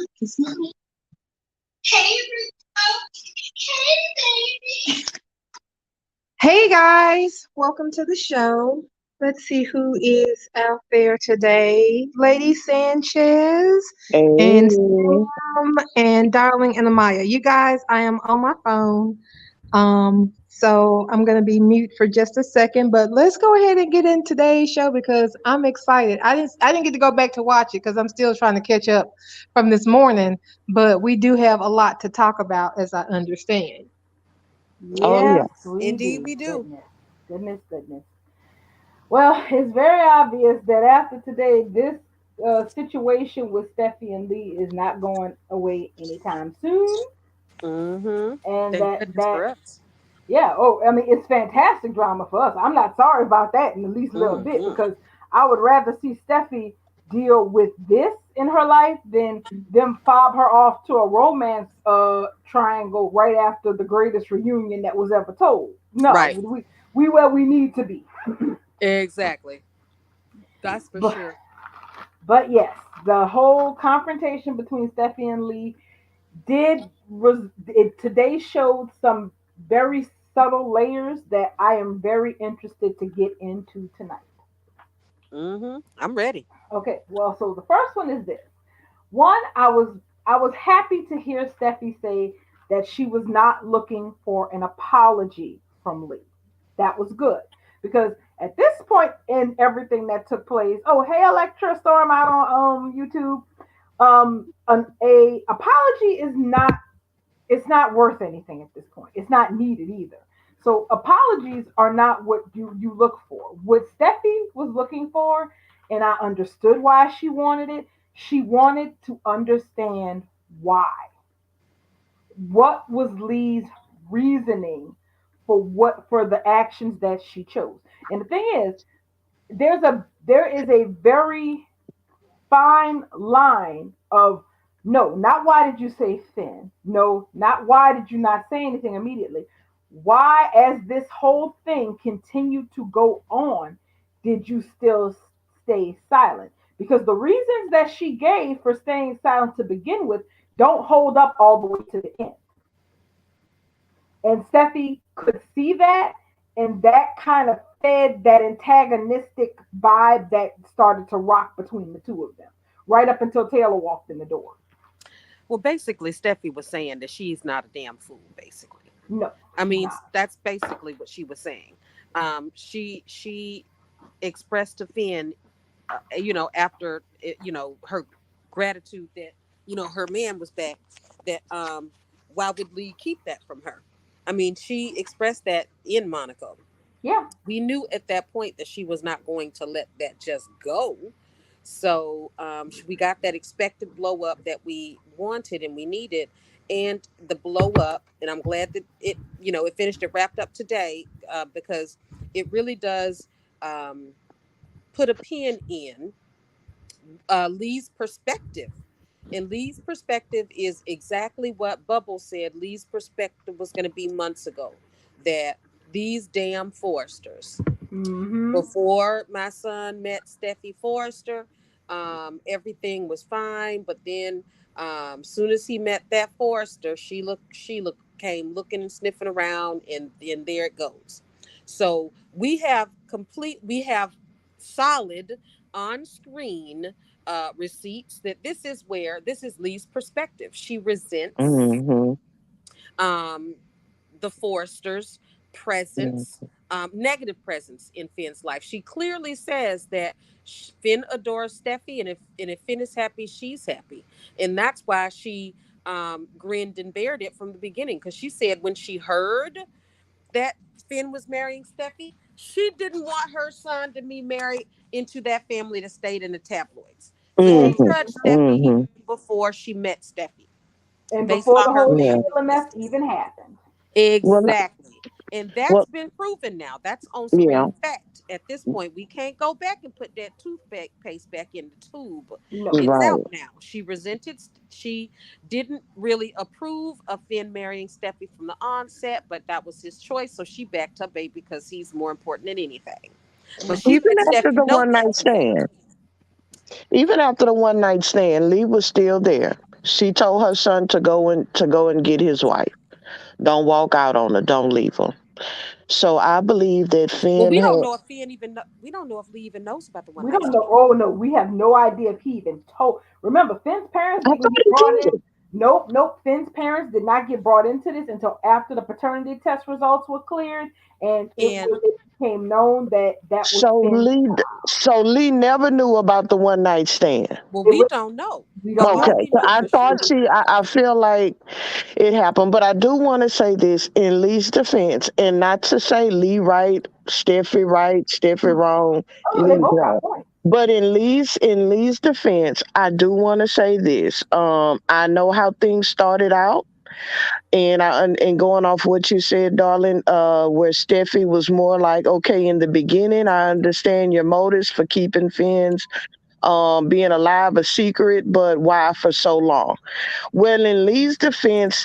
Kiss mommy. Hey, hey, baby. Hey guys, welcome to the show. Let's see who is out there today. Lady Sanchez and Hey, Sam and Darling and Amaya. You guys, I am on my phone. So I'm gonna be mute for just a second, but let's go ahead and get in today's show because I'm excited. I didn't get to go back to watch it because I'm still trying to catch up from this morning, but we do have a lot to talk about as I understand. oh Yes, yes. we Indeed, do. we do. Goodness, goodness, goodness. Well, it's very obvious that after today, this situation with Steffi and Lee is not going away anytime soon, Mm-hmm. and Thank that goodness that for us. yeah. Oh, I mean, it's fantastic drama for us. I'm not sorry about that in the least little bit Mm-hmm. because I would rather see Steffi deal with this in her life than them fob her off to a romance triangle right after the greatest reunion that was ever told. No, Right. we where we need to be. Exactly. That's for But sure. but yes, the whole confrontation between Steffi and Lee did was it today showed some very subtle layers that I am very interested to get into tonight. Mm-hmm. I'm ready. Okay, well, so the first one is this. One, I was happy to hear Steffi say that she was not looking for an apology from Lee. That was good because at this point in everything that took place, oh hey Electra Storm out on YouTube, a apology is not it's not worth anything at this point. It's not needed either. So apologies are not what you look for. What Steffi was looking for, and I understood why she wanted it. She wanted to understand why. What was Lee's reasoning for the actions that she chose? And the thing is, there is a very fine line of no, not why did you say Finn? No, not why did you not say anything immediately? Why, as this whole thing continued to go on, did you still stay silent? Because the reasons that she gave for staying silent to begin with don't hold up all the way to the end. And Steffi could see that, and that kind of fed that antagonistic vibe that started to rock between the two of them, right up until Taylor walked in the door. Well, basically, Steffi was saying that she's not a damn fool, basically. No, I she's mean, not. that's basically what she was saying. She expressed to Finn, after her gratitude that her man was back. That why would Lee keep that from her? I mean, she expressed that in Monaco. Yeah, We knew at that point that she was not going to let that just go. So we got that expected blow up that we wanted and we needed, and the blow up. And I'm glad that it finished. It wrapped up today because it really does put a pin in Lee's perspective. And Lee's perspective is exactly what Bubble said Lee's perspective was going to be months ago. That these damn Foresters, mm-hmm. before my son met Steffi Forrester, everything was fine. But then, soon as he met that Forrester, she came looking and sniffing around, and then there it goes. So we have solid on screen receipts that this is Lee's perspective. She resents Mm-hmm. um, the Foresters' presence, negative presence in Finn's life. She clearly says that Finn adores Steffi, and if Finn is happy, she's happy, and that's why she grinned and bared it from the beginning. Because she said when she heard that Finn was marrying Steffi, she didn't want her son to be married into that family that stayed in the tabloids. So she Mm-hmm. Same. judged Steffi even Mm-hmm. before she met Steffi, And based before the on her whole Yeah. family Sheila mess business. even happened. Well, Exactly. And that's well, been proven now. That's on yeah. screen fact. At this point, we can't go back and put that toothpaste back in the tube. No. It's Right. out now. She didn't really approve of Finn marrying Steffi from the onset, but that was his choice. So she backed her baby because he's more important than anything. But she Even let after the Steffi know one that night too. stand, even after the one night stand, Lee was still there. She told her son to go and get his wife. Don't walk out on her. Don't leave her. So I believe that Well, Finn we don't had. know if Finn even we don't know if Lee even knows about the one We night don't know. stand. Oh no, we have no idea if he even told. Remember, Finn's parents I didn't thought get he brought in. did. Nope, nope. Finn's parents did not get brought into this until after the paternity test results were cleared, and And it became known that that was So Finn's Lee, child. so Lee never knew about the one night stand. well, It we was, don't know, we but don't Okay, what know. we so know I for thought sure. I feel like it happened, but I do want to say this in Lee's defense, and not to say Lee right, Steffy wrong, Oh, they Lee both wrong. got points. But in Lee's defense, I do want to say this. I know how things started out, and going off what you said, darling, where Steffi was more like, okay, in the beginning, I understand your motives for keeping Finn's being alive a secret, but why for so long? Well, in Lee's defense,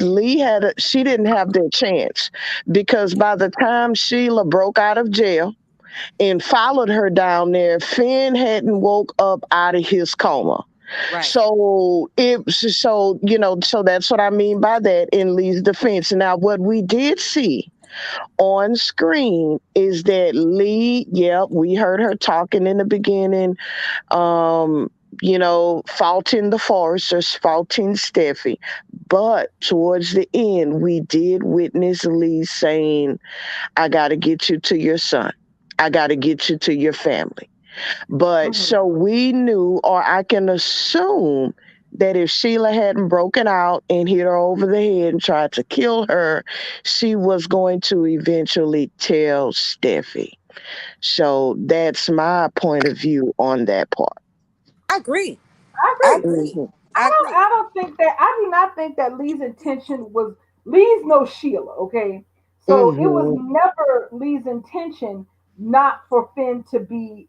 she didn't have that chance because by the time Sheila broke out of jail and followed her down there, Finn hadn't woke up out of his coma. Right. So that's what I mean by that in Lee's defense. Now, what we did see on screen is that Lee, yep, we heard her talking in the beginning, um, faulting the Foresters, faulting Steffi. But towards the end, we did witness Lee saying, I got to get you to your son. I got to get you to your family. But Hmm. so we knew, or I can assume, that if Sheila hadn't broken out and hit her over the head and tried to kill her, she was going to eventually tell Steffi. So that's my point of view on that part. I agree. I I agree. agree. Hmm. I agree. I don't think that. I do not think that Lee's intention was. Lee's no Sheila, okay? So it was Hmm. never Lee's intention not for Finn to be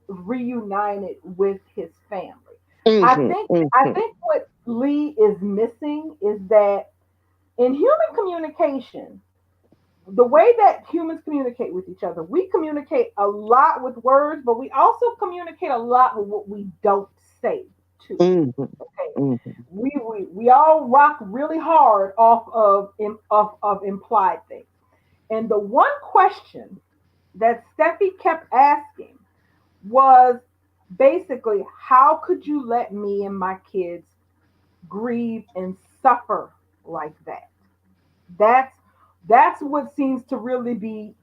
reunited with his family. Hmm. I Hmm. think what Lee is missing is that in human communication, the way that humans communicate with each other, we communicate a lot with words, but we also communicate a lot with what we don't say too. Hmm. Okay, Hmm. we all rock really hard off of implied things. And the one question that Steffi kept asking was basically, how could you let me and my kids grieve and suffer like that? That's that's what seems to really be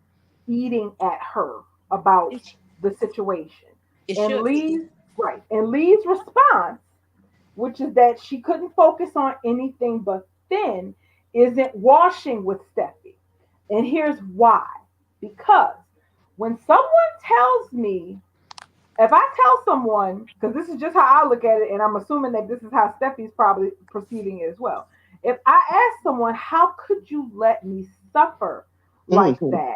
eating at her about It, the situation. it And should be. Lee's response, which is that she couldn't focus on anything but Finn, isn't washing with Steffi. And here's why. Because when someone tells me, if I tell someone, because this is just how I look at it, and I'm assuming that this is how Steffi's probably perceiving it as well. If I ask someone, how could you let me suffer like Hmm. that?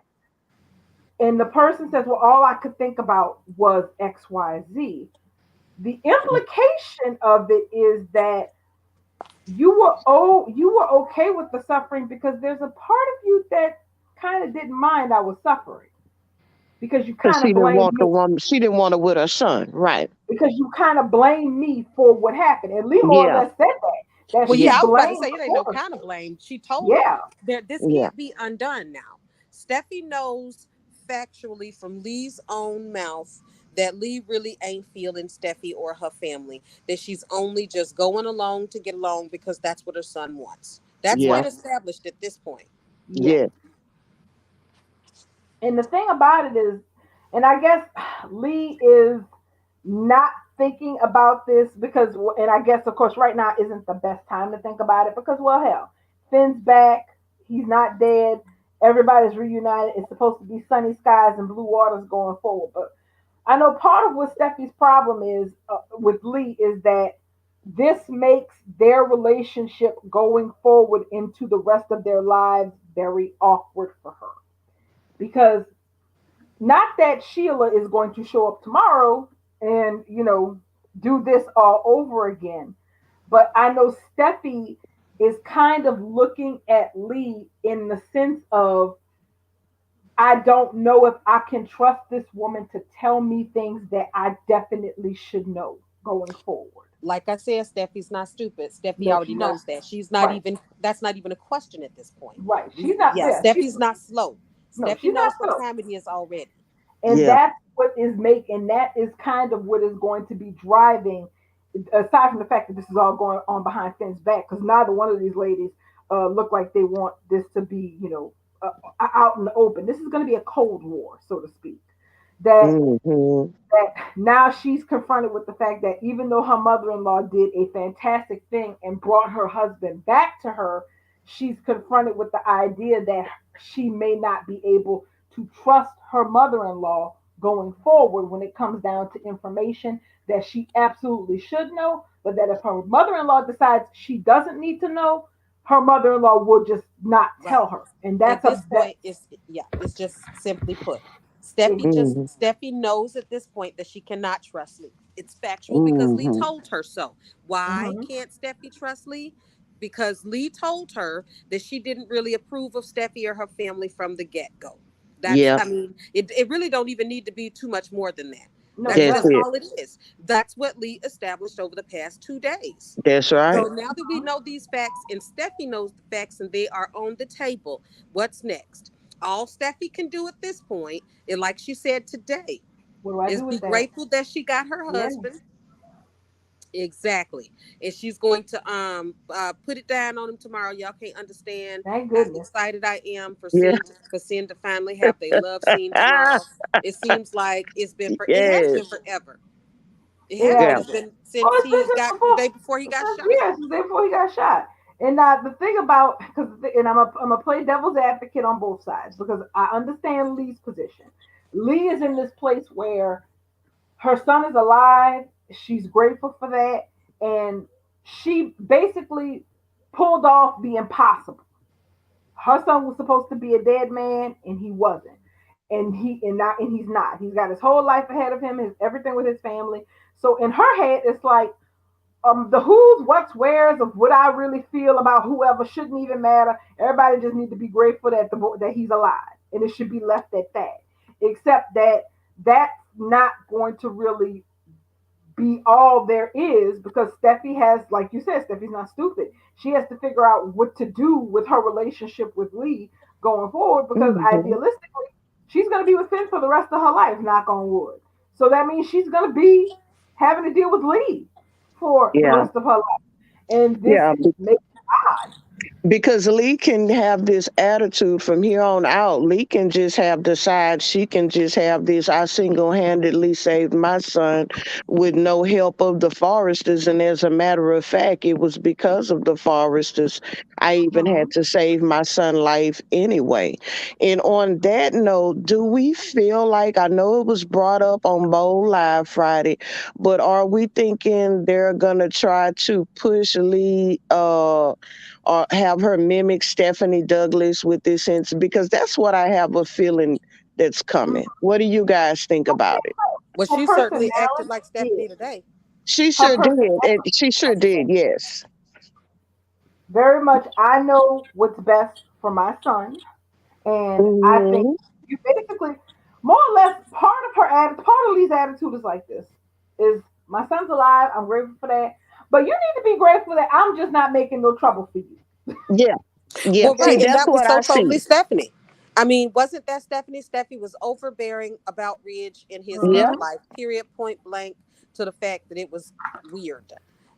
And the person says, well, all I could think about was XYZ. The implication of it is that you were okay with the suffering because there's a part of you that kind of didn't mind I was suffering because you Because kind of blamed me she didn't want her with her son, right? for what happened. And Lee more or Yeah, less said that Well, she yeah, yeah, I was about to blamed say the it ain't no kind of foresters. blame. She told her Yeah, this yeah, can't be undone now. Steffi knows factually from Lee's own mouth that Lee really ain't feeling Steffi or her family. That she's only just going along to get along because that's what her son wants. That's yeah, been right. established at this point. Yes. yeah. And the thing about it is, and I guess Lee is not thinking about this because, and I guess, of course, right now isn't the best time to think about it because, well, hell, Finn's back. He's not dead. Everybody's reunited. It's supposed to be sunny skies and blue waters going forward. But I know part of what Steffi's problem is with Lee is that this makes their relationship going forward into the rest of their lives very awkward for her because not that Sheila is going to show up tomorrow and, do this all over again. But I know Steffi is kind of looking at Lee in the sense of, I don't know if I can trust this woman to tell me things that I definitely should know going forward. Like I said, Steffi's not stupid. Steffi No, already she's not. knows that. She's not Right. even, that's not even a question at this point. Right. She's not Yeah, there. Steffi's not slow. No, Steffi she's not knows what slow. time it is already. And Yeah. that's what is making, that is kind of what is going to be driving, aside from the fact that this is all going on behind Finn's back, because neither one of these ladies look like they want this to be, out in the open. This is going to be a cold war, so to speak. That Mm-hmm. that now she's confronted with the fact that even though her mother-in-law did a fantastic thing and brought her husband back to her, she's confronted with the idea that she may not be able to trust her mother-in-law going forward when it comes down to information that she absolutely should know, but that if her mother-in-law decides she doesn't need to know, her mother-in-law will just not tell Right. her. And At that's this a that point, it's just simply put. Mm-hmm. Steffi knows at this point that she cannot trust Lee. It's factual because Lee Mm-hmm. told her so. Why mhm, can't Steffi trust Lee? Because Lee told her that she didn't really approve of Steffi or her family from the get-go. That's, Yeah. I mean, it really don't even need to be too much more than that. no, it That's That's just doesn't. it. all it is. That's what Lee established over the past 2 days. That's So right. now that we know these facts and Steffi knows the facts and they are on the table, what's next? All Steffi can do at this point, and like she said today, What do I is do be with that? grateful that she got her Yeah. husband. Exactly. And she's going to put it down on him tomorrow. Y'all can't understand Thank how goodness. excited I am for Yeah. Sin to finally have their love scene tomorrow. It seems like it has Yes. been forever. It It has been. Yeah. has It's been. been Oh, since it's been he since got the before. day before he got Since, shot. yeah, since the day before he got shot. And the thing about, because and I'm gonna play devil's advocate on both sides because I understand Lee's position. Lee is in this place where her son is alive. She's grateful for that, and she basically pulled off the impossible. Her son was supposed to be a dead man, and he wasn't. And he's not. He's got his whole life ahead of him, his everything with his family. So in her head, it's like the who's, what's, where's of what I really feel about whoever shouldn't even matter. Everybody just needs to be grateful that that he's alive, and it should be left at that. Except that that's not going to really be all there is because Steffi has, like you said, Steffi's not stupid. She has to figure out what to do with her relationship with Lee going forward because Mm-hmm. idealistically, she's going to be with Finn for the rest of her life, knock on wood. So that means she's going to be having to deal with Lee for the Yeah. rest of her life. And this Yeah. makes it odd. Because Lee can have this attitude from here on out. Lee can just have the side. She can just have this. I single handedly saved my son with no help of the foresters. And as a matter of fact, it was because of the foresters I even Mm-hmm. had to save my son's life anyway. And on that note, do we feel like, I know it was brought up on Bold Live Friday, but are we thinking they're going to try to push Lee? Or have her mimic Stephanie Douglas with this sense because that's what I have a feeling that's coming. What do you guys think about it? Well, Her she certainly acted personality like did. Stephanie today. She Her sure did. personality She did sure like did. that. Yes. Very much, I know what's best for my son. And I think Hmm. you basically, more or less, part of Lee's attitude is like this: is my son's alive. I'm grateful for that, but you need to be grateful that I'm just not making no trouble for you. Yeah. Yeah. Well, See, right, and that's that was what so I see. totally Stephanie. I mean, wasn't that Stephanie? Stephanie was overbearing about Ridge in his Yeah. love Mm-hmm. life, period, point blank, to the fact that it was weird.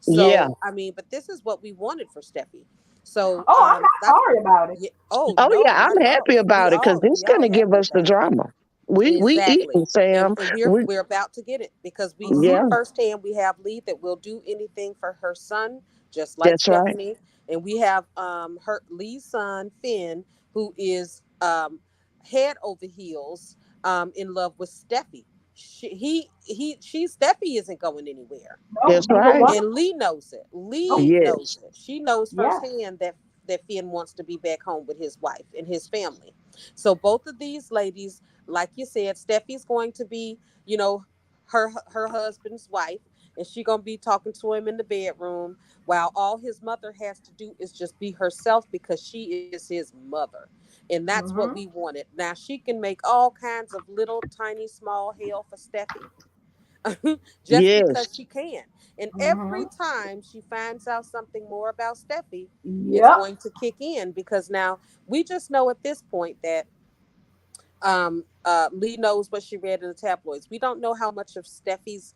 Yeah. So, I mean, but this is what we wanted for Steffi. So, Oh, I'm that's, not sorry about it. yeah, oh, Oh no, yeah, not I'm at all. happy about it because We this all gonna give happy us the about it. drama. We Exactly. eating, Sam. And We we're about to get it because we see Mm-hmm. yeah, firsthand we have Lee that will do anything for her son, just like that's right. Stephanie. And we have her Lee's son, Finn, who is head over heels in love with Steffi. Steffi isn't going anywhere. No, That's neither right. one of And Lee knows it. them. Lee Nope. knows Yes. it. She knows Yeah. firsthand that Finn wants to be back home with his wife and his family. So both of these ladies, like you said, Steffi's going to be, you know, her husband's wife, and she gonna be talking to him in the bedroom, while all his mother has to do is just be herself because she is his mother, and that's what we Mm-hmm. wanted. Now she can make all kinds of little, tiny, small hell for Steffi, just because Yes. she can. And every Mm-hmm. time she finds out something more about Steffi, it's Yep. going to kick in because now we just know at this point that Lee knows what she read in the tabloids. We don't know how much of Steffi's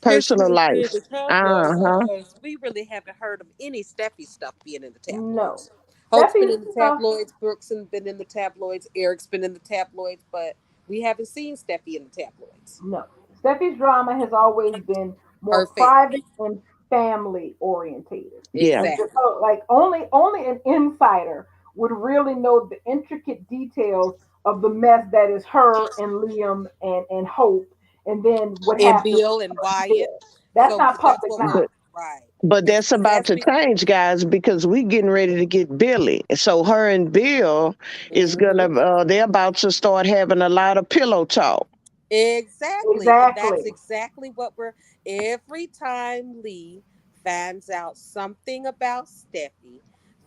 Personal history in life. the tabloids Uh-huh. because we really haven't heard of any Steffi stuff being in the No. tabloids. Hope's been Steffi's in the stuff. tabloids, Brooks and been in the tabloids, Eric's been in the tabloids, but we haven't seen Steffi in the tabloids. No. Steffi's drama has always been more Her family. private and family orientated. Yeah. And Exactly. so, like, only an insider would really know the intricate details of the mess that is her and Liam and Hope, and then what And happened Bill with and her and Wyatt. Bill. That's So not that's public what we're knowledge. But right. but Because that's about as to we change, guys, because we getting ready to get Billy. So her and Bill is mhm. gonna they're about to start having a lot of pillow talk. Exactly. And that's Exactly. exactly what we're every time Lee finds out something about Steffi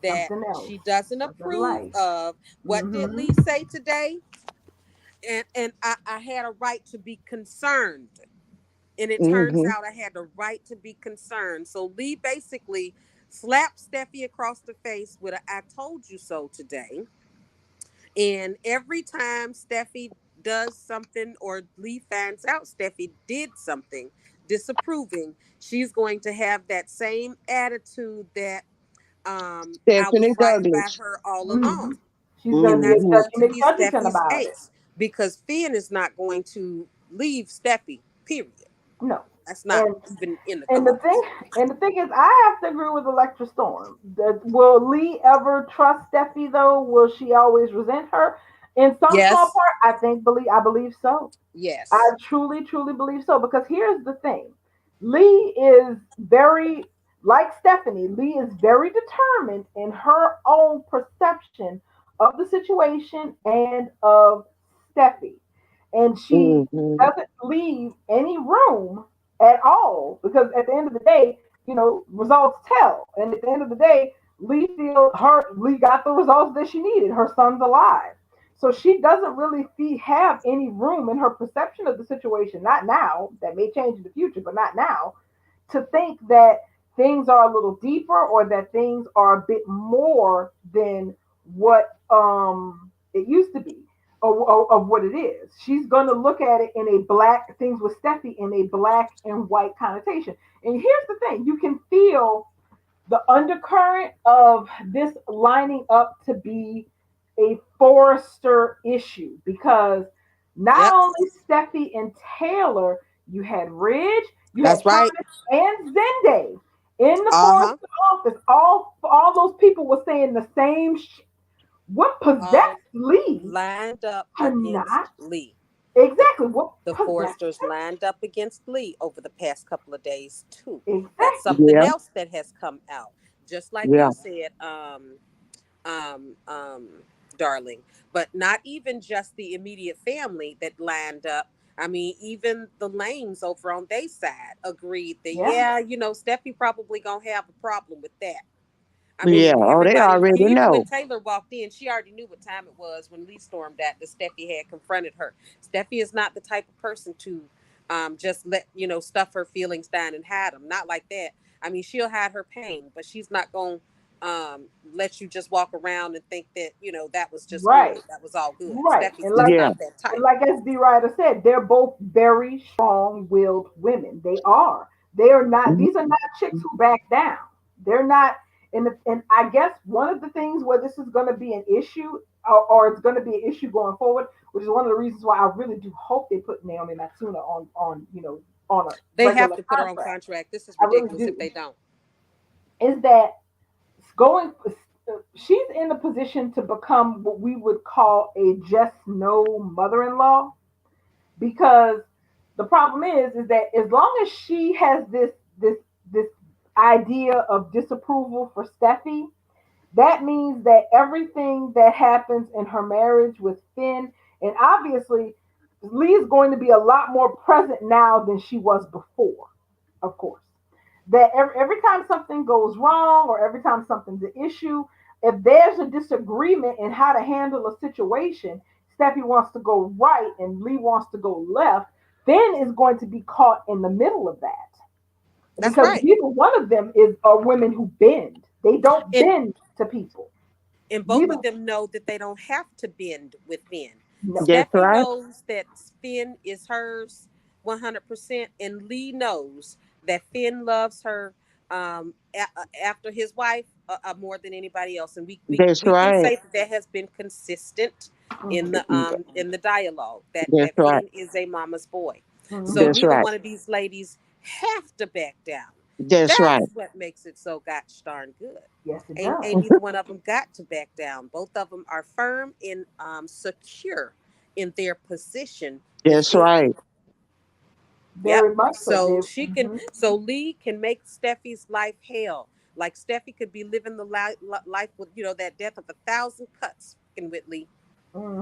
that Something else. she doesn't Something approve like. of. What did Mm-hmm. Lee say today? And I had a right to be concerned. And it turns Hmm. out I had the right to be concerned. So Lee basically slapped Steffi across the face with a "I told you so" today. And every time Steffi does something or Lee finds out Steffi did something disapproving, she's going to have that same attitude that I was Stephanie right about Douglas. her all Mm-hmm. along. She's gonna And be that's Hmm. a going touchy to be McFudgeton Steffi's about it. ace because Finn is not going to leave Steffi, period. No. That's not And even in the And the thing, cards. and the thing is, I have to agree with Electra Storm. Will Lee ever trust Steffi though? Will she always resent her? In some small Yes, part, I believe so. I yes. truly, truly believe so. Because here's the thing: Lee is very like Stephanie. Lee is very determined in her own perception of the situation and of Steffi, and she Hmm. doesn't leave any room at all because at the end of the day, results tell. And at the end of the day, Lee got the results that she needed. Her son's alive. So she doesn't really have any room in her perception of the situation, not now, that may change in the future, but not now, to think that things are a little deeper or that things are a bit more than what it used to be of what it is. She's going to look at it in a black, things with Steffi in a black and white connotation. And here's the thing, you can feel the undercurrent of this lining up to be a Forrester issue because not Yep. only Steffi and Taylor, you had Ridge, you had That's right. Thomas and Zenday in the Uh-huh. Forrester office. All those people were saying the same. What All possessed Lee lined up to against not Lee. The exactly what the possessed Foresters lined up against Lee over the past couple of days too. That's exactly. something Yeah. else that has come out. Just like Yeah. you said, um, um, darling. But not even just the immediate family that lined up. I mean, even the Lanes over on their side agreed that, Yeah, yeah, Steffi probably gonna have a problem with that. I Yeah. mean, Oh, they everybody, already even when know. Taylor walked in, she already knew what time it was when Lee stormed out that Steffi had confronted her. Steffi is not the type of person to just let, stuff her feelings down and hide them. Not like that. I mean, she'll hide her pain, but she's not going to let you just walk around and think that, that was just good. right. That was all good. Right. Steffi's And just like Yeah. not that and type. like SB Ryder said, they're both very strong-willed women. They are. They are not. Mhm. These are not chicks who back down. They're not. And I guess one of the things where this is going to be an issue, or it's going to be an issue going forward, which is one of the reasons why I really do hope they put Naomi Matsuno on a They have regular to put her on contract. contract. This is I really ridiculous if do. they don't. Is that going she's in a position to become what we would call a just no mother-in-law because the problem is that as long as she has this idea of disapproval for Steffi, that means that everything that happens in her marriage with Finn, and obviously Lee is going to be a lot more present now than she was before, of course. That every time something goes wrong or every time something's an issue, if there's a disagreement in how to handle a situation, Steffi wants to go right and Lee wants to go left. Finn is going to be caught in the middle of that That's because right. neither one of them are women who bend. They don't And bend to people. and both Neither. of them know that they don't have to bend with Finn. No. That's Steffi right. knows that Finn is hers 100%, and Lee knows that Finn loves her after his wife more than anybody else. And That's we can right. say that that has been consistent in the dialogue that That's right. Finn is a mama's boy. So Hmm. That's neither right. one of these ladies have to back down. That's right. That's what makes it so gosh darn good. Yes, it Ain't does. neither one of them got to back down. Both of them are firm and secure in their position with That's Finn. right. Yep. Very much so. So There. she can. So Lee can make Steffi's life hell. Like Steffi could be living the life with that death of 1,000 cuts. Fucking with Lee.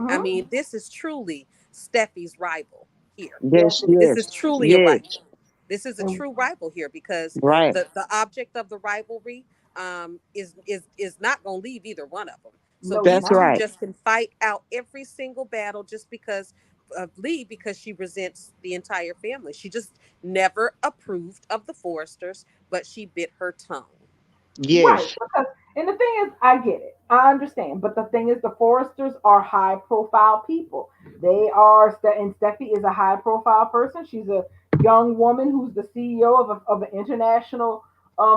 I Hmm. mean, this is truly Steffi's rival here. Yes, Yes, it This is. is yes, truly a yes. rival. This is a And, true rival here because Right. the object of the rivalry is not going to leave either one of them. So no, it's these That's not. two right. just can fight out every single battle just because of Lee, because she resents the entire family. She just never approved of the Foresters, but she bit her tongue. Right. Yes. Because, and the thing is, I get it. I understand. But the thing is, the Foresters are high profile people. They are, and Steffi is a high profile person. She's a young woman who's the CEO of an international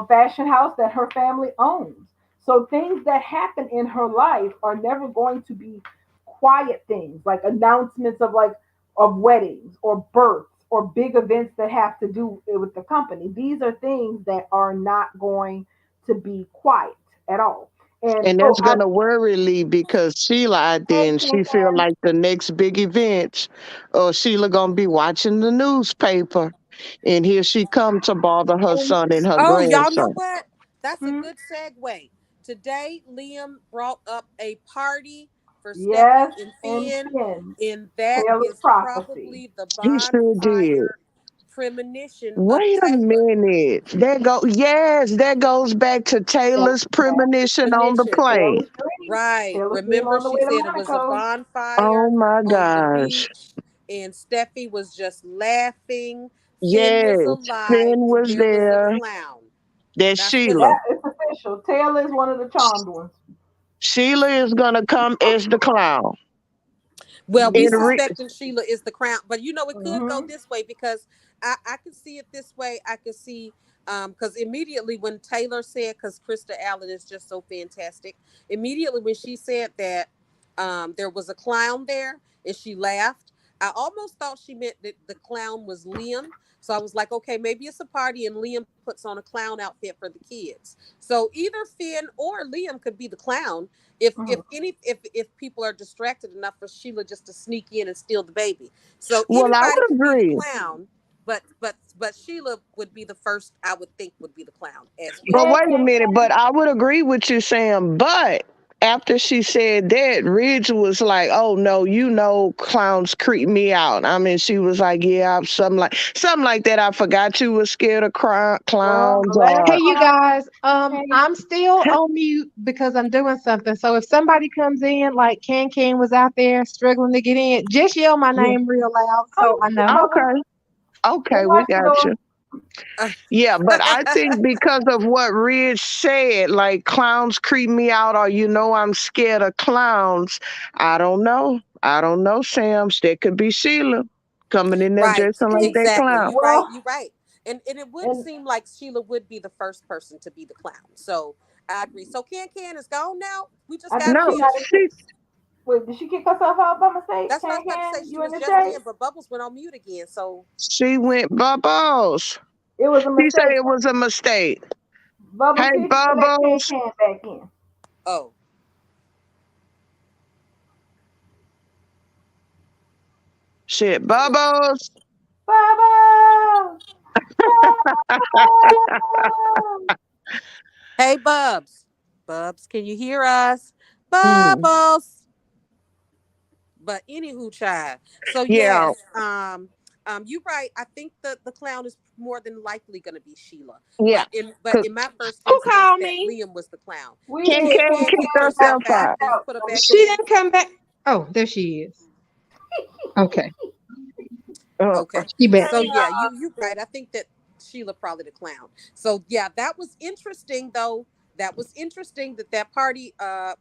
fashion house that her family owns. So things that happen in her life are never going to be quiet things like announcements of weddings or births or big events that have to do with the company. These are things that are not going to be quiet at all. And And so that's I gonna worry Lee because Sheila out there and she feel can, like the next big event, or Sheila gonna be watching the newspaper, and here she come to bother her and, son and her Oh, y'all know grandson. what? That's a hmm, good segue. Today, Liam brought up a party for Steffi yes, and and Finn, Finn, and that Taylor's is prophecy. probably the He sure did. bonfire premonition of Wait a Taylor. minute. Yes, that goes back to So Taylor's that's premonition on the Premonition. plane. Taylor's dream. Right. Taylor's dream Remember, on the she way to said it was a Monaco. Oh bonfire my on the gosh. beach, and Steffi was just laughing. Finn was Yes, alive, Finn and was there was a there. clown. There's That's what Sheila. That is official. Taylor is one of the charmed ones. Sheila is gonna come as the clown. Well, we And Yeah. suspecting Sheila is the crown, but it could go Hmm. this way because I can see it this way. I can see because immediately when Taylor said, because Krista Allen is just so fantastic, immediately when she said that there was a clown there and she laughed, I almost thought she meant that the clown was Liam. So I was like, okay, maybe it's a party and Liam puts on a clown outfit for the kids. So either Finn or Liam could be the clown Hmm. if people are distracted enough for Sheila just to sneak in and steal the baby. So well, I anybody would can be the agree. clown, but Sheila would be the first I would think would be the clown as well. But Can, wait a can, minute, but I would agree with you, Sam. But after she said that, Ridge was like, "Oh no, clowns creep me out." I mean, she was like, "Yeah, something like that." I forgot you was scared of well, clowns, the last Hey, or you time guys, she came, I'm still on mute because I'm doing something. So if somebody comes in, like Can was out there struggling to get in, just yell my yeah. name real loud so oh, I no know. problem. Okay, We'll okay, we watch the got door. you. Yeah, but I think because of what Ridge said, like clowns creep me out, or I'm scared of clowns. I don't know. I don't know, Sam. That could be Sheila coming in there Right, dressing like that exactly. clown. You right, Well, you right. And it would and seem like Sheila would be the first person to be the clown. So I agree. So Can is gone now. We just I got think she No, might Finn. have kicked. Wait, did she kick herself out by mistake? That's what I was about to say. Can She you in was the just chat? in, but Bubbles went on mute again. So she went Bubbles. It was a She said mistake. it was a mistake. Bubba, Hey, see if you can let Bubbles. Can back in. oh, Shit, Bubbles. Bubba! Bubba! hey Bubs, can you hear us? Hmm. Bubbles. But anywho, child. So Yeah, yes, you right. I think the clown is more than likely going to be Sheila. yeah. But 'Cause in my first Who instance, called that me? Liam was the clown. We Ken did. Ken Can kicked Can Kicked got herself herself kicked out. out. Let's out. put her So back She in. didn't come back. Oh, there she is. Okay. Okay. She bet. So yeah, you right. I think that Sheila probably the clown. So yeah, that was interesting though. That was interesting that that party a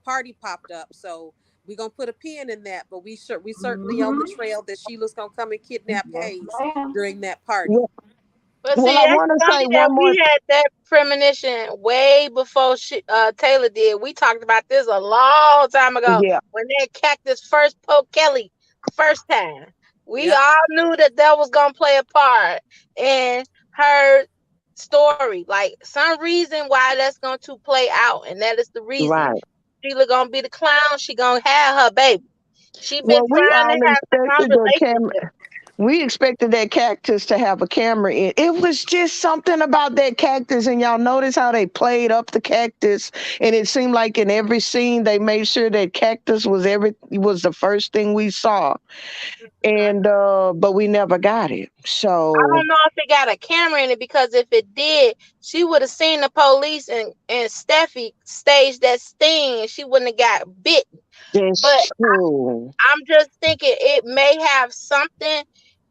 party popped up. So we're gonna put a pin in that, but we certainly on the Mm-hmm. trail that Sheila's gonna come and kidnap Yes, Hayes ma'am. during that party. Well, But well, see, I that's want to say funny that one more. we had that premonition way before Taylor did. We talked about this a long time ago Yeah, when that cactus first poked Kelly first time. We Yep. all knew that that was gonna play a part in her story. Like some reason why that's going to play out, and that is the reason right. Sheila gonna be the clown. She gonna have her baby. She been Well, we trying to all have some expected the camera. relationship. We expected that cactus to have a camera in. It was just something about that cactus, and y'all notice how they played up the cactus, and it seemed like in every scene they made sure that cactus was the first thing we saw, and but we never got it. I So don't know if it got a camera in it because if it did, she would have seen the police and Steffi staged that sting and she wouldn't have got bit. that's But true. I'm just thinking it may have something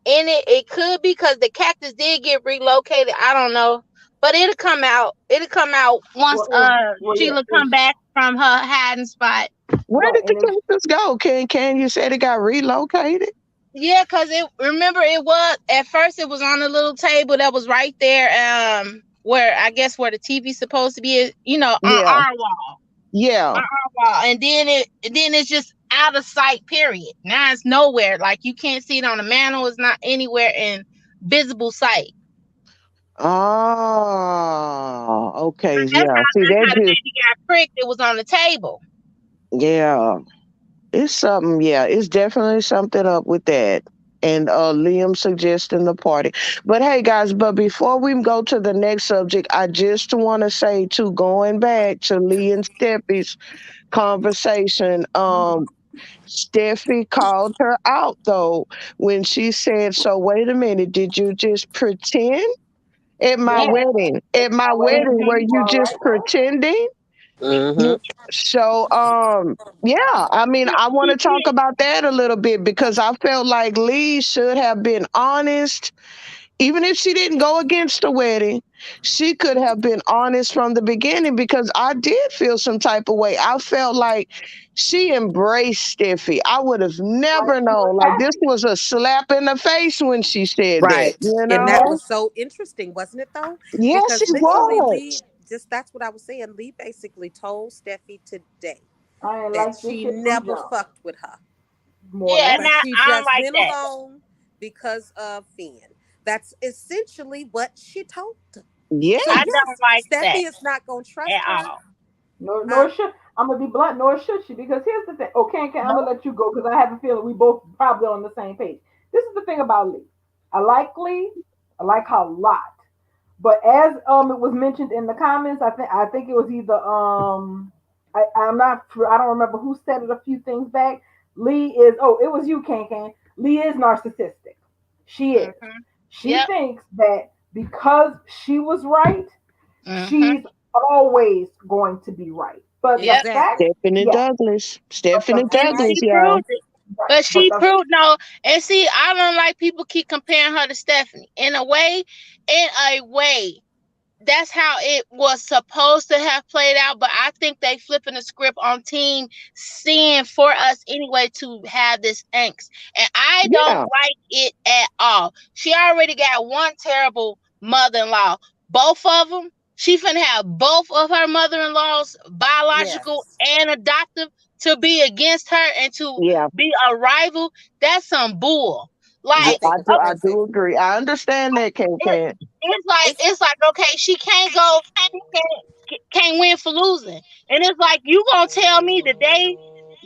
in it. It could be because the cactus did get relocated. I don't know. But it'll come out. It'll come out once Yeah, Sheila come back from her hiding spot. Where right, did the and it's cactus go? Can you said it got relocated? Yeah, cause it remember it was at first it was on a little table that was right there, where I guess where the TV's supposed to be, on Yeah, our yeah. wall, and then it's just out of sight. Period. Now it's nowhere. Like you can't see it on the mantle. It's not anywhere in visible sight. Oh, okay, That's yeah. how See that's that how the just baby got pricked. It was on the table. yeah. It's something, yeah, it's definitely something up with that. And Liam suggesting the party. But hey guys, but before we go to the next subject, I just want to say too, going back to Lee and Steffi's conversation, Steffi called her out though when she said, so wait a minute, did you just pretend at my Yeah. wedding? At my my wedding. wedding, were Mm-hmm. you just Right. pretending? Mm-hmm. You so yeah, I mean I want to talk about that a little bit because I felt like Lee should have been honest. Even if she didn't go against the wedding, she could have been honest from the beginning because I did feel some type of way. I felt like she embraced Steffi. I would have Like never she was known. Like this happy. was a slap in the face when she said that, Right. you And that know? was so interesting, wasn't it though? Yes, Because it literally Lee was. just that's what I was saying. Lee basically told Steffi today I ain't that like this she shit from never jump. fucked with her. More or Yeah, less. But now she I don't just like went that. along because of Finn. That's essentially what she told them. Yeah. So I don't yes, like that Steffi is not gonna at trust her. all. Nor Huh? should I'm gonna be blunt. Nor should she, because here's the thing. Okay, I'm gonna No. let you go because I have a feeling we both probably on the same page. This is the thing about Lee. I like Lee. I like her a lot. But as it was mentioned in the comments, I think it was either I'm not sure, I don't remember who said it a few things back. Lee is it was you, Can. Lee is narcissistic. She is. Mm-hmm. She Yep. thinks that because she was right, Mm-hmm. she's always going to be right. But the Yep. fact, Exactly. Stephanie yeah, Douglas. but the Stephanie And Douglas, she y'all. proved it. right, But but she the proved no. And see, I don't like people keep comparing her to Stephanie. In a way, that's how it was supposed to have played out. But I think they flipping the script on team seeing for us anyway to have this angst. And I don't Yeah. like it at all. She already got one terrible mother-in-law. Both of them, she finna have both of her mother-in-laws, biological Yes. and adoptive, to be against her and to Yeah. be a rival. That's some bull. I Yeah, Like, think it's I perfect. do agree. I understand that, it, Can. it's like It's okay, she can't go, she can't win for losing, and it's like you gonna tell me the day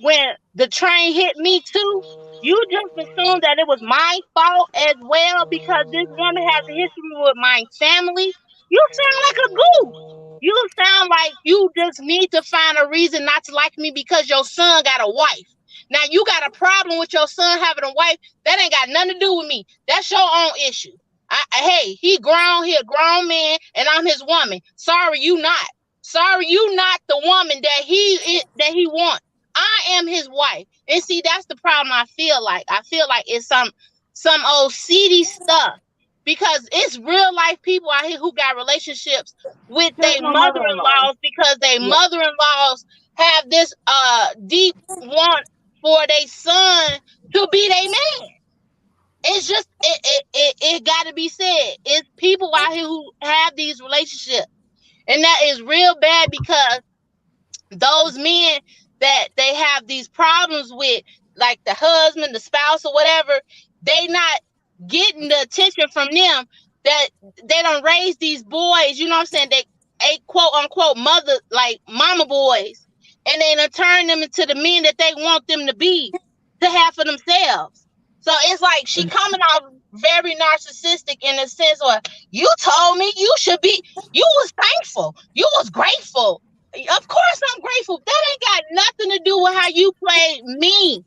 when the train hit me too, you just assume that it was my fault as well because this woman has a history with my family. You sound like a goof. You sound like you just need to find a reason not to like me because your son got a wife. Now you got a problem with your son having a wife. That ain't got nothing to do with me. That's your own issue. Hey, he grown, he a grown man, and I'm his woman. Sorry, you not. Sorry, you not the woman that he wants. I am his wife. And see, that's the problem. I feel like it's some old seedy stuff, because it's real life people out here who got relationships with Just their my mother-in-law. mother-in-laws because their Yeah. mother-in-laws have this deep want for their son to be their man. It's just it got to be said. It's people out here who have these relationships, and that is real bad because those men that they have these problems with, like the husband, the spouse, or whatever, they not getting the attention from them, that they don't raise these boys. You know what I'm saying? They a quote unquote mother, like mama boys, and they done turn them into the men that they want them to be, to have for themselves. So it's like she coming off very narcissistic in a sense, or you told me you should be, you was thankful, you was grateful. Of course I'm grateful. That ain't got nothing to do with how you played me.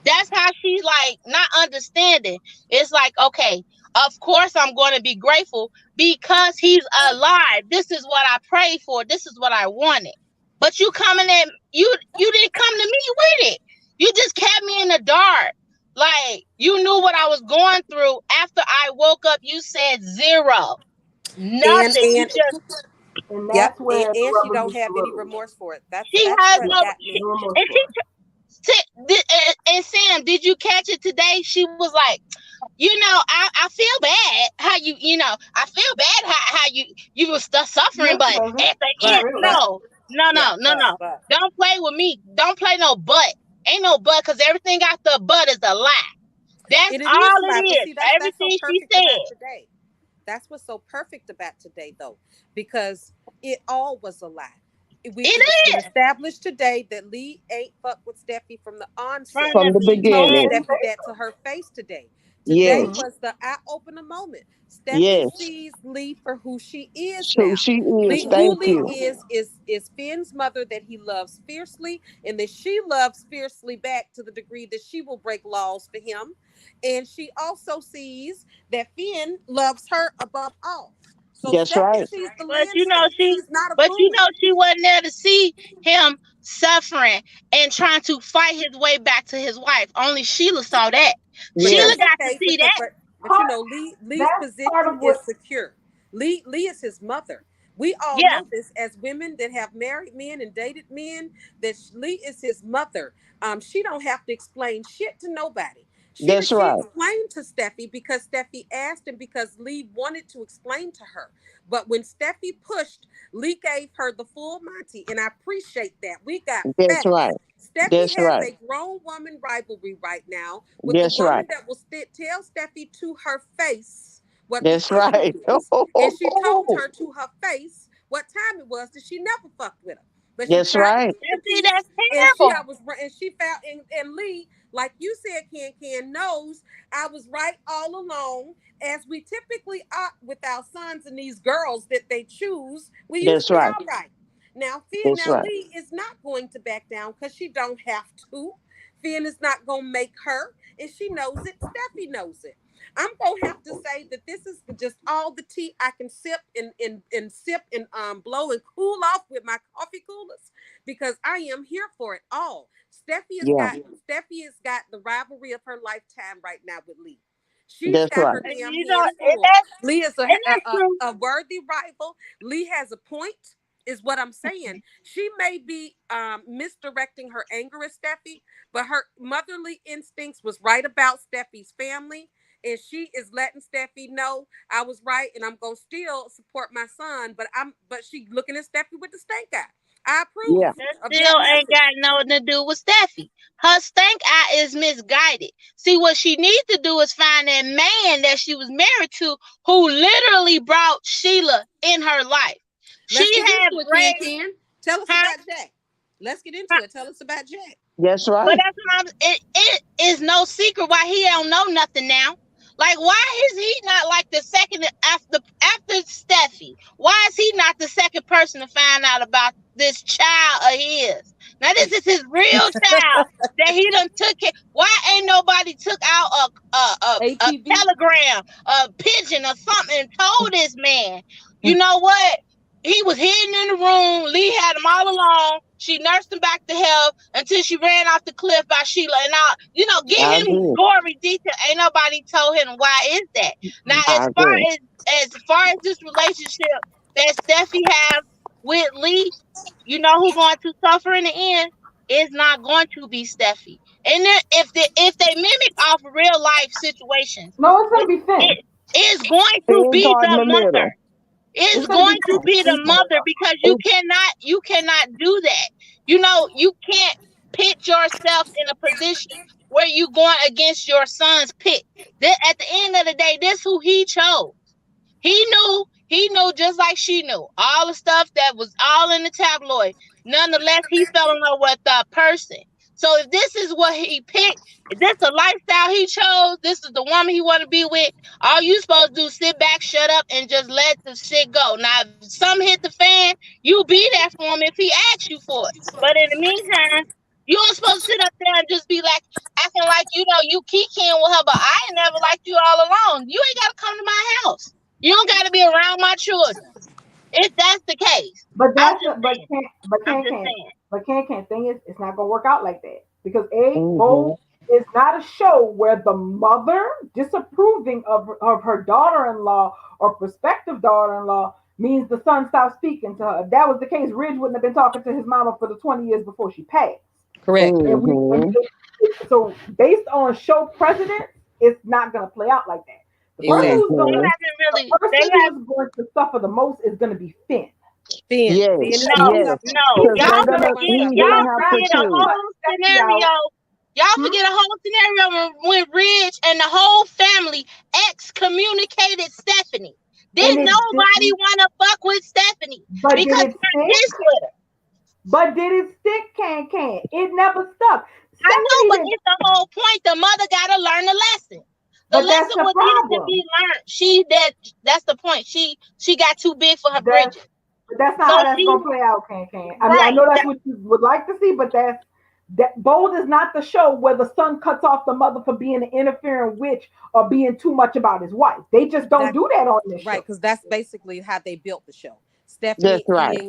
That's how she's like not understanding. It's like, okay, of course I'm going to be grateful because he's alive. This is what I prayed for. This is what I wanted. But you coming at you didn't come to me with it. You just kept me in the dark. Like you knew what I was going through. After I woke up, you said zero. Nothing. You And just And yep, that's where the and she rubber don't meets the have any road. remorse for it. That's she that's has what no No, got she, me. no remorse and for it. and Sam, did you catch it today? She was like, I feel bad how I feel bad how you were suffering, No, she but doesn't. at the Not end, really. no, no, Yeah, no, no, no. Don't play with me. Don't play no butt. Ain't no butt, because everything after a butt is a lie. That's and it is all a it lot. But is. see, that's so Everything she perfect about said. today. That's what's so perfect about today, though, because it all was a lie. It It's been is established today that Lee ain't fucked with Steffi from the from onset. the From the Lee told beginning. beginning. Steffi that to her face today. Today Yes. Mm-hmm. was the eye opener moment. Steffi Yes. sees Lee for who she is Who now. she is. Lee, who Thank Lee you. is Finn's mother that he loves fiercely, and that she loves fiercely back to the degree that she will break laws for him. And she also sees that Finn loves her above all. So That's Steffi right. sees the But you know landscape. she, She's not a but you bully. know she wasn't there to see him suffering and trying to fight his way back to his wife. Only Sheila saw that. But Yes. Sheila that's got to okay see because that. but Part, Lee's that's part position of is what. secure. Lee is his mother. We all Yeah, know this as women that have married men and dated men, that Lee is his mother. She don't have to explain shit to nobody. That's She right. explained to Steffi because Steffi asked and because Lee wanted to explain to her. But when Steffi pushed, Lee gave her the full Monty, and I appreciate that. We got That's facts. right. Steffi That's has right. a grown woman rivalry right now with the That's right. woman that will tell Steffi to her face what the That's issue right. is. And she told her to her face what time it was, that she never fucked with her. But she That's tried to right. keep the and see peace, that's and terrible. she found, and Lee, like you said, Can knows I was right all along, as we typically are with our sons and these girls that they choose. We That's usually right. are right. That's right. Lee is not going to back down because she don't have to. Finn is not going to make her, and she knows it. Steffi knows it. I'm gonna have to say that this is just all the tea I can sip and sip and blow and cool off with my coffee coolers, because I am here for it all. Yeah. Steffi has got the rivalry of her lifetime right now with Lee. She's That's got right. her And damn you know, hands and full. that's Lee is and that's true. a worthy rival. Lee has a point, is what I'm saying. She may be misdirecting her anger at Steffi, but her motherly instincts was right about Steffi's family. And she is letting Steffi know I was right, and I'm gonna still support my son. But she looking at Steffi with the stank eye. I approve Yeah. That of that still ain't message. got nothing to do with Steffi. Her stank eye is misguided. See, what she needs to do is find that man that she was married to, who literally brought Sheila in her life. She Let's get had into it, raised Ken. Tell us her, about Jack. Let's get into it. Tell us about Jack. That's but right. that's what it is no secret why he don't know nothing now. Like, why is he not like the second after Steffi? Why is he not the second person to find out about this child of his? Now this is his real child that he done took it. Why ain't nobody took out a ATV. telegram, a pigeon, or something and told this man? You know what? He was hidden in the room. Lee had him all along. She nursed him back to health until she ran off the cliff by Sheila. And all, get I him agree. gory detail. Ain't nobody told him why is that. Now, I agree. as far as this relationship that Steffi has with Lee, you know who going to suffer in the end? It's not going to be Steffi. And then if they mimic off real life situations, No, it's gonna it, be Finn. it is going to Finn be caught in the the mother. middle. It's It's gonna be going to Finn. be the mother because you It's, cannot do that. You can't pit yourself in a position where you going against your son's pick. At the end of the day, this who he chose. He knew just like she knew all the stuff that was all in the tabloid. Nonetheless, he fell in love with that person. So if this is what he picked, if this the lifestyle he chose, this is the woman he want to be with, all you supposed to do is sit back, shut up, and just let the shit go. Now, if some hit the fan, you be there for him if he asks you for it. But in the meantime, you ain't supposed to sit up there and just be like acting like you kikiing with her, but I ain't never liked you all along. You ain't gotta come to my house. You don't got to be around my children. If that's the case, But I'm that's just but saying. can't but I'm can't just can't saying. but can't thing is it's not gonna work out like that because hmm Vogue is not a show where the mother disapproving of her daughter-in-law or prospective daughter-in-law means the son stops speaking to her. If that was the case, Ridge wouldn't have been talking to his mama for the 20 years before she passed. Correct. And so based on show precedent, it's not gonna play out like that. The person Exactly. who's They gonna hmm haven't the really. They person have who's going to suffer the most is gonna be Finn. Finn. Finn Yes, is gonna no, yes. suffer. no. Because He's they're Y'all gonna gonna, forget. he's he's gonna Y'all gonna have try to forget to a choose. cut whole Steffi scenario. out. Y'all Hmm? forget a whole scenario when Ridge and the whole family excommunicated Stephanie. Did And it nobody didn't, want to fuck with Stephanie but did because it they're stick? this with her? But did it stick? Can it never stuck? I know, Stephanie but didn't. it's the whole point. The mother got to learn the lesson. The But that's lesson the was needed to problem. be learned. That's the point. She got too big for her That's bridges. but that's not So how that's she gonna play out. Can I mean I right. know that's what you would like to see, but that Bold is not the show where the son cuts off the mother for being an interfering witch or being too much about his wife. They just don't That do that on this right, show. because that's basically how they built the show. That's Stephanie right.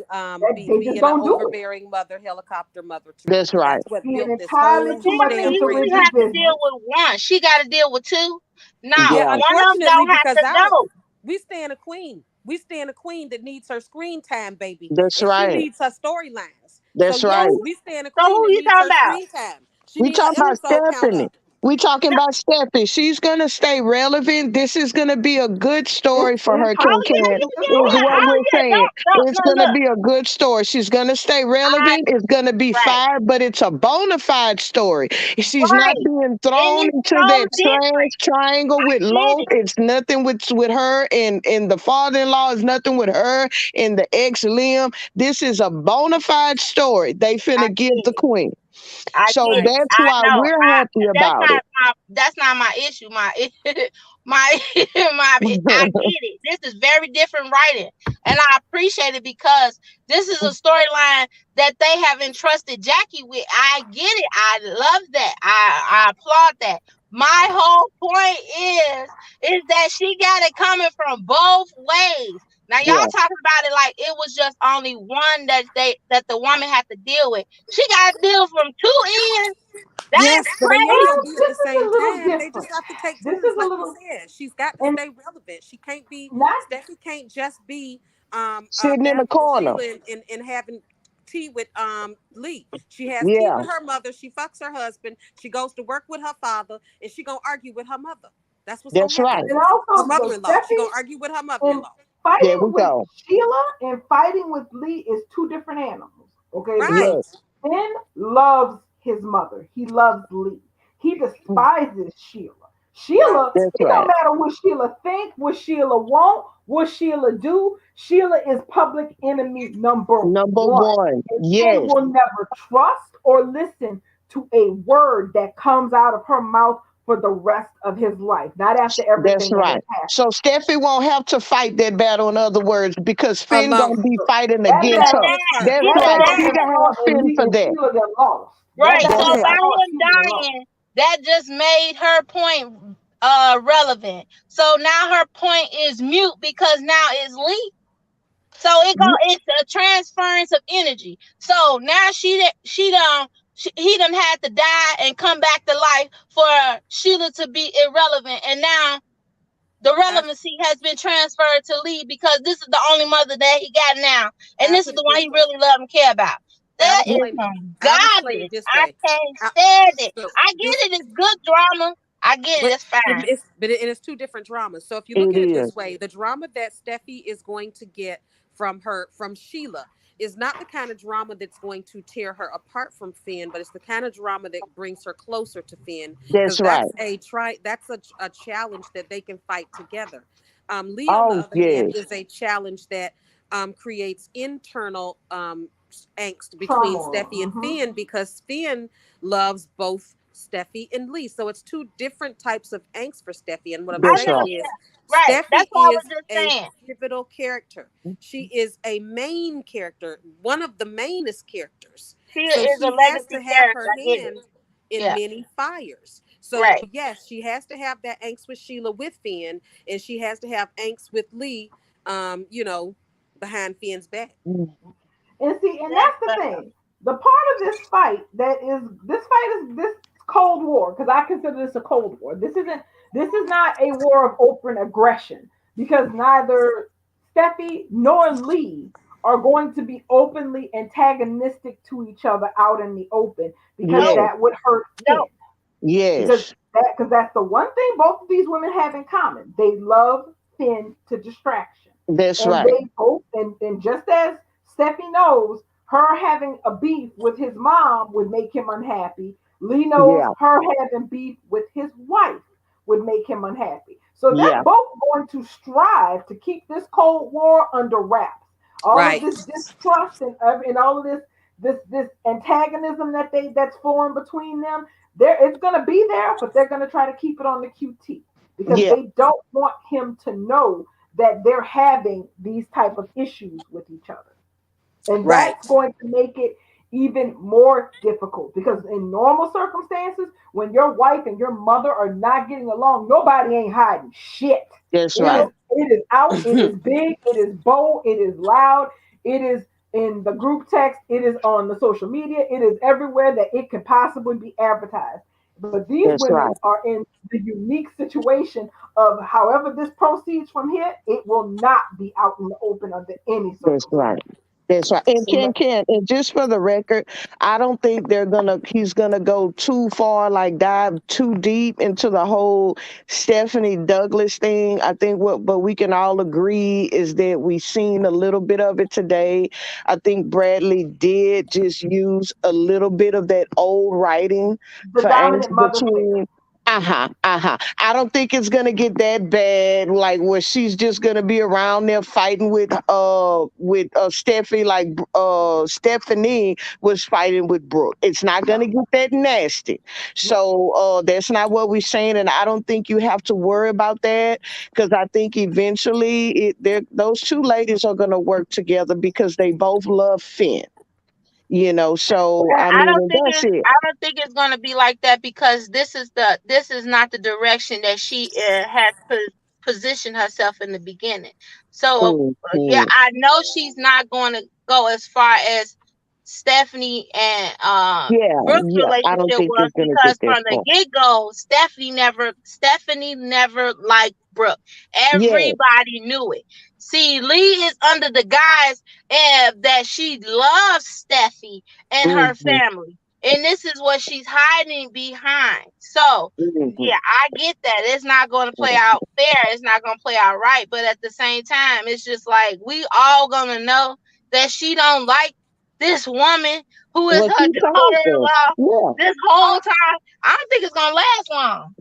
They just being an don't do it. overbearing mother, helicopter mother to That's Ridge. right. That's what Being built this entirely whole too much Stephanie, damn into you shouldn't Ridge's have to franchise. deal business. with one. She got to deal with two. No, Yeah, Yeah. one of them unfortunately, don't have because to know. we stand a queen. We stand a queen that needs her screen time, baby, That's and she right. needs her storylines. So That's yes, right. Who? we stand a So queen who that you needs talking her about? screen time. She We needs her talking about episode count Stephanie. up. We talking about Stephanie. She's gonna stay relevant. This is gonna be a good story for It's her. her Oh Can yeah, can it's a yeah, is yeah. what storyline. Oh we're yeah. saying. Don't It's no gonna look. be a good story. She's gonna stay I relevant. It's gonna be right, fire, but it's a bona fide story. She's not right. being And thrown it's into so that trash different. triangle I with get Loke. it. It's nothing with her and the father-in-law is nothing with her and the ex Liam. This is a bona fide story. They I finna give get the it. queen. I So get Right. it. that's I why know. we're happy about it. That's not my issue. My my I get it. This is very different writing, and I appreciate it because this is a storyline that they have entrusted Jackie with. I get it. I love that. I applaud that. My whole point is that she got it coming from both ways. Now y'all Yeah, talking about it like it was just only one that the woman had to deal with. She got to deal from two ends. That's Yes, but they ain't gonna crazy. be at This the is a same little time. They just different. have to take This turns, is a like you little said. She's got to and stay relevant. She can't be not Steffi can't just be sitting in the married to corner. Sheila and having tea with Lee. She has tea Yeah, with her mother. She fucks her husband. She goes to work with her father, and she gonna argue with her mother. That's what's gonna that's happen right. with and her also the mother-in-law. She Steffi gonna argue with her and mother-in-law. There fighting we with go. Sheila and fighting with Lee is two different animals. Okay, because Right. Yes, Finn loves his mother. He loves Lee. He despises Sheila. Right. Sheila, that's it don't right. matter what Sheila think, what Sheila want, what Sheila do. Sheila is public enemy number Number one. one. And Finn Yes, will never trust or listen to a word that comes out of her mouth for the rest of his life. Not after that's everything that has right. happened. So Steffi won't have to fight that battle, in other words, because Finn gonna Alone. be fighting That against But her. battle, that That's get that the right. battle She thing. was can have fought Finn for and that. Sheila got lost. That Right. So battle That's was by right. fought, him Sheila got lost. dying, that just made her point relevant. So now her point is mute because now it's Lee. So it's a transference of energy. So now he done had to die and come back to life for Sheila to be irrelevant, and now the I relevancy has been transferred to Lee because this is the only mother that he got now, and I this is put the it one this he way. really love and care about. I'll That is explain it. some I'll explain it garbage. this I way. can't I, stand it. so I this, get it. It's good drama. I get it. but It's fine. it's two different dramas. So if you look It at it is. this way, the drama that Steffi is going to get from Sheila is not the kind of drama that's going to tear her apart from Finn, but it's the kind of drama that brings her closer to Finn, because That's right. that's a challenge that they can fight together. Lee, on the Oh other hand, yes, is a challenge that creates internal angst between Turmoil. Steffi and Finn, because Finn loves both Steffi and Lee. So it's two different types of angst for Steffi. And what I'm I that's saying right. understand. is, Right. That's Steffi what I was is just a saying. pivotal character. She is a main character, one of the mainest characters. She So is a she has to legacy have character. her I get it. hand in Yeah. many fires. So Right. yes, she has to have that angst with Sheila with Finn, and she has to have angst with Lee, you know, behind Finn's back. Mm. And see, and That's that's the thing. The part of this fight that is this fight is this Cold War, because I consider this a Cold War. This is not a war of open aggression, because neither Steffi nor Lee are going to be openly antagonistic to each other out in the open, because no, Yes, that would hurt no. Finn. Because yes, that's the one thing both of these women have in common. They love Finn to distraction. that's And right. they both and just as Steffi knows, her having a beef with his mom would make him unhappy. Lee knows Yeah, her having beef with his wife would make him unhappy. So they're yeah, both going to strive to keep this Cold War under wraps. All of Right. this distrust and all of this antagonism that's formed between them, it's going to be there, but they're going to try to keep it on the QT, because yeah. they don't want him to know that they're having these type of issues with each other. And Right. that's going to make it even more difficult, because in normal circumstances, when your wife and your mother are not getting along, nobody ain't hiding shit. That's It is right. No. it is out, it is big, it is bold, it is loud, it is in the group text, it is on the social media, it is everywhere that it can possibly be advertised. But these That's women right. are in the unique situation of, however this proceeds from here, it will not be out in the open under any That's circumstance. right. That's right. And And and just for the record, I don't think he's gonna go too far, like dive too deep into the whole Stephanie Douglas thing. I think but we can all agree is that we seen a little bit of it today. I think Bradley did just use a little bit of that old writing the for angst dominant mother figure. between. Uh-huh, uh-huh. I don't think it's gonna get that bad, like where she's just gonna be around there fighting with Steffi, like Stephanie was fighting with Brooke. It's not gonna No. get that nasty. No. So that's not what we're saying, and I don't think you have to worry about that, because I think eventually those two ladies are gonna work together because they both love Finn. So I I mean, don't and think that's it's it. I don't think it's going to be like that, because this is not the direction that she has positioned herself in the beginning. So yeah, Mhm. I know she's not going to go as far as Stephanie and Yeah, Brooke's yeah. I don't relationship think was, it's gonna because get that from the far. get go, Stephanie never liked Brooke. Yeah. Everybody knew it. See, Lee is under the guise that she loves Steffi and her Hmm. family. And this is what she's hiding behind. So, Hmm. yeah, I get that. It's not going to play out fair. It's not going to play out right. But at the same time, it's just like we all going to know that she don't like this woman who is Well, her she told us. daughter-in-law Yeah. this whole time. I don't think it's going to last long.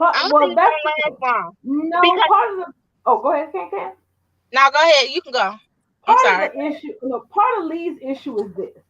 I don't Well, think it's that's the going thing. to last long. No, Because, part of the. Oh, go ahead, Ken. now go ahead. You can go. I'm Part of sorry. the issue, part of Lee's issue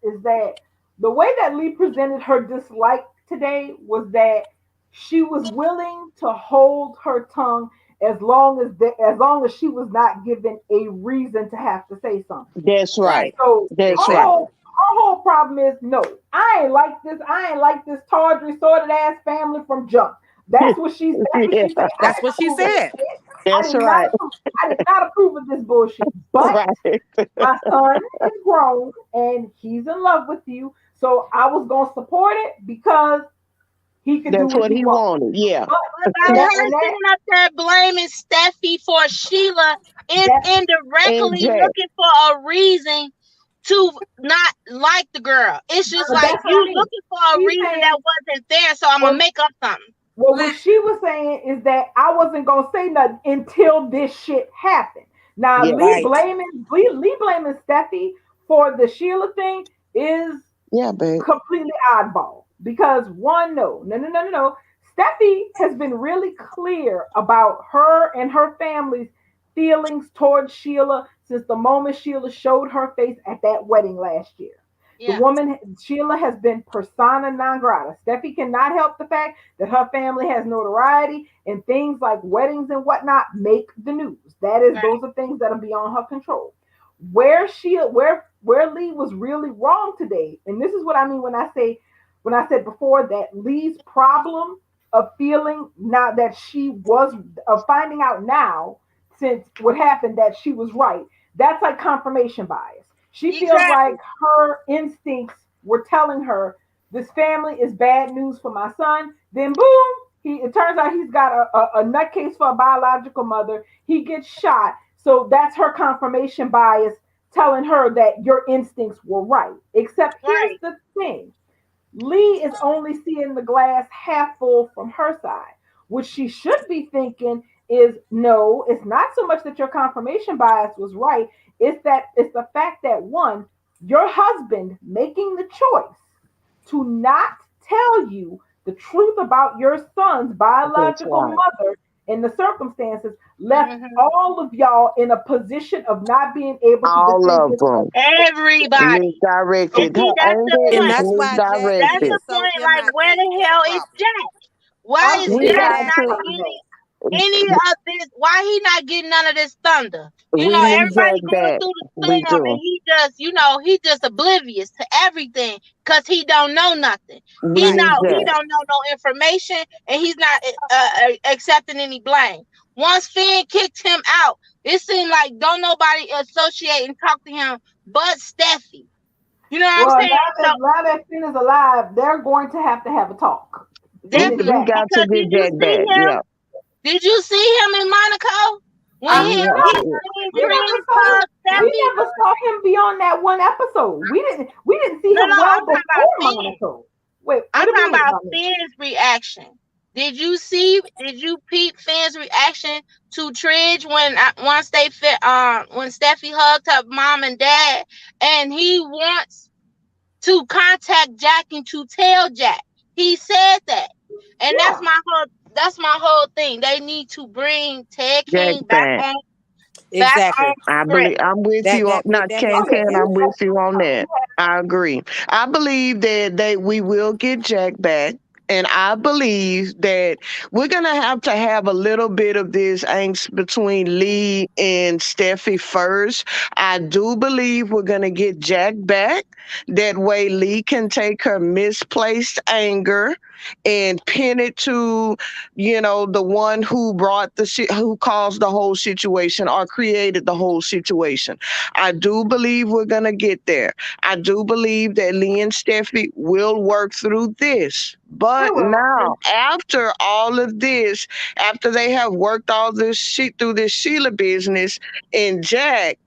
is that the way that Lee presented her dislike today was that she was willing to hold her tongue as long as she was not given a reason to have to say something. That's right. Right. So That's right. Exactly. her whole problem is, no, I ain't like this. I ain't like this tawdry sorted ass family from jump. That's what Yeah. she said. That's I what ain't she cool with this said. shit. I That's did not right. approve. I did not approve of this bullshit. But Right. my son is grown and he's in love with you. So I was gonna support it because he could do That's what what he he wants. wanted. Yeah. But But her and that sitting up there blaming Steffi for Sheila is that And indirectly Jack. looking for a reason to not like the girl. It's just but like that's what I you mean. looking for a She's reason that saying wasn't there, so I'm gonna well, make up something. well, what she was saying is that I wasn't gonna say nothing until this shit happened. Now Yeah. Right. Lee blaming Steffi for the Sheila thing is Yeah, babe. completely oddball because one, no. Steffi has been really clear about her and her family's feelings towards Sheila since the moment Sheila showed her face at that wedding last year. The Yeah, woman, Sheila, has been persona non grata. Steffi cannot help the fact that her family has notoriety and things like weddings and whatnot make the news. right. Those are things that are beyond her control. Where Lee was really wrong today, and this is what I mean when I said before that Lee's problem of feeling now that she was of finding out now since what happened that she was right. That's like confirmation bias. She feels like Exactly. her instincts were telling her this family is bad news for my son. Then boom, it turns out he's got a nutcase for a biological mother. He gets shot. So that's her confirmation bias telling her that your instincts were right. Except here's Right. the thing. Lee is only seeing the glass half full from her side. What she should be thinking is no, it's not so much that your confirmation bias was right. It's the fact that one, your husband making the choice to not tell you the truth about your son's That's biological right. mother in the circumstances left Hmm. all of y'all in a position of not being able to All defend of yourself. them. Everybody. And Misdirected. see, Her that's the anger And is point. that's why Jack That's is the misdirected. so point. Like, where MIA the is a hell is problem. Jack? Why I'm is We still Jack got mad not to. about getting that. any of this? Why he not getting none of this thunder? You We know, need everybody Jack going back. through the We storm, and do. he just oblivious to everything because he don't know nothing. We He Right. need know he Jack. don't know no information, and he's not accepting any blame. Once Finn kicked him out, it seemed like don't nobody associate and talk to him but Steffi. You know what I'm Well, saying? So now that Finn is alive, they're going to have a talk. Finn and We definitely, Jack. got to because get Jack back. Yeah. did you see him in Monaco when I We he don't have he know. to. when We never Tridge saw him. We Steffi? never saw him beyond that one episode. We didn't see No, him no, I'm well talking about before Finn. Monaco. Wait, what I'm do you talking mean? about About me? Finn's reaction. Did you peep Finn's reaction to Tridge when when Steffi hugged her mom and dad, and he wants to contact Jack and to tell Jack. He said that. And Yeah. that's my whole thing. They need to bring Ted Jack King back. back on Exactly. I track. believe I'm with That you on that not that can Oh needs to yeah. can You I'm happen. with you on you that. I agree. I believe that we will get Jack back. And I believe that we're gonna have a little bit of this angst between Lee and Steffi first. I do believe we're gonna get Jack back. That way Lee can take her misplaced anger and pin it to, the one who brought who caused the whole situation or created the whole situation. I do believe we're gonna get there. I do believe that Lee and Steffi will work through this. they But will. now, after all of this, after they have worked all this shit through this Sheila business and Jack,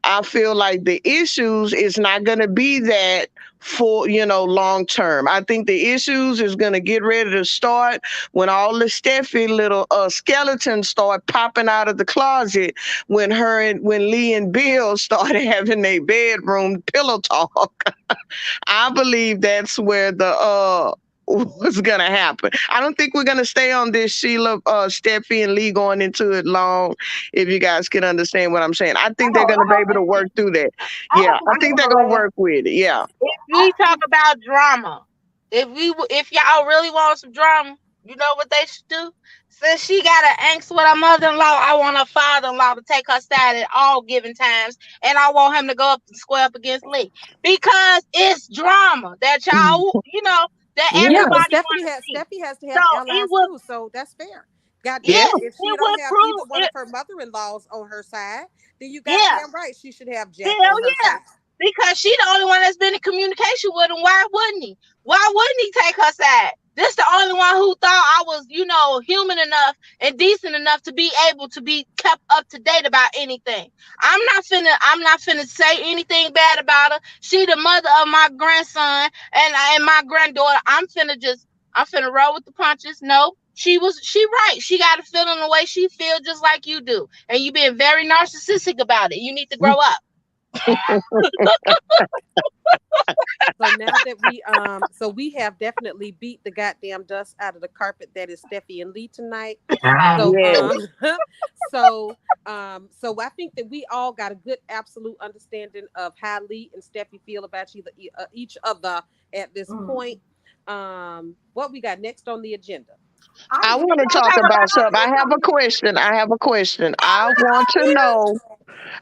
I feel like the issues is not going to be that for long term. I think the issues is going to get ready to start when all the Steffi little skeletons start popping out of the closet when Lee and Bill started having their bedroom pillow talk. I believe that's where the what's gonna happen. I don't think we're gonna stay on this Sheila, Steffi, and Lee going into it long. If you guys can understand what I'm saying, I think they're gonna be able to work through that. I Yeah, have to I give think them they're a gonna last. work with it. Yeah, If I we talk about drama, if y'all really want some drama, you know what they should do? Since she got an angst with her mother-in-law, I want her father-in-law to take her side at all given times, and I want him to go up and square up against Lee because it's drama that y'all, that yeah, Yeah, but everybody want to see. Steffi has to So have it allies will too, so that's fair. Yeah. Goddamn, if she it don't would have either prove one of it. her mother-in-laws on her side, then you Yeah, goddamn right she should have hell Jack on her yeah. side. Because she the only one that's been in communication with him. Why wouldn't he? Why wouldn't he take her side? This the only one who thought I was, human enough and decent enough to be able to be kept up to date about anything. I'm not finna say anything bad about her. She the mother of my grandson and my granddaughter. I'm finna roll with the punches. No, she right. She got a feeling the way she feel just like you do. And you being very narcissistic about it. You need to grow up. So now that we have definitely beat the goddamn dust out of the carpet that is Steffi and Lee tonight. So Yes. so I think that we all got a good absolute understanding of how Lee and Steffi feel about each other at this Mm. point. What we got next on the agenda? I I want to talk about something. I have a question. I have a question. I want to know.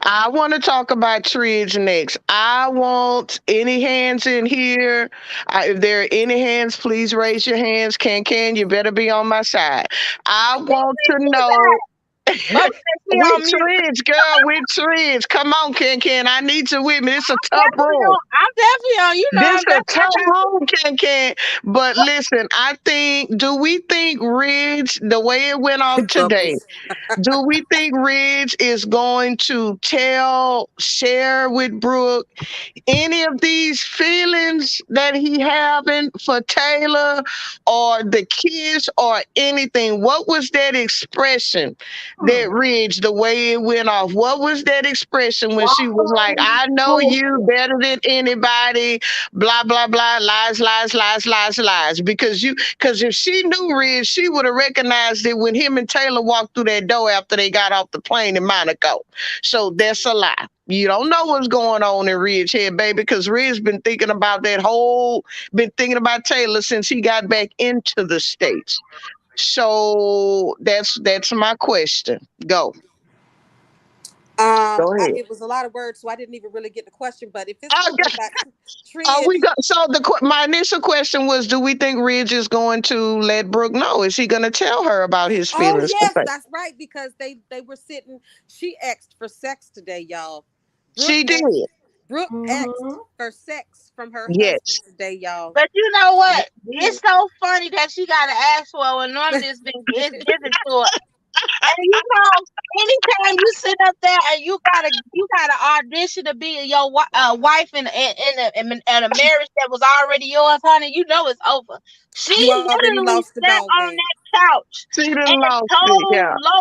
I want to talk about Tridge next. I want any hands in here. If there are any hands, please raise your hands. Can you better be on my side. I want to know. Mother said she With on mute. Tridge, girl, with Tridge. Come on, Can. I need you with me. It's a tough room. I'm definitely on. This I'm a definitely tough room, Can. But listen, do we think Ridge, the way it went off today, Bubbles. do we think Ridge is going to share with Brooke any of these feelings that he having for Taylor or the kids or anything? What was that expression that Ridge, the way it went off? What was that expression when she was like, waffling I know you bullshit. better than anybody, blah, blah, blah, lies, lies, lies, lies, lies. Because if she knew Ridge, she would have recognized it when him and Taylor walked through that door after they got off the plane in Monaco. So that's a lie. You don't know what's going on in Ridge head, baby, because Ridge been thinking about Taylor since he got back into the States. So that's my question. Go ahead. It was a lot of words, so I didn't even really get the question. But if it's Oh, gonna be about are we Tridge, go- so my initial question was, do we think Ridge is going to let Brooke know? Is he going to tell her about his oh feelings for yes, Taylor? that's right, because they were sitting. She asked for sex today, y'all. Brooke She did. asked Brooke asked Mm-hmm. for sex from her husband Yes. today, y'all. But you know Yes, what? it It's is. so funny that she got to ask for it when normally it's given to her. And anytime you sit up there and you gotta audition to be your wife in a marriage that was already yours, honey, you know it's over. She You already literally lost the sat ball on game. that couch She done and lost it. told Yeah. Lo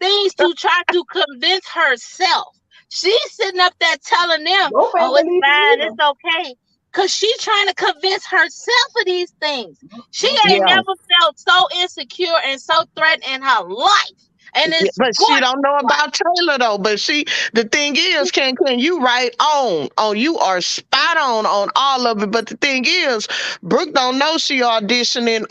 things to try to convince herself. She's sitting up there telling them, Lope ain't "Oh, it's believe it fine, either. it's okay." Cause she's trying to convince herself of these things. She ain't Mm-mm. Yeah. never felt so insecure and so threatened in her life. And Yeah, it's but she gorgeous. don't know about Taylor though. But the thing is, can you right on? You are spot on all of it. But the thing is, Brooke don't know she auditioning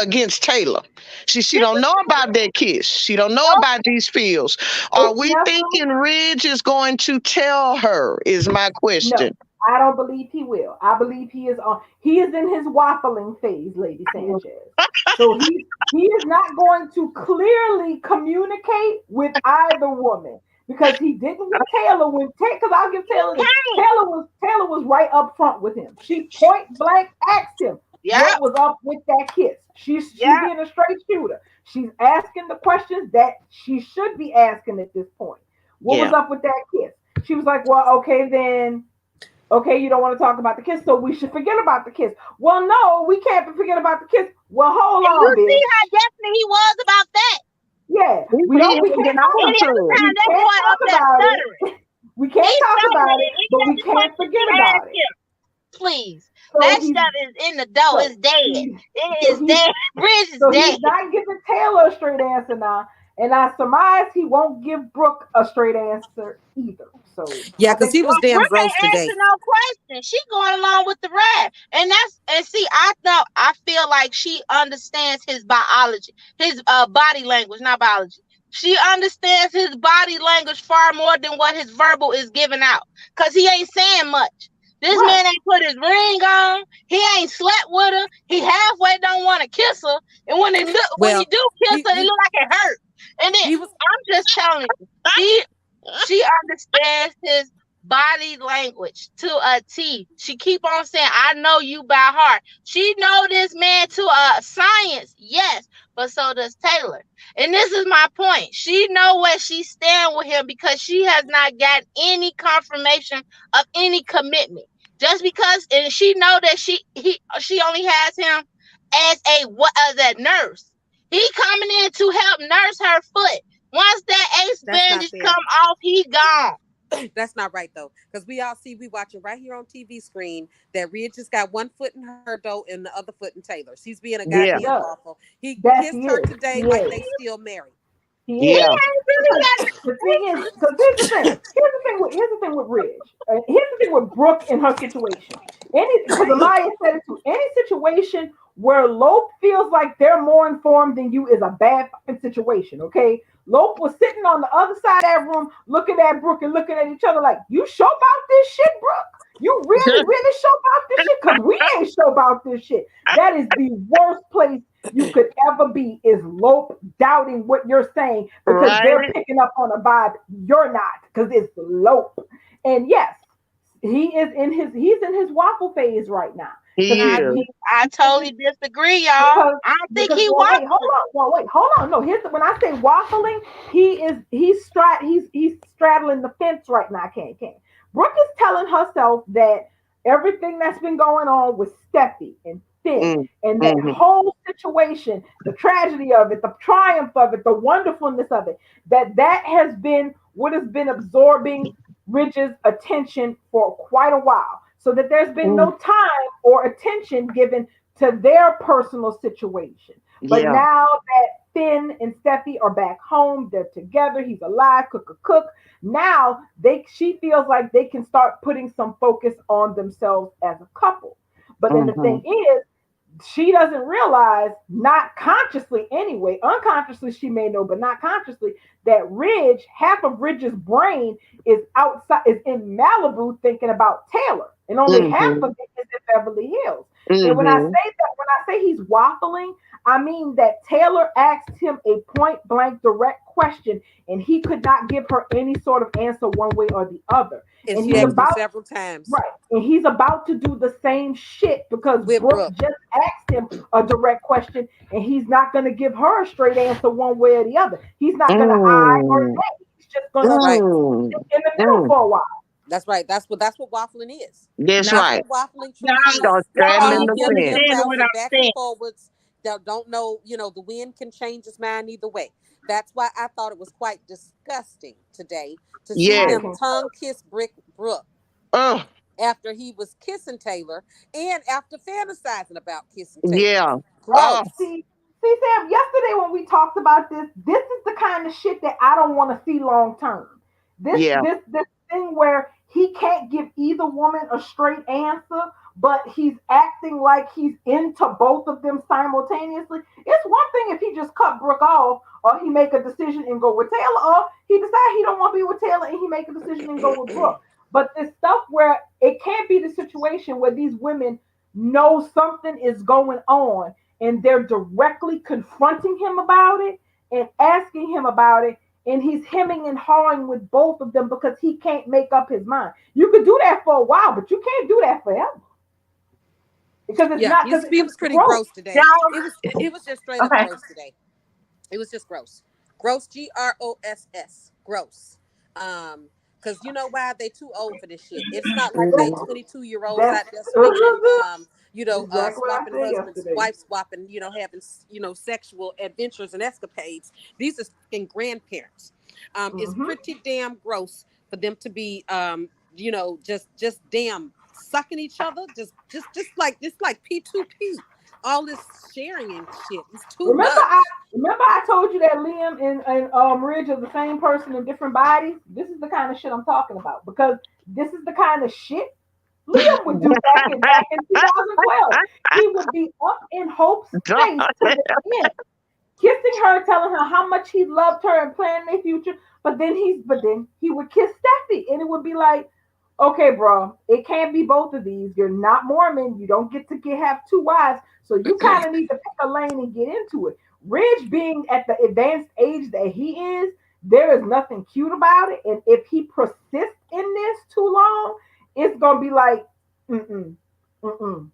against Taylor. She This don't is know about that kiss. She don't know no, about these feels. Are It's we never. thinking Ridge is going to tell her? Is my No, question. I don't believe he will. I believe he is on. He is in his waffling phase, Lady Sanchez. So he is not going to clearly communicate with either woman because he didn't with Taylor. Because I'll give he Taylor this. can't. Taylor was right up front with him. She point blank asked him what Yep, was up with that kiss. She's yep. being a straight shooter. She's asking the questions that she should be asking at this point. What was Yeah. up with that kiss? She was like, well, okay, then okay, you don't want to talk about the kiss, so we should forget about the kiss. Well, no, we can't forget about the kiss. Well, hold And you on, see bitch. how definite he was about that. Yeah, we He don't. We hanging can't talk on about. Any other to it. time We that can't boy talk up there about stuttering. it. We can't He's talk about stuttering. it, Any but we other can't question she forget about asked it. him, please. So That he's stuff is in the dough. so It's dead. he It so is he's dead. Bridge is so dead. he's not giving Taylor a straight answer now, and I surmise he won't give Brooke a straight answer either. So Yeah, I because think he was Well, damn Brooke gross ain't today. answering no question. She going along with the ride. And see, I feel like she understands his biology, his body language, not biology. She understands his body language far more than what his verbal is giving out. Cause he ain't saying much. This Right. man ain't put his ring on. He ain't slept with her. He halfway don't want to kiss her. And when he Well, do kiss he her, it he look like it hurt. And then he was I'm just telling you, she understands his body language to a T. She keep on saying, "I know you by heart." She know this man to a science, yes, but so does Taylor. And this is my point. She know where she stand with him because she has not got any confirmation of any commitment. Just because, and she know that she only has him as that nurse. He coming in to help nurse her foot. Once that ace that's not bandage fair. come off, he gone. That's not right though, because we watching right here on TV screen that Ridge just got one foot in her dough and the other foot in Taylor's. He's being a Yeah. He goddamn does. awful. He That kissed he her is. today He like is. they still married. He He is. Yeah. ain't really Because got the thing is, because here's the thing with Ridge. Here's the thing with Brooke in her situation. Because Amaya said it too. Any situation where Lope feels like they're more informed than you is a bad fucking situation. Okay. Lope was sitting on the other side of that room, looking at Brooke and looking at each other like, "You sure about this shit, Brooke? You really sure about this shit? Because we ain't sure about this shit." That is the worst place you could ever be, is Lope doubting what you're saying because they're Right. picking up on a vibe you're not, because it's Lope. And yes, he's in his waffle phase right now. Because He I is. I totally disagree, y'all. because I don't think because he well wait, hold waffling. on, no, when I say waffling, he's straddling the fence right now. Can't. Brooke is telling herself that everything that's been going on with Steffi and Finn Mm, and that mm-hmm. whole situation, the tragedy of it, the triumph of it, the wonderfulness of it, that has been what has been absorbing Ridge's attention for quite a while. So that there's been Mm, no time or attention given to their personal situation. But yeah. now that Finn and Steffi are back home, they're together, he's alive, cook. Now she feels like they can start putting some focus on themselves as a couple. But then the Mm-hmm. thing is, she doesn't realize, not consciously anyway, unconsciously she may know, but not consciously, that half of Ridge's brain is in Malibu thinking about Taylor, and only half Mm-hmm. of it is in Beverly Hills. And Mm-hmm. when I say he's waffling, I mean that Taylor asked him a point blank direct question, and he could not give her any sort of answer one way or the other. And And she he's asked him about several times Right. And he's about to do the same shit because with Brooke Brooke. just asked him a direct question, and he's not going to give her a straight answer one way or the other. He's not going to I or Mm, nay. He's just going That's to right. mm, sit in the middle mm. for a while. That's right. That's what waffling is. That's Now, That's right. what waffling truly y'all, Start is. y'all straddling the Him fence. understand what bouncing I'm back and saying. forwards. Don't know. The wind can change his mind either way. That's why I thought it was quite disgusting today to see I Yes. him concur. tongue kiss Brooke Oh, after he was kissing Taylor and after fantasizing about kissing Taylor. yeah. Oh, Gross. See, Sam. Yesterday when we talked about this is the kind of shit that I don't want to see long term. yeah. This thing where he can't give either woman a straight answer, but he's acting like he's into both of them simultaneously. It's one thing if he just cut Brooke off, or he make a decision and go with Taylor, or he decide he don't want to be with Taylor and he make a decision and go with Brooke. But this stuff where it can't be the situation where these women know something is going on and they're directly confronting him about it and asking him about it, and he's hemming and hawing with both of them because he can't make up his mind. You could do that for a while, but you can't do that forever because it's Yeah, not he's, because he it's was pretty growth. gross today. Y'all, It was just straight up okay. gross today. It was just gross. Gross, Gross. Gross. Because you know why? They too old for this shit. It's not like they Mm, 22-year-olds That's out there swinging, exactly what I swapping said husbands, yesterday. wife swapping, having, sexual adventures and escapades. These are fucking grandparents. It's Mm-hmm. pretty damn gross for them to be, just damn sucking each other. Just like P2P. All this sharing and shit. It's too Remember, I much. remember I told you that Liam and Ridge are the same person in different bodies. This is the kind of shit I'm talking about because this is the kind of shit Liam would do back in 2012. He would be up in Hope's face to the end, kissing her, telling her how much he loved her and planning their future. But then he would kiss Steffi, and it would be like, Okay, bro, it can't be both of these. You're not Mormon. You don't get to have two wives. So you kind of need to pick a lane and get into it. Ridge being at the advanced age that he is, there is nothing cute about it. And if he persists in this too long, it's gonna be like, mm-mm, mm-mm.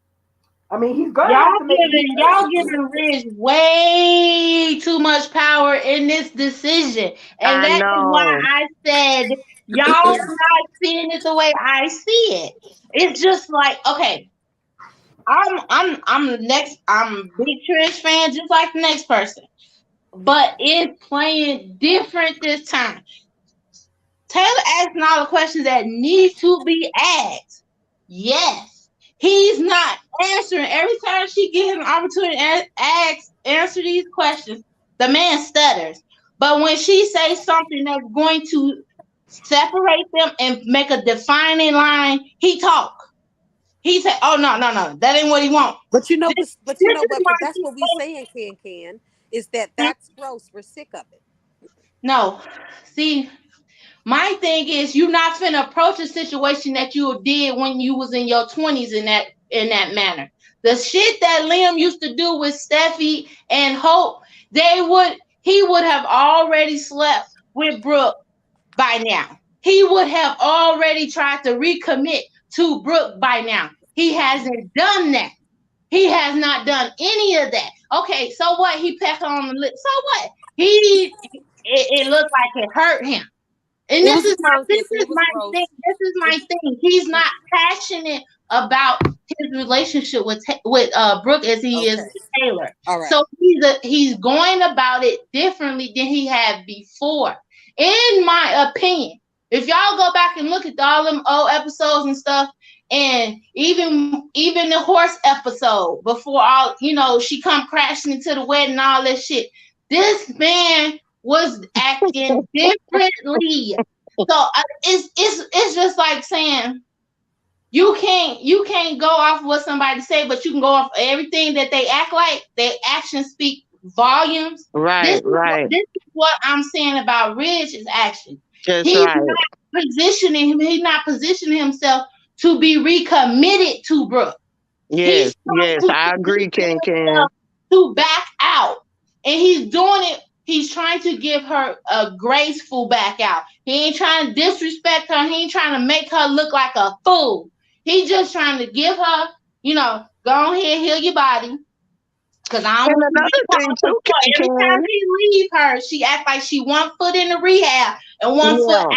I mean, he's gonna Y'all have to make these y'all choices. giving Ridge way too much power in this decision. And I that is why know. I said y'all not seeing it the way I see it. It's just like, okay, I'm the next, I'm a big Tridge fan just like the next person. But it's playing different this time. Taylor asking all the questions that need to be asked. Yes. He's not answering. Every time she gives him an opportunity to answer these questions, the man stutters. But when she says something that's going to separate them and make a defining line, he talk. He said, "Oh no, no, no, that ain't what he want." This, but you this know is what? why But that's she what we saying, can is that that's gross. We're sick of it. no. See, my thing is, you not finna approach a situation that you did when you was in your 20s in that manner. The shit that Liam used to do with Steffi and Hope, he would have already slept with Brooke by now. He would have already tried to recommit to Brooke by now. He hasn't done that. He has not done any of that. Okay, so what? He pecked her on the lip. So what? It looked like it hurt him. And It this was is my gross. this Listen, is it was my thing. gross. This is It, my thing. He's not passionate about his relationship with Brooke as he is okay. with Taylor. All right. So he's going about it differently than he had before, in my opinion. If y'all go back and look at all them old episodes and stuff, and even the horse episode before all she come crashing into the wedding and all that shit. This man was acting differently. So it's just like saying you can't go off what somebody say, but you can go off everything that they act like. Their actions speak volumes. This Right, is what right. this is what I'm saying about Ridge's action. That's He's right. not positioning him. He's not positioning himself to be recommitted to Brooke. He's Yes, trying yes, to I agree, position Can. himself to back out. And he's doing it. He's trying to give her a graceful back out. He ain't trying to disrespect her. He ain't trying to make her look like a fool. He's just trying to give her, go ahead, heal your body. Cause I don't And want to another be thing caught. Cause too, every time Can. he leave her, she act like she 1 foot in the rehab and 1 foot Yeah.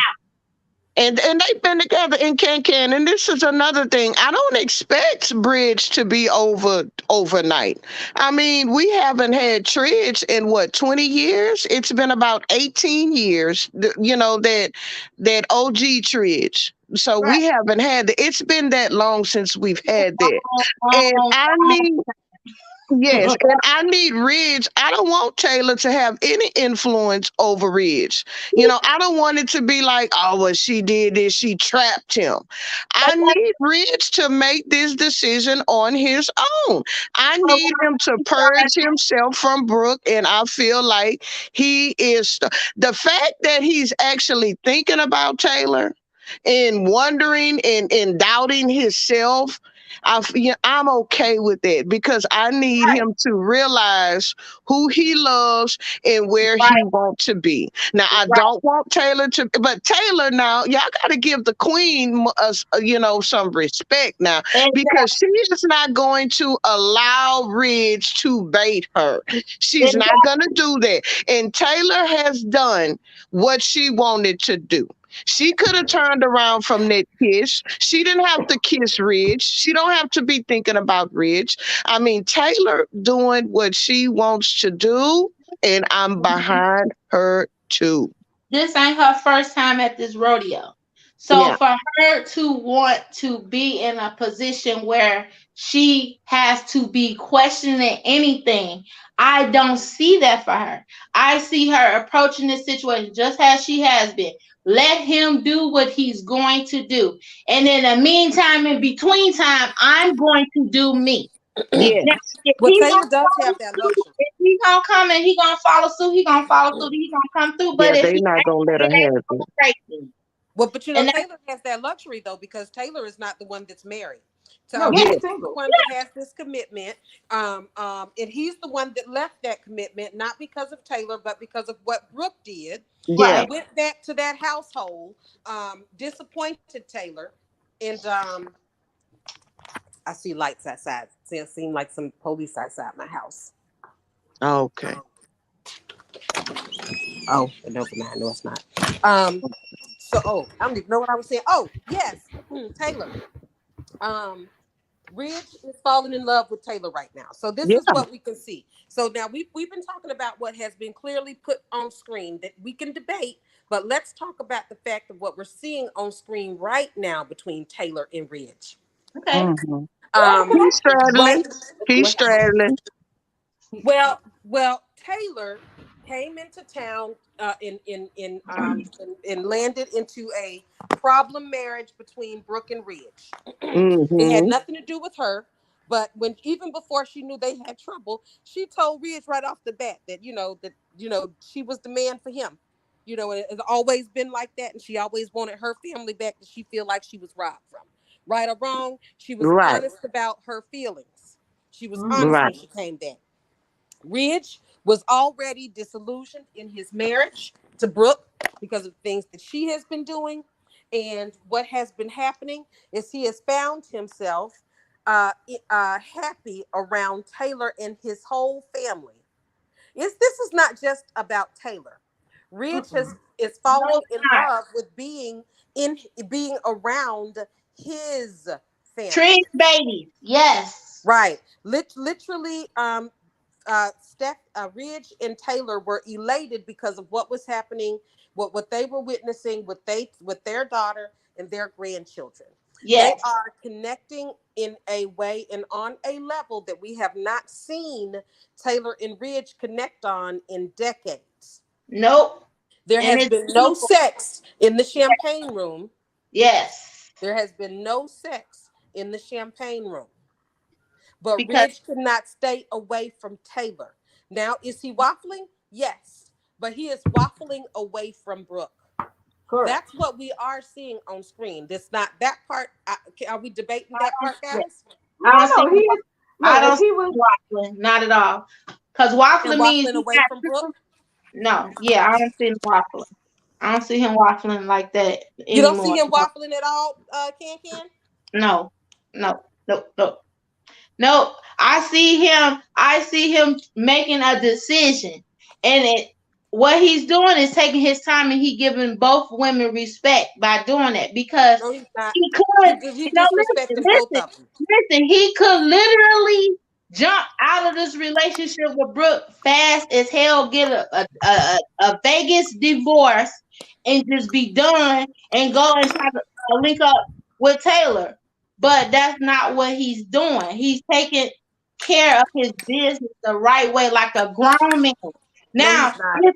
And they've been together in Can. And this is another thing. I don't expect Bridge to be over overnight. I mean, we haven't had Tridge in what, 20 years? It's been about 18 years, that OG Tridge. So out. we haven't had it's been that long since we've had that. And Right. I need Yes, and I need Ridge. I don't want Taylor to have any influence over Ridge. I don't want it to be like, oh, well, she did this, she trapped him. I need Ridge to make this decision on his own. I need him to purge himself from Brooke, and I feel like he is the fact that he's actually thinking about Taylor and wondering and doubting himself. I'm okay with that because I need him to realize who he loves and where Right. he wants to be. Now, I Right. don't want Taylor but Taylor now, y'all got to give the queen, some respect now because Exactly. she is not going to allow Ridge to bait her. She's not Exactly. going to do that. And Taylor has done what she wanted to do. She could have turned around from that kiss. She didn't have to kiss Ridge. She don't have to be thinking about Ridge. I mean, Taylor doing what she wants to do, and I'm behind her too. This ain't her first time at this rodeo. So Yeah. for her to want to be in a position where she has to be questioning anything, I don't see that for her. I see her approaching this situation just as she has been. Let him do what he's going to do. And in the meantime, in between time, I'm going to do me. Yeah. Now, if Well, he Taylor gonna does follow have that suit, luxury. if he gonna come and he gonna follow suit, he gonna follow suit, he gonna come through. But Yeah, if they he not gonna let ain't, her it ain't have gonna it. break me. Well, but And that, Taylor has that luxury though, because Taylor is not the one that's married. So No, yeah, she's Ridge is the single. one that has this commitment. And he's the one that left that commitment, not because of Taylor, but because of what Brooke did. He Yeah. right. went back to that household, disappointed Taylor, and I see lights outside. It seems like some police outside my house. Okay. Oh, never mind. No, it's not. I don't even know what I was saying. Oh, yes, Taylor. Ridge is falling in love with Taylor right now. So this Yeah. is what we can see. So now we've been talking about what has been clearly put on screen that we can debate, but let's talk about the fact of what we're seeing on screen right now between Taylor and Ridge. Okay. Mm-hmm. Um, He's what, straddling. He's what straddling. well, Taylor came into town and landed into a problem marriage between Brooke and Ridge. It had Mm-hmm. nothing to do with her, but when even before she knew they had trouble, she told Ridge right off the bat that she was the man for him. And it has always been like that, and she always wanted her family back that she feel like she was robbed from. Right or wrong, she was Right. honest about her feelings. She was honest Mm-hmm. Right. when she came back. Ridge was already disillusioned in his marriage to Brooke because of things that she has been doing. And what has been happening is he has found himself happy around Taylor and his whole family. This is not just about Taylor. Ridge Mm-mm. is No, falling it's in not. love with being around his family. Tridge babies. Yes. Right. Literally, Ridge and Taylor were elated because of what was happening, what they were witnessing with their daughter and their grandchildren. They Yes. are connecting in a way and on a level that we have not seen Taylor and Ridge connect on in decades. Nope. There And has it's been no beautiful. sex in the champagne room. Yes. There has been no sex in the champagne room. But Because Ridge could not stay away from Taylor. Now, is he waffling? Yes. But he is waffling away from Brooke. Correct. That's what we are seeing on screen. That's not that part. Are we debating that part, yeah, guys? No, I don't see. no, he is. I Look, if don't see he was, him waffling. Not at all. Because And waffling means waffling he away got from two. Brooke? No. Yeah, I don't see him waffling. I don't see him waffling like that You don't see anymore. him waffling at all, Can? No. No. No. No. No, I see him making a decision. And what he's doing is taking his time, and he giving both women respect by doing it, because No, he's not. he could, He's listen, disrespecting both of them. listen, he could literally jump out of this relationship with Brooke fast as hell, get a Vegas divorce, and just be done, and go and try to link up with Taylor. But that's not what he's doing. He's taking care of his business the right way, like a grown man. No, Now, he's not. if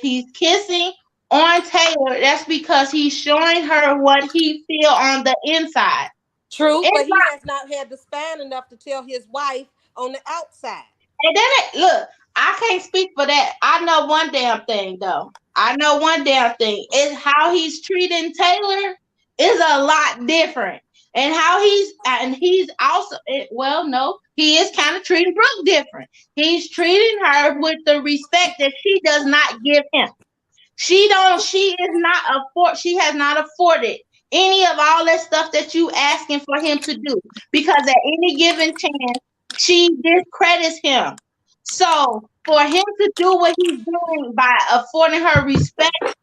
he's kissing on Taylor, that's because he's showing her what he feel on the inside. True, It's but he has not had the spine enough to tell his wife on the outside. And then look, I can't speak for that. I know one damn thing though. I know one damn thing. Is how he's treating Taylor is a lot different. And he's also well, no, he is kind of treating Brooke different. He's treating her with the respect that she does not give him. She has not afforded any of all that stuff that you asking for him to do, because at any given chance she discredits him. So for him to do what he's doing by affording her respect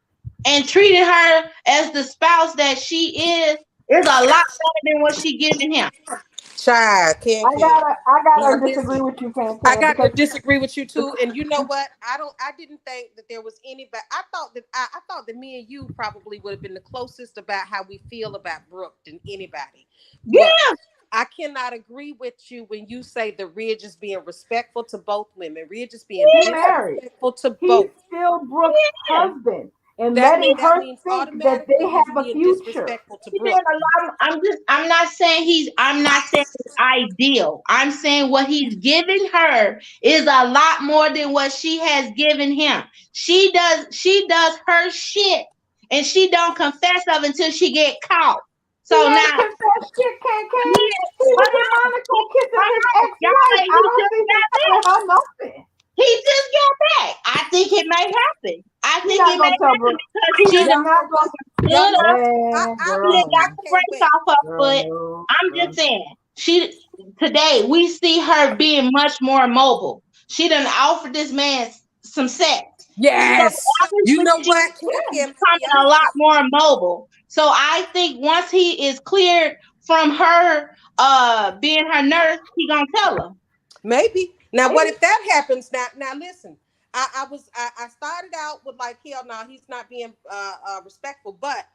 and treating her as the spouse that she is a lot better than what she giving him. Child, I can. gotta Now disagree listen, with you, I Can, got to because disagree with you too. And you know what? I didn't think that there was anybody. I thought that me and you probably would have been the closest about how we feel about Brooke than anybody. But Yeah, I cannot agree with you when you say the Ridge is being respectful to both women. Ridge is being he married. disrespectful to He's both. still Brooke's yeah. husband. and That letting mean that her means think that they automatically he's have a being future. disrespectful to He did a Brooke. lot. I'm not saying it's ideal. I'm saying what he's giving her is a lot more than what she has given him. She does her shit and she don't confess of until she get caught. He So ain't now confessed shit, Can he Can. He hold was in on, Monaco kissing his y'all ex-wife. ain't I he don't just see him got back. telling her nothing. He just got back. I think it may happen. I He think not it may gonna tell happen Brooke. because He she is done Y'all not know what? gonna. Y'all stood know up. what? Man, I She girl, done got no, the can't brakes wait. off her girl, foot. no, I'm girl, just no. saying. Today we see her being much more mobile. She done offered this man some sex. So Yes. You obviously know she's what? Kim, let me becoming a lot more mobile. So I think once he is cleared from her being her nurse, he gonna tell her. maybe. Now, what Maybe. if that happens? Now listen. I started out with like, hell no, he's not being respectful. But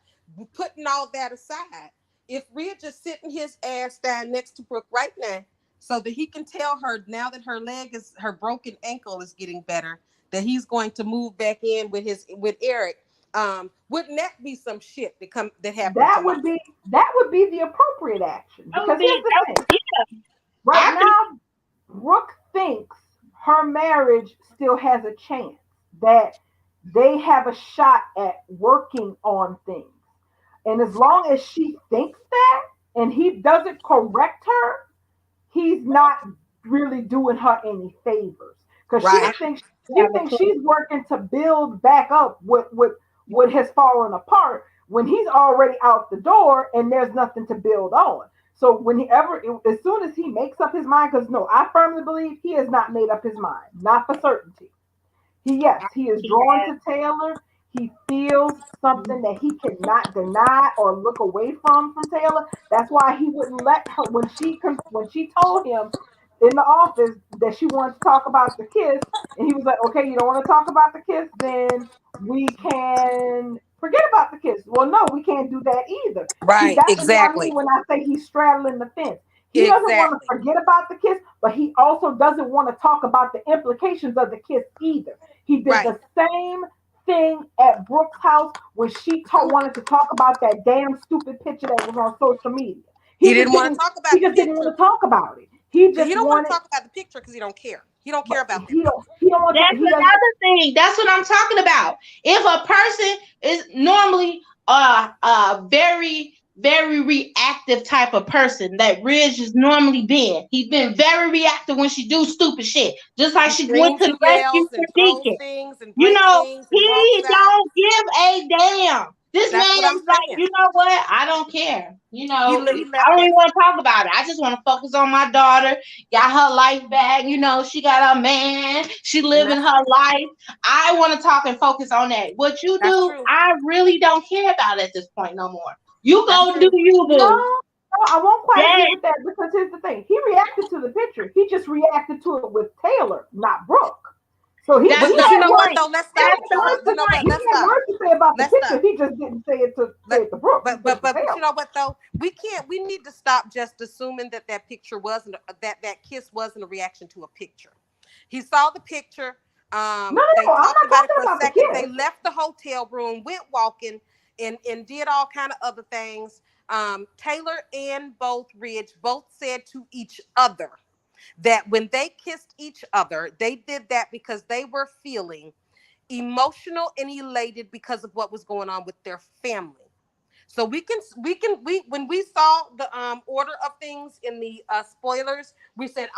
putting all that aside, if Ridge is sitting his ass down next to Brooke right now, so that he can tell her now that her broken ankle is getting better, that he's going to move back in with Eric. Wouldn't that be some shit that happened That to her? would be that would be the appropriate action. That would Because be here's the that thing. would, yeah. Right I think now, Brooke thinks her marriage still has a chance, that they have a shot at working on things. And as long as she thinks that and he doesn't correct her, he's not really doing her any favors. Because Right. she have a thinks clue. she's working to build back up what has fallen apart when he's already out the door and there's nothing to build on. So whenever, as soon as he makes up his mind, because no, I firmly believe he has not made up his mind, not for certainty. He is He drawn has. to Taylor. He feels something that he cannot deny or look away from Taylor. That's why he wouldn't let her when she told him in the office that she wanted to talk about the kiss, and he was like, "Okay, you don't want to talk about the kiss, then we can forget about the kiss." Well, no, we can't do that either. See, Right. that's what I mean Exactly. when I say he's straddling the fence. He doesn't want to Exactly. forget about the kiss, but he also doesn't want to talk about the implications of the kiss either. He did Right. the same thing at Brooke's house when she wanted to talk about that damn stupid picture that was on social media. He didn't want to talk He about the just didn't want picture. to talk about it. He He just don't want to wanted, talk about the picture because he don't care. He don't but care about that picture. he don't want to, That's he doesn't. another thing. That's what I'm talking about. If a person is normally a very, very reactive type of person that Ridge has normally been, he's been very reactive when she do stupid shit. Just like He she went screams to the and rescue yells for and throws Deacon. things and You break know, things and walks he out. don't give a damn. This That's man what I'm is like, saying. you know what? I don't care. He I left don't that. even want to talk about it. I just want to focus on my daughter. Got her life back. She got her man. She And living that's her true. life. I want to talk and focus on that. What you That's do, true. I really don't care about at this point no more. You That's go do true. you, No, boo. no, I won't quite That agree with that because here's the thing. He reacted to the picture. He just reacted to it with Taylor, not Brooke. So that's But the you had know what words. point. though? Let's He stop. That's had the words You to know what? point. he Let's had stop. words to say about the Let's picture. stop. He just didn't say Let, it to Brooke. He said it to but you Taylor. know what though? We need to stop just assuming that picture wasn't that kiss wasn't a reaction to a picture. He saw the picture. No, They no, I'm talked not about it talking for a about the second. They kiss. left the hotel room, went walking, and did all kind of other things. Taylor and both Ridge both said to each other that when they kissed each other, they did that because they were feeling emotional and elated because of what was going on with their family. So we when we saw the order of things in the spoilers, we said,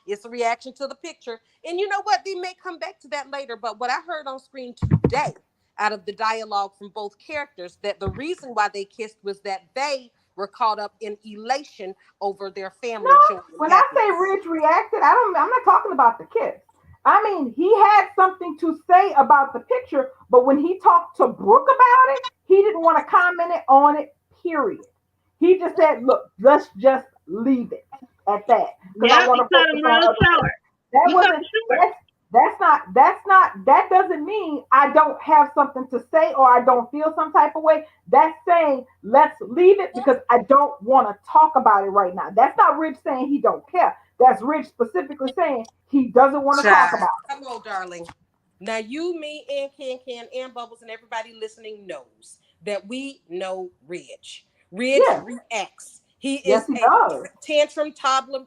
it's a reaction to the picture. And you know what? They may come back to that later. But what I heard on screen today, out of the dialogue from both characters, that the reason why they kissed was that they were caught up in elation over their No, family joy and when I say happiness. Rich reacted, I'm not talking about the kiss. I mean, he had something to say about the picture, but when he talked to Brooke about it, he didn't want to comment on it, period. He just said, look, let's just leave it at that because I Yep, want you to cut focus him on real other things. short. That You cut him wasn't short. that doesn't mean I don't have something to say or I don't feel some type of way. That's saying let's leave it because I don't want to talk about it right now. That's not Rich saying he don't care. That's Rich specifically saying he doesn't want to talk Child. about Come on, darling. Now, you, me, and Can, and Bubbles, and everybody listening knows that we know Ridge. Ridge Yes, reacts. He yes, is he a does. tantrum toddler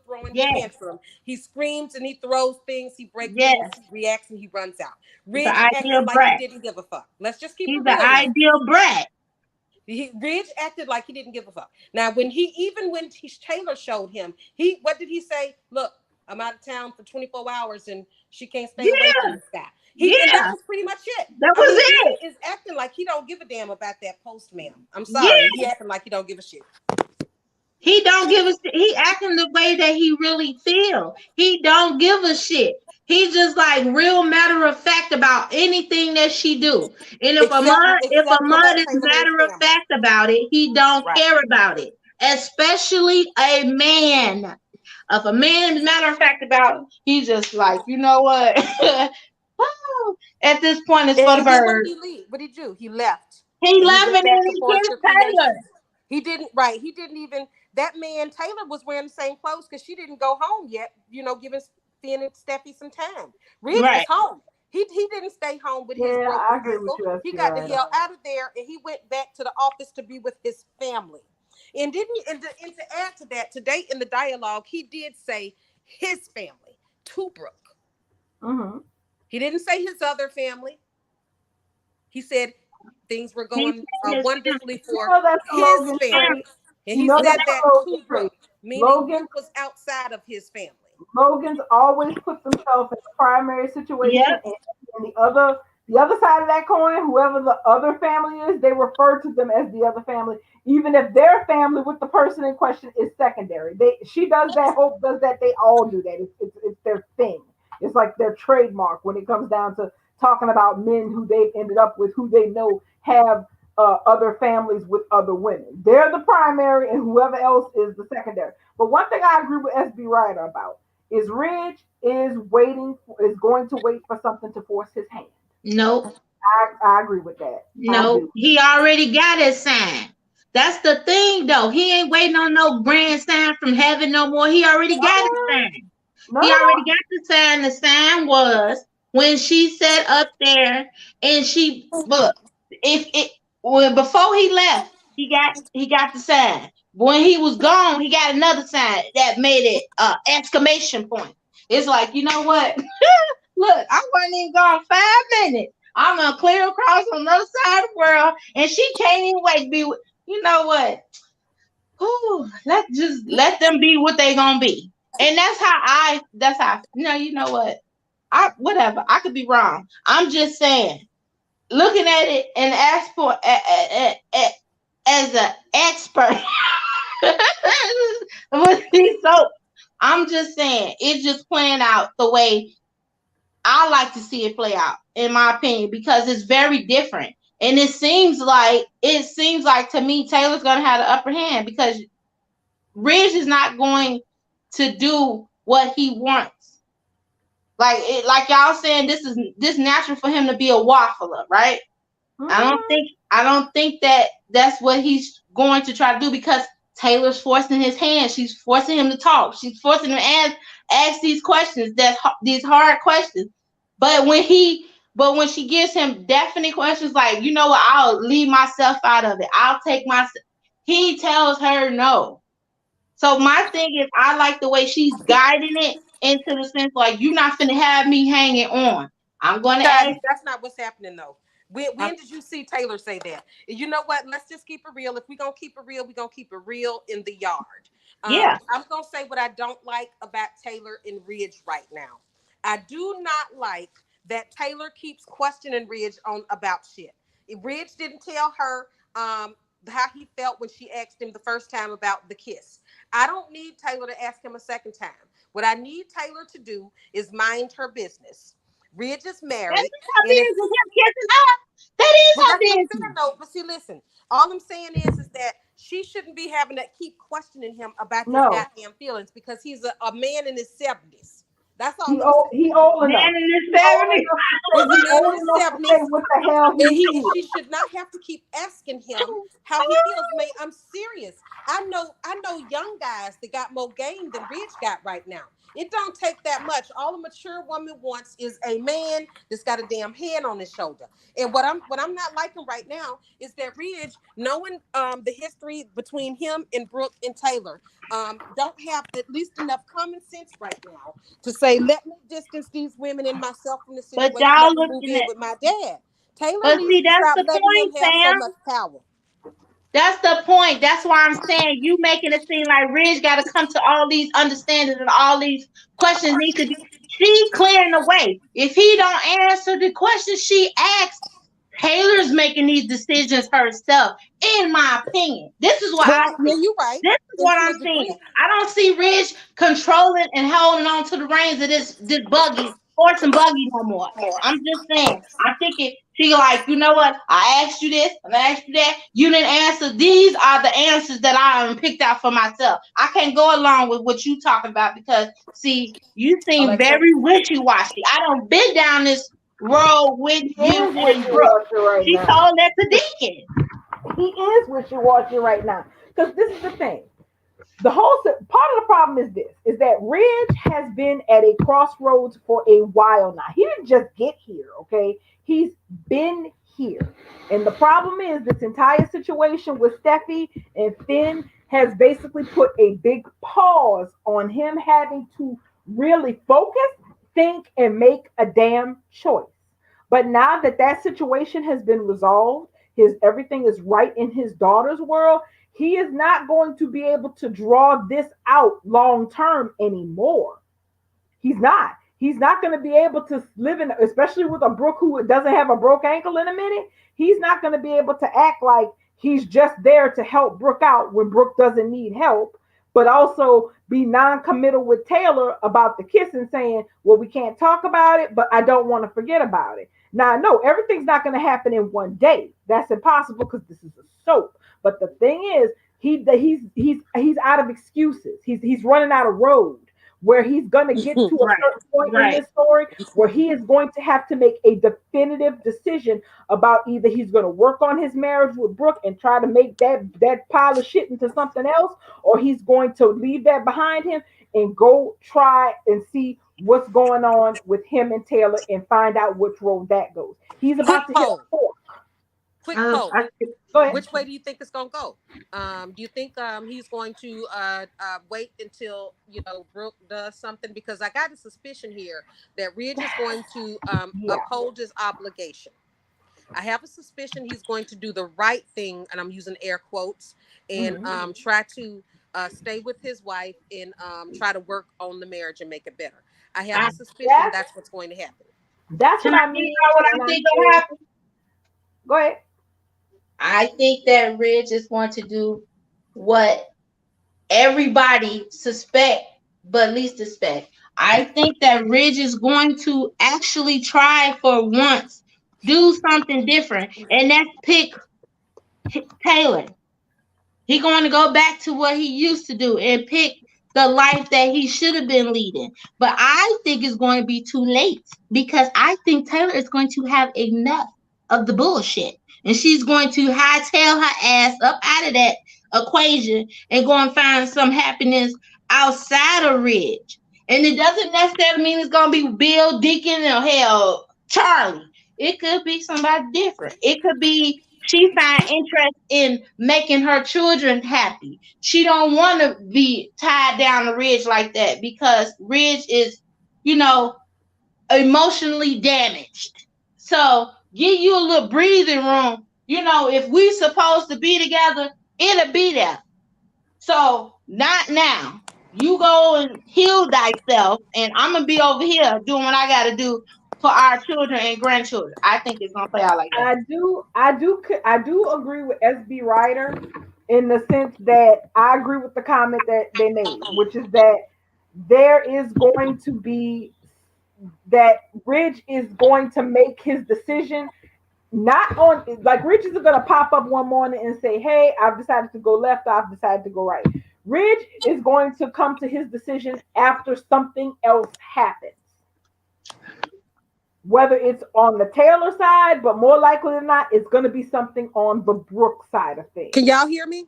throwing Yes, tantrum. He screams and he throws things. He breaks things. yes. He reacts and he runs out. He's the Ridge ideal acted like he brat. didn't give a fuck. Let's just keep He's it the real now. ideal brat. Ridge acted like he didn't give a fuck. Now, when Taylor showed him, what did he say? Look, I'm out of town for 24 hours and she can't stay away from Yeah, this guy. And that yeah. was pretty much it. That I was mean, it. he is acting like he don't give a damn about that post, ma'am. I'm sorry. Yeah. He acting like he don't give a shit. He don't give a shit. He acting the way that he really feel. He don't give a shit. He's just like real matter of fact about anything that she do. And if a Except for mud that is Taylor and his matter of family. fact about it, he don't Right. care about it. Especially a man. If a man is matter of fact about it, he's just like, you know what? At this point, it's for the And then what did birds. he leave? What did he do? He left. He And he laughing went and back to he Forrester kissed Taylor. Creations. He didn't even, that man, Taylor, was wearing the same clothes because she didn't go home yet, giving Finn and Steffi some time. Ridge was Right. home. He didn't stay home with his Yeah, I broken agree with vehicle. you, He SB got the Ryder. hell out of there and he went back to the office to be with his family. And didn't he, and to add to that, today in the dialogue, he did say his family to Brooke. Mm-hmm. He didn't say his other family. He said things were He going said his wonderfully for That's the his Logan trait. family. And You he know said that's that the to Logan trait. Brooke, meaning Logan, Brooke was outside of his family. Logan's always put themselves in the primary situation, Yep. and the other side of that coin, whoever the other family is, they refer to them as the other family, even if their family with the person in question is secondary. She does that, Hope does that, they all do that. It's their thing. It's like their trademark when it comes down to talking about men who they've ended up with, who they know have other families with other women. They're the primary, and whoever else is the secondary. But one thing I agree with SB Ryder about is Ridge is going to wait for something to force his hand. Nope. I agree with that. I No, do. he already got his sign. That's the thing, though. He ain't waiting on no grand sign from heaven no more. He already got his sign. No, He no, no. already got the sign. The sign was when she sat up there and she look. If it when before he left, he got the sign. When he was gone, he got another sign that made it exclamation point. It's like, you know what? Look, I wasn't even gone 5 minutes. I'm gonna clear across on the other side of the world, and she can't even wait to be with. You know what? Whew, let them be what they gonna be. And that's how you know what? Whatever. I could be wrong. I'm just saying, looking at it and ask for as an expert. So I'm just saying it's just playing out the way I like to see it play out, in my opinion, because it's very different. And it seems like to me Taylor's gonna have the upper hand because Ridge is not going to do what he wants. Like y'all saying, this natural for him to be a waffler, right? Mm-hmm. I don't think that that's what he's going to try to do because Taylor's forcing his hand. She's forcing him to talk. She's forcing him to ask these questions, these hard questions. But when she gives him definite questions like, you know what, I'll leave myself out of it. I'll take myself. He tells her no. So my thing is, I like the way she's guiding it into the sense like, you're not finna have me hanging on. I'm gonna ask. That's not what's happening though. When did you see Taylor say that? You know what? Let's just keep it real. If we're gonna keep it real, we're gonna keep it real in the yard. Yeah. I'm gonna say what I don't like about Taylor and Ridge right now. I do not like that Taylor keeps questioning Ridge on about shit. Ridge didn't tell her how he felt when she asked him the first time about the kiss. I don't need Taylor to ask him a second time. What I need Taylor to do is mind her business. Ridge is That married, is her and if business. Him kissing her. That is well, her that's what I'm saying business. though. But see, listen, all I'm saying is that she shouldn't be having to keep questioning him about his No. goddamn feelings because he's a man in his 70s. That's all He I'm old, saying. he old Man enough. in his He old 70s. enough to say, He's a he man in old his enough to say 70s. what the hell he And did. she should not have to keep asking him how he feels. Man, I'm serious. I know young guys that got more game than Ridge got right now. It don't take that much. All a mature woman wants is a man that's got a damn hand on his shoulder. And what I'm not liking right now is that Ridge, knowing the history between him and Brooke and Taylor, don't have at least enough common sense right now to say, let me distance these women and myself from the But situation. y'all Let me move looking in at, with my dad. Taylor but needs see, to that's stop the letting him point, have so Sam. much power. That's the point. That's why I'm saying you making it seem like Ridge got to come to all these understandings and all these questions need to be. She clearing the way. If he don't answer the questions she asked, Taylor's making these decisions herself. In my opinion, this is what I Well, yeah, see. you're right. This is And what to I'm a seeing. degree. I don't see Ridge controlling and holding on to the reins of this buggy, horse and buggy no more. I'm just saying. I think it. She like, you know what? I asked you this, and I asked you that. You didn't answer. These are the answers that I picked out for myself. I can't go along with what you talking about because, see, you seem Alexa, very wishy washy. I don't been down this road with he you is and Brooke. wishy-washy right She now. told that to Deacon. He is wishy-washy right now. Because this is the thing. The whole part of the problem is this: is that Ridge has been at a crossroads for a while now. He didn't just get here, okay? He's been here, and the problem is this entire situation with Steffi and Finn has basically put a big pause on him having to really focus, think, and make a damn choice. But now that that situation has been resolved, his everything is right in his daughter's world. He is not going to be able to draw this out long term anymore. He's not. He's not going to be able to live in, especially with a Brooke who doesn't have a broke ankle in a minute. He's not going to be able to act like he's just there to help Brooke out when Brooke doesn't need help, but also be non-committal with Taylor about the kiss and saying, well, we can't talk about it, but I don't want to forget about it. Now, no, everything's not going to happen in one day. That's impossible because this is a soap. But the thing is, he's out of excuses. He's running out of road where he's going to get to a Right, certain point in right. this story where he is going to have to make a definitive decision about either he's going to work on his marriage with Brooke and try to make that pile of shit into something else, or he's going to leave that behind him and go try and see what's going on with him and Taylor and find out which road that goes. He's Quick about to hit a poll. fork. Quick poll. I, Go ahead. Which way do you think it's gonna go? Do you think he's going to wait until Brooke does something? Because I got a suspicion here that Ridge is going to Yeah. uphold his obligation. I have a suspicion he's going to do the right thing, and I'm using air quotes, and Mhm. try to stay with his wife and try to work on the marriage and make it better. I have I, a suspicion That's that's what's going to happen. that's what can I I tell mean you what when I I think gonna say. happen? Go ahead. I think that Ridge is going to do what everybody suspect, but least suspect. I think that Ridge is going to actually try for once, do something different, and that's pick Taylor. He going to go back to what he used to do and pick the life that he should have been leading. But I think it's going to be too late because I think Taylor is going to have enough of the bullshit. And she's going to hightail her ass up out of that equation and go and find some happiness outside of Ridge. And it doesn't necessarily mean it's going to be Bill, Deacon, or hell, Charlie. It could be somebody different. It could be she find interest in making her children happy. She don't want to be tied down to Ridge like that because Ridge is, you know, emotionally damaged. So give you a little breathing room. You know, if we supposed to be together, it'll be there. So not now. You go and heal thyself, and I'm gonna be over here doing what I gotta do for our children and grandchildren. I think it's gonna play out like that. I do agree with SB Ryder in the sense that I agree with the comment that they made, which is that there is going to be that Ridge is going to make his decision not on like Ridge is going to pop up one morning and say, "Hey, I've decided to go left. I've decided to go right." Ridge is going to come to his decision after something else happens. Whether it's on the Taylor side, but more likely than not, it's going to be something on the Brooke side of things. Can y'all hear me?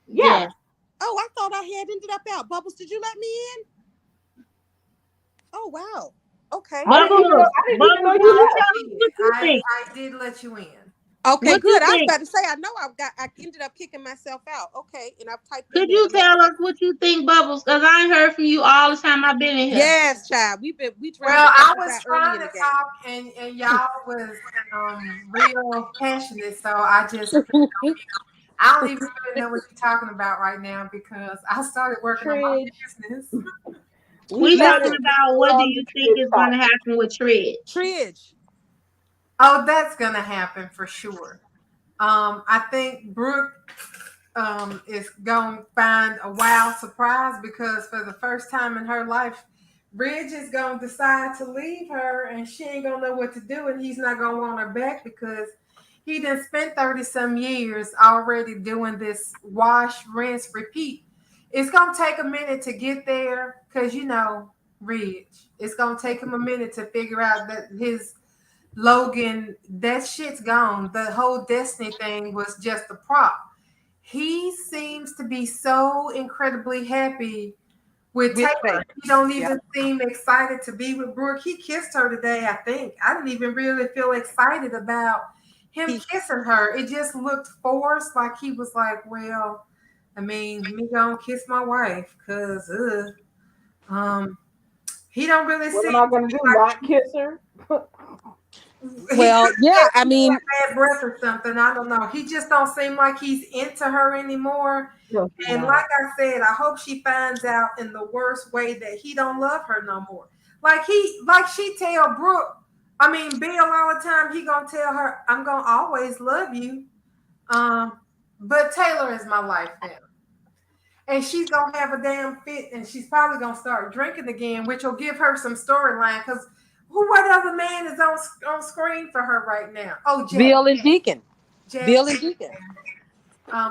Yeah. Yes. Oh, I thought I had ended up out. Bubbles, did you let me in? Oh, wow. Okay. Bubbles, I didn't even know Bubbles, you you left. tell us what you think. I did let you in. Okay, What you good. I was think? about to say, I know I ended up kicking myself out. Okay, and I've typed in Could there you to let. tell us what you think, Bubbles? Because I ain't heard from you all the time I've been in here. Yes, child. We drowned Well, the I Bubbles was out early trying in the to game. talk, and y'all was real passionate, so I just I don't even really know what you're talking about right now because I started working on my Tridge, business. we We started talking Listen, about we're what do on the you think Tridge is going to topic. happen with Tridge? Tridge. Oh, that's gonna happen for sure. I think Brooke is gonna find a wild surprise because for the first time in her life, Ridge is gonna decide to leave her, and she ain't gonna know what to do, and he's not gonna want her back because he done spent 30 some years already doing this wash, rinse, repeat. It's gonna take a minute to get there because Ridge. It's gonna take him a minute to figure out that his Logan, that shit's gone. The whole Destiny thing was just a prop. He seems to be so incredibly happy with With Taylor. Faith. He don't Yep. even seem excited to be with Brooke. He kissed her today, I think. I didn't even really feel excited about him He kissing her. It just looked forced, like he was like, well, I mean, me gonna kiss my wife, cause he don't really What seem am I to going to be do? Not kiss her? he well, yeah, I mean, bad breath or something. I don't know. He just don't seem like he's into her anymore. No, she's And not. like I said, I hope she finds out in the worst way that he don't love her no more. Like she tell Brooke, I mean Bill all the time. He gonna tell her, "I'm gonna always love you." Um, but Taylor is my life now, and she's gonna have a damn fit, and she's probably gonna start drinking again, which will give her some storyline. Because what other man is on screen for her right now? Oh, Jack. Bill and Deacon. Jack Bill and Deacon.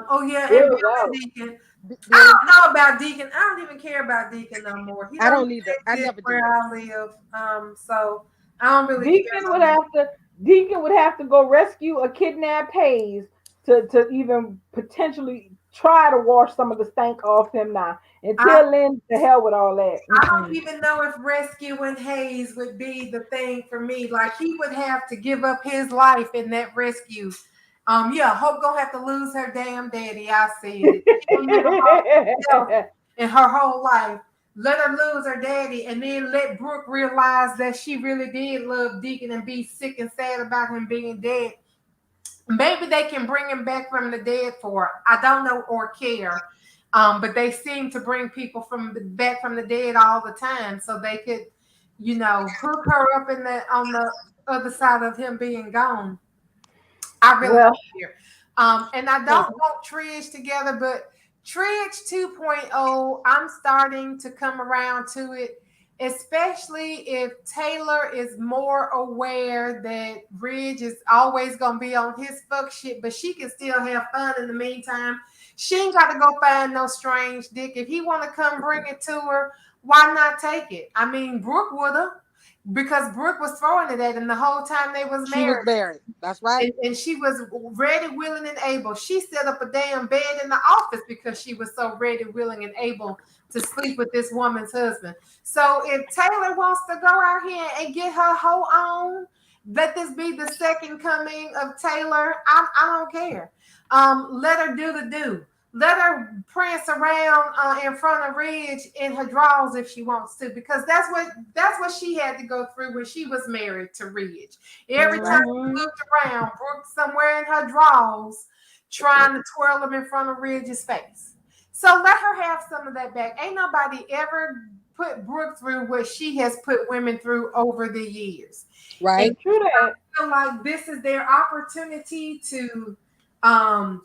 oh yeah, and Bill's Bill and out. Deacon. Bill I and Deacon. don't know about Deacon. I don't even care about Deacon no more. He I don't don't either. I even exist never where did. I live. So I don't really care Deacon no would more. have to Deacon would have to go rescue a kidnapped Hayes to even potentially try to wash some of the stank off him now. I Until then, to hell with all that. I don't Mm-mm. even know if rescuing Hayes would be the thing for me. Like he would have to give up his life in that rescue. Yeah, Hope gonna have to lose her damn daddy. I said it. She don't never else in her whole life. Let her lose her daddy, and then let Brooke realize that she really did love Deacon and be sick and sad about him being dead. Maybe they can bring him back from the dead for her. I don't know or care. But they seem to bring people back from the dead all the time, so they could, hook her up in the on the other side of him being gone. I really Well, don't care. And I don't want Tridge together, but Tridge 2.0, I'm starting to come around to it, especially if Taylor is more aware that Ridge is always going to be on his fuck shit, but she can still have fun in the meantime. She ain't got to go find no strange dick. If he want to come bring it to her, why not take it? I mean, Brooke would have because Brooke was throwing it at him the whole time they was She was married married. That's right. and she was ready, willing, and able. She set up a damn bed in the office because she was so ready, willing, and able to sleep with this woman's husband. So if Taylor wants to go out here and get her hoe on, let this be the second coming of Taylor. I don't care. Let her do the do. Let her prance around in front of Ridge in her drawers if she wants to, because that's what she had to go through when she was married to Ridge. Every That's right. time she looked around, Brooke somewhere in her drawers, trying to twirl them in front of Ridge's face. So let her have some of that back. Ain't nobody ever put Brooke through what she has put women through over the years. And Right. true that. I feel like this is their opportunity to um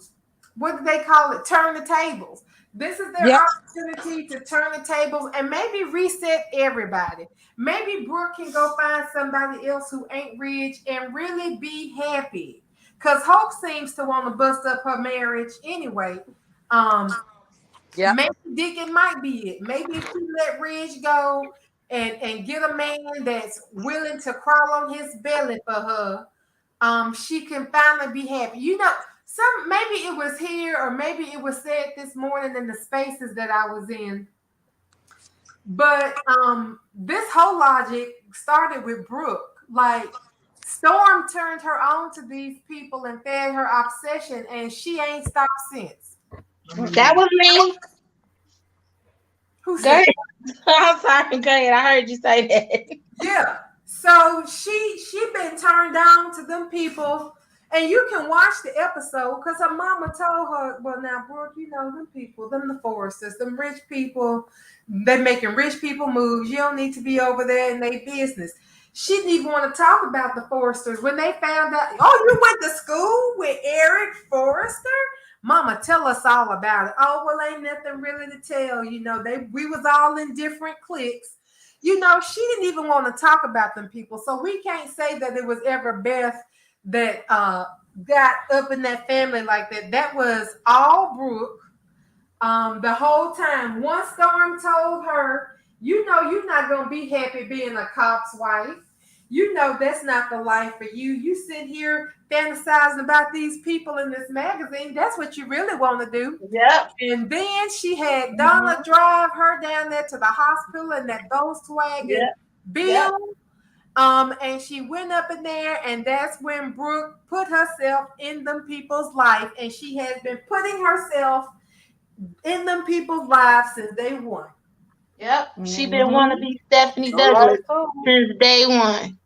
what do they call it? Turn the tables. This is their Yep. opportunity to turn the tables and maybe reset everybody. Maybe Brooke can go find somebody else who ain't rich and really be happy. Because Hope seems to want to bust up her marriage anyway. Um, Yep. Maybe Dick, it might be it. Maybe if she let Ridge go and get a man that's willing to crawl on his belly for her, she can finally be happy. Some maybe it was here or maybe it was said this morning in the spaces that I was in. But this whole logic started with Brooke. Like Storm turned her on to these people and fed her obsession, and she ain't stopped since. That was me. Who Go said? ahead. I'm sorry. Go ahead. I heard you say that. Yeah. So she been turned on to them people, and you can watch the episode because her mama told her, "Well, now, Brooke, them people, them the Foresters, them rich people, they making rich people moves. You don't need to be over there in their business." She didn't even want to talk about the Foresters when they found out. Oh, you went to school with Eric Forrester? Mama, tell us all about it. Oh, well, ain't nothing really to tell. We was all in different cliques. She didn't even want to talk about them people. So we can't say that it was ever Beth that got up in that family like that. That was all Brooke. The whole time. One Storm told her, you're not going to be happy being a cop's wife. That's not the life for you. You sit here fantasizing about these people in this magazine. That's what you really want to do. Yep. And then she had Donna drive her down there to the hospital in that Volkswagen Bill. Yep. And she went up in there, and that's when Brooke put herself in them people's life, and she has been putting herself in them people's lives since day one. Yep. She been wanting to be Stephanie Douglas since day one.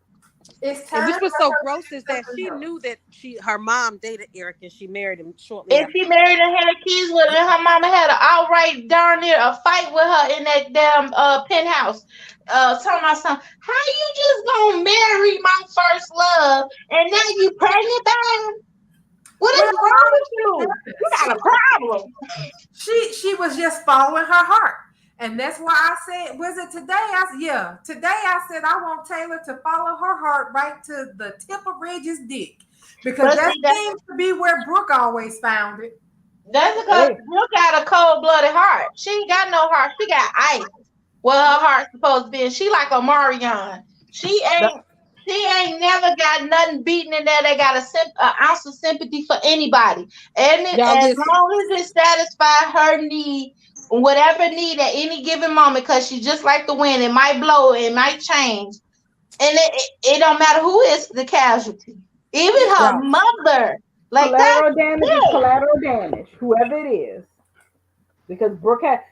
It's time. And which was for so her gross to is that accept she her. knew that her mom dated Eric and she married him shortly And after. she married and had kids with her. And her mama had an outright darn near a fight with her in that damn penthouse. Telling my son, how you just gonna marry my first love and now you pregnant by him? What is wrong with you? You got a problem. She was just following her heart. And that's why I said, was it today? Today I said I want Taylor to follow her heart right to the tip of Reggie's dick. Because But that see, seems to be where Brooke always found it. that's because Brooke got a cold-blooded heart. She ain't got no heart. She got ice. Well, her heart's supposed to be. She like a Marion. She ain't never got nothing beaten in there. They got an ounce of sympathy for anybody. And Y'all as listen. long as it satisfies her need, whatever need at any given moment, because she's just like the wind. It might blow, it might change. And it don't matter who is the casualty. Even her Right. mother. Like Collateral that's damage is it. collateral damage, whoever it is. Because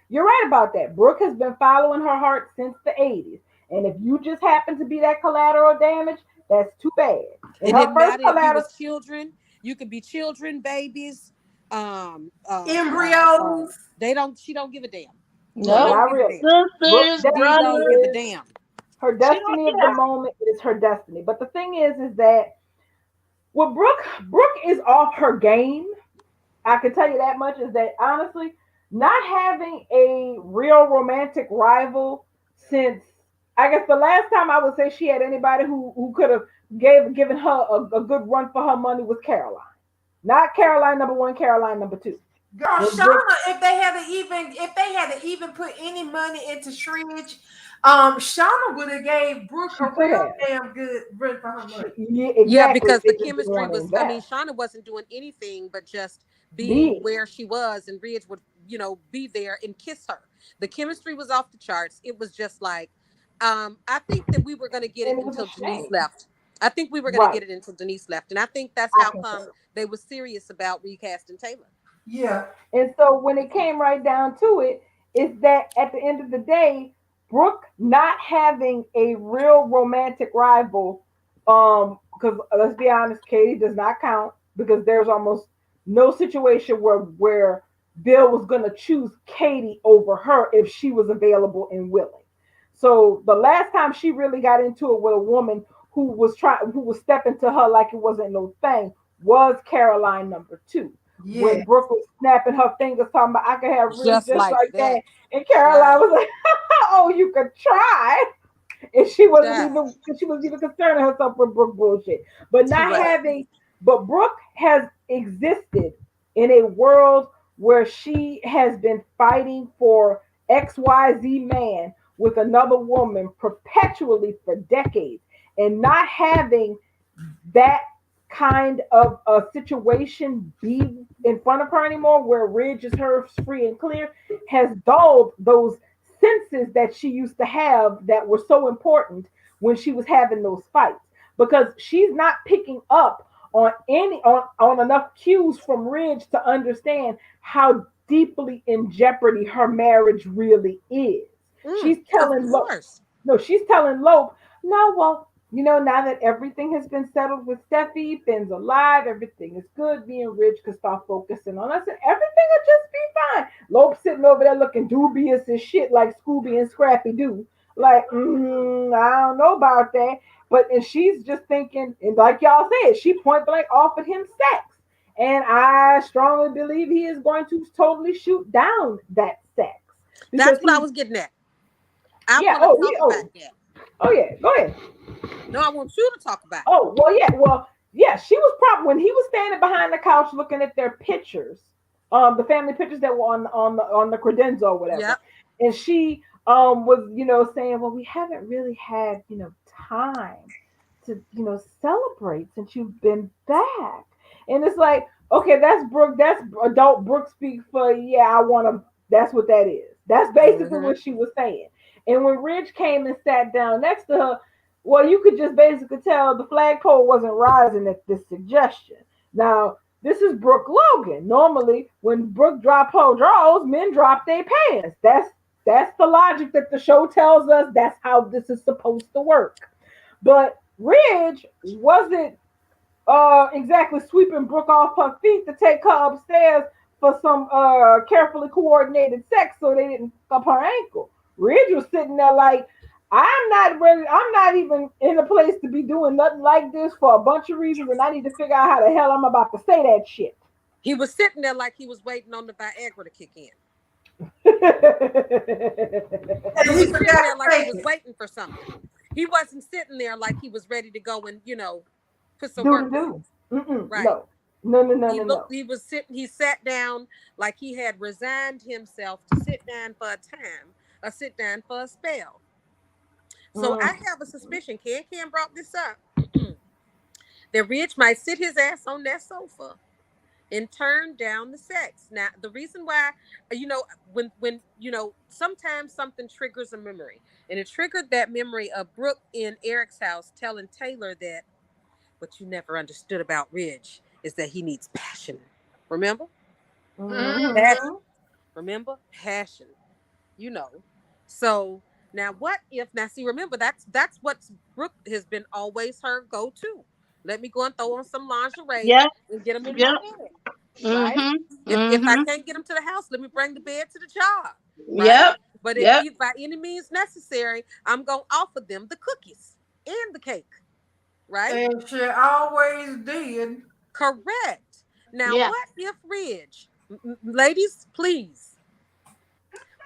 you're right about that. Brooke has been following her heart since the 80s. And if you just happen to be that collateral damage, that's too bad. It And her didn't first matter if you collateral, was children. You could be children, babies, Embryos. She don't give a damn. She no, No. don't not give a really. damn. Brooke's Sisters, She destiny don't give a brothers. is damn. her She don't destiny of the care. moment is her destiny. But the thing is that what Brooke is off her game. I can tell you that much is that honestly, not having a real romantic rival since I guess the last time I would say she had anybody who could have given her a good run for her money was Caroline. Not Caroline number one, Caroline number two. Girl, When Brooke, Shauna, if they had to even put any money into Shredge, Shauna would have gave Brooke she a could real have. damn good run for her money. Yeah, Yeah, exactly. because If they the just didn't chemistry want to was, I mean, invest. Shauna wasn't doing anything but just being Big. where she was, and Ridge would, be there and kiss her. The chemistry was off the charts. It was just like, I think that we were going to get it And it was a until Denise shame. left. I think we were going to Right. get it until Denise left. And I think that's I how concur. come they were serious about recasting Taylor. Yeah. And so when it came right down to it, is that at the end of the day, Brooke not having a real romantic rival, because let's be honest, Katie does not count because there's almost no situation where Bill was gonna choose Katie over her if she was available and willing. So the last time she really got into it with a woman who was stepping to her like it wasn't no thing was Caroline number two Yeah. when Brooke was snapping her fingers, talking about I can have Ridge Just just like like that. that, and Caroline Child. was like, "Oh, you could try," and Child. she wasn't even concerning herself with Brooke bullshit. But not Right. having, but Brooke has existed in a world where she has been fighting for XYZ man with another woman perpetually for decades and not having that kind of a situation be in front of her anymore, where Ridge is hers free and clear, has dulled those senses that she used to have that were so important when she was having those fights. Because she's not picking up on enough cues from Ridge to understand how deeply in jeopardy her marriage really is. She's Of telling Lope, course. no, she's telling Lope, no, well, now that everything has been settled with Steffi, Finn's alive, everything is good, me and Ridge can start focusing on us, and everything will just be fine. Lope sitting over there looking dubious as shit like Scooby and Scrappy do. Like, I don't know about that. But and she's just thinking, and like y'all said, she point blank offered him sex. And I strongly believe he is going to totally shoot down that sex. That's Because what I he, was getting at. I yeah, want to talk about that. oh yeah, go ahead. No, I want you to talk about it. Oh, well, yeah, she was probably when he was standing behind the couch looking at their pictures, the family pictures that were on the credenza or whatever, Yep. and she was saying, well, we haven't really had time to celebrate since you've been back, and it's like, okay, that's Brooke, that's adult Brooke speak for, yeah, I want to. That's what that is. That's basically Mm-hmm. what she was saying. And when Ridge came and sat down next to her, well, you could just basically tell the flagpole wasn't rising at this suggestion. Now, this is Brooke Logan. Normally, when Brooke drop her draws, men drop their pants. That's the logic that the show tells us. That's how this is supposed to work. But Ridge wasn't exactly sweeping Brooke off her feet to take her upstairs for some carefully coordinated sex so they didn't fuck up her ankle. Ridge was sitting there like, I'm not ready. I'm not even in a place to be doing nothing like this for a bunch of reasons, and I need to figure out how the hell I'm about to say that shit. He was sitting there like he was waiting on the Viagra to kick in. He And he was sitting forgot there to like he take was it. waiting for something. He wasn't sitting there like he was ready to go and, put some Do to work in. do. Mm-mm, Right. no. No, no, no, He no, looked, no. he was sitting, he sat down like he had resigned himself to sit down for a time, or sit down for a spell. So I Mm. have a suspicion, Ken brought this up, that Ridge might sit his ass on that sofa and turn down the sex. Now, the reason why, when sometimes something triggers a memory, and it triggered that memory of Brooke in Eric's house telling Taylor that what you never understood about Ridge is that he needs passion. Remember? Mm-hmm. Passion. Remember? Passion. You know. So now what if now see remember that's what Brooke has been always her go-to. Let me go and throw on some lingerie Yep. and get him in my Yep. bed. Right? Mhm. If I Mhm. can't get him to the house, let me bring the bed to the job. Right? Yep. But Yep. if by any means necessary, I'm gonna offer them the cookies and the cake. Right? And she always did. Correct. Now, Yeah. what if Ridge, ladies, please,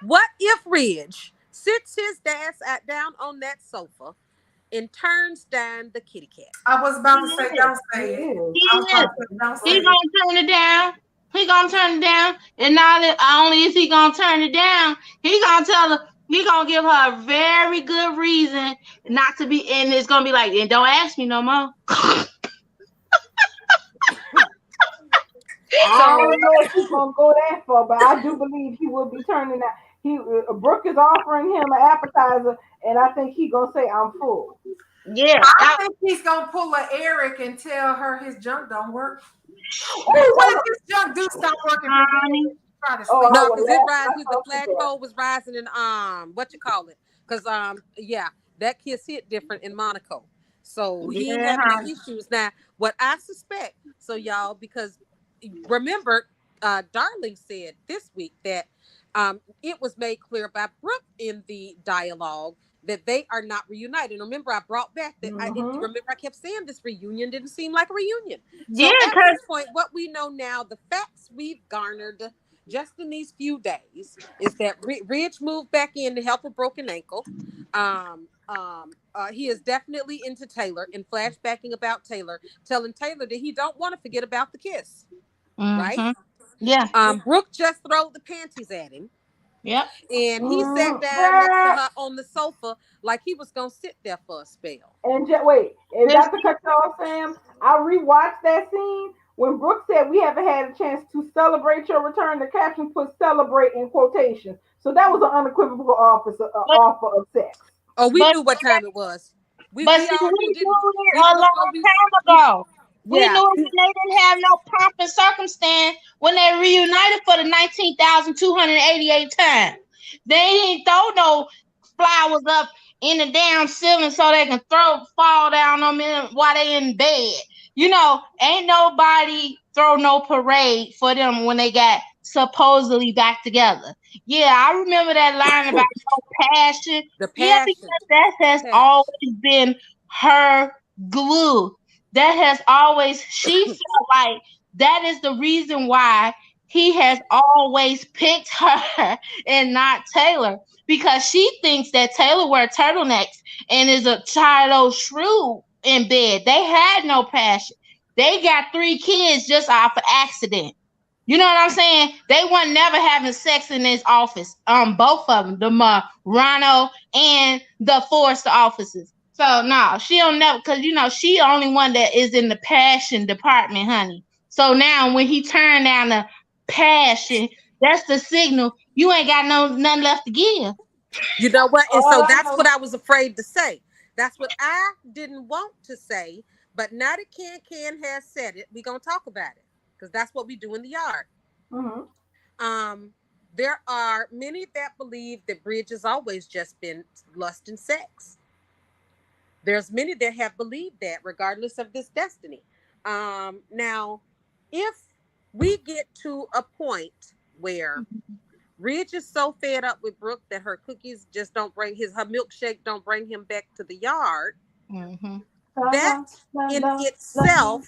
what if Ridge sits his ass down on that sofa and turns down the kitty cat? I was He about to say, is. don't He say it. is. I He was is. about to say, don't He say it. gonna turn it down. He gonna turn it down. And not only is he gonna turn it down, he gonna tell her. He gonna give her a very good reason not to be. And it's gonna be like, and don't ask me no more. I So don't know if he's gonna go that far, but I do believe he will be turning that. He Brooke is offering him an appetizer, and I think he gonna say, "I'm full." Yeah. I think he's gonna pull a Eric and tell her his junk don't work. But Oh, what if his junk do stop working for real Honey. and she try to oh, sleep? I no, would because it laugh rise. The myself to death. flagpole was rising in what you call it? Because yeah, that kiss hit different in Monaco, so he ain't Yeah, having the honey. issues now. What I suspect, so y'all, because remember, Darling said this week that it was made clear by Brooke in the dialogue that they are not reunited. Remember, I brought back that Mm-hmm. remember I kept saying this reunion didn't seem like a reunion. Yeah, So at cause this point, what we know now, the facts we've garnered just in these few days is that Ridge moved back in to help a broken ankle. He is definitely into Taylor and flashbacking about Taylor, telling Taylor that he don't want to forget about the kiss, right? mhm. Yeah. Brooke just threw the panties at him, Yep. and he sat down next to Yeah. her on the sofa like he was gonna sit there for a spell. And wait, and This not to cut you off, Sam, I rewatched that scene when Brooke said we haven't had a chance to celebrate your return. The caption put "celebrate" in quotations, so that was an unequivocal but offer of sex. Oh, we but knew what time it was. but We see, all we knew, knew didn't we? it Even a before long time we ago. We yeah. knew it when they didn't have no pomp and circumstance when they reunited for the 19,288 time. They didn't throw no flowers up in the damn ceiling so they can fall down on them while they in bed. Ain't nobody throw no parade for them when they got supposedly back together. Yeah, I remember that line about no passion. The Yeah, passion. because that has always Passion. been her glue. That has always, she felt like that is the reason why he has always picked her and not Taylor, because she thinks that Taylor wear turtlenecks and is a child shrew in bed. They had no passion. They got 3 kids just off of accident. You know what I'm saying? They weren't never having sex in this office. Both of them, the Ronald and the Forrester offices. So no, she don't never, cause she the only one that is in the passion department, honey. So now when he turned down the passion, that's the signal you ain't got nothing left to give. You know what? And All so I that's know, what I was afraid to say. That's what I didn't want to say. But now that Can has said it, we're gonna talk about it. Because that's what we do in the yard. mhm. Um, there are many that believe that Bridge has always just been lust and sex. There's many that have believed that, regardless of this destiny. Now, if we get to a point where Ridge is so fed up with Brooke that her cookies just don't bring her milkshake don't bring him back to the yard, Mm-hmm. La, that la, la, in la, la. itself,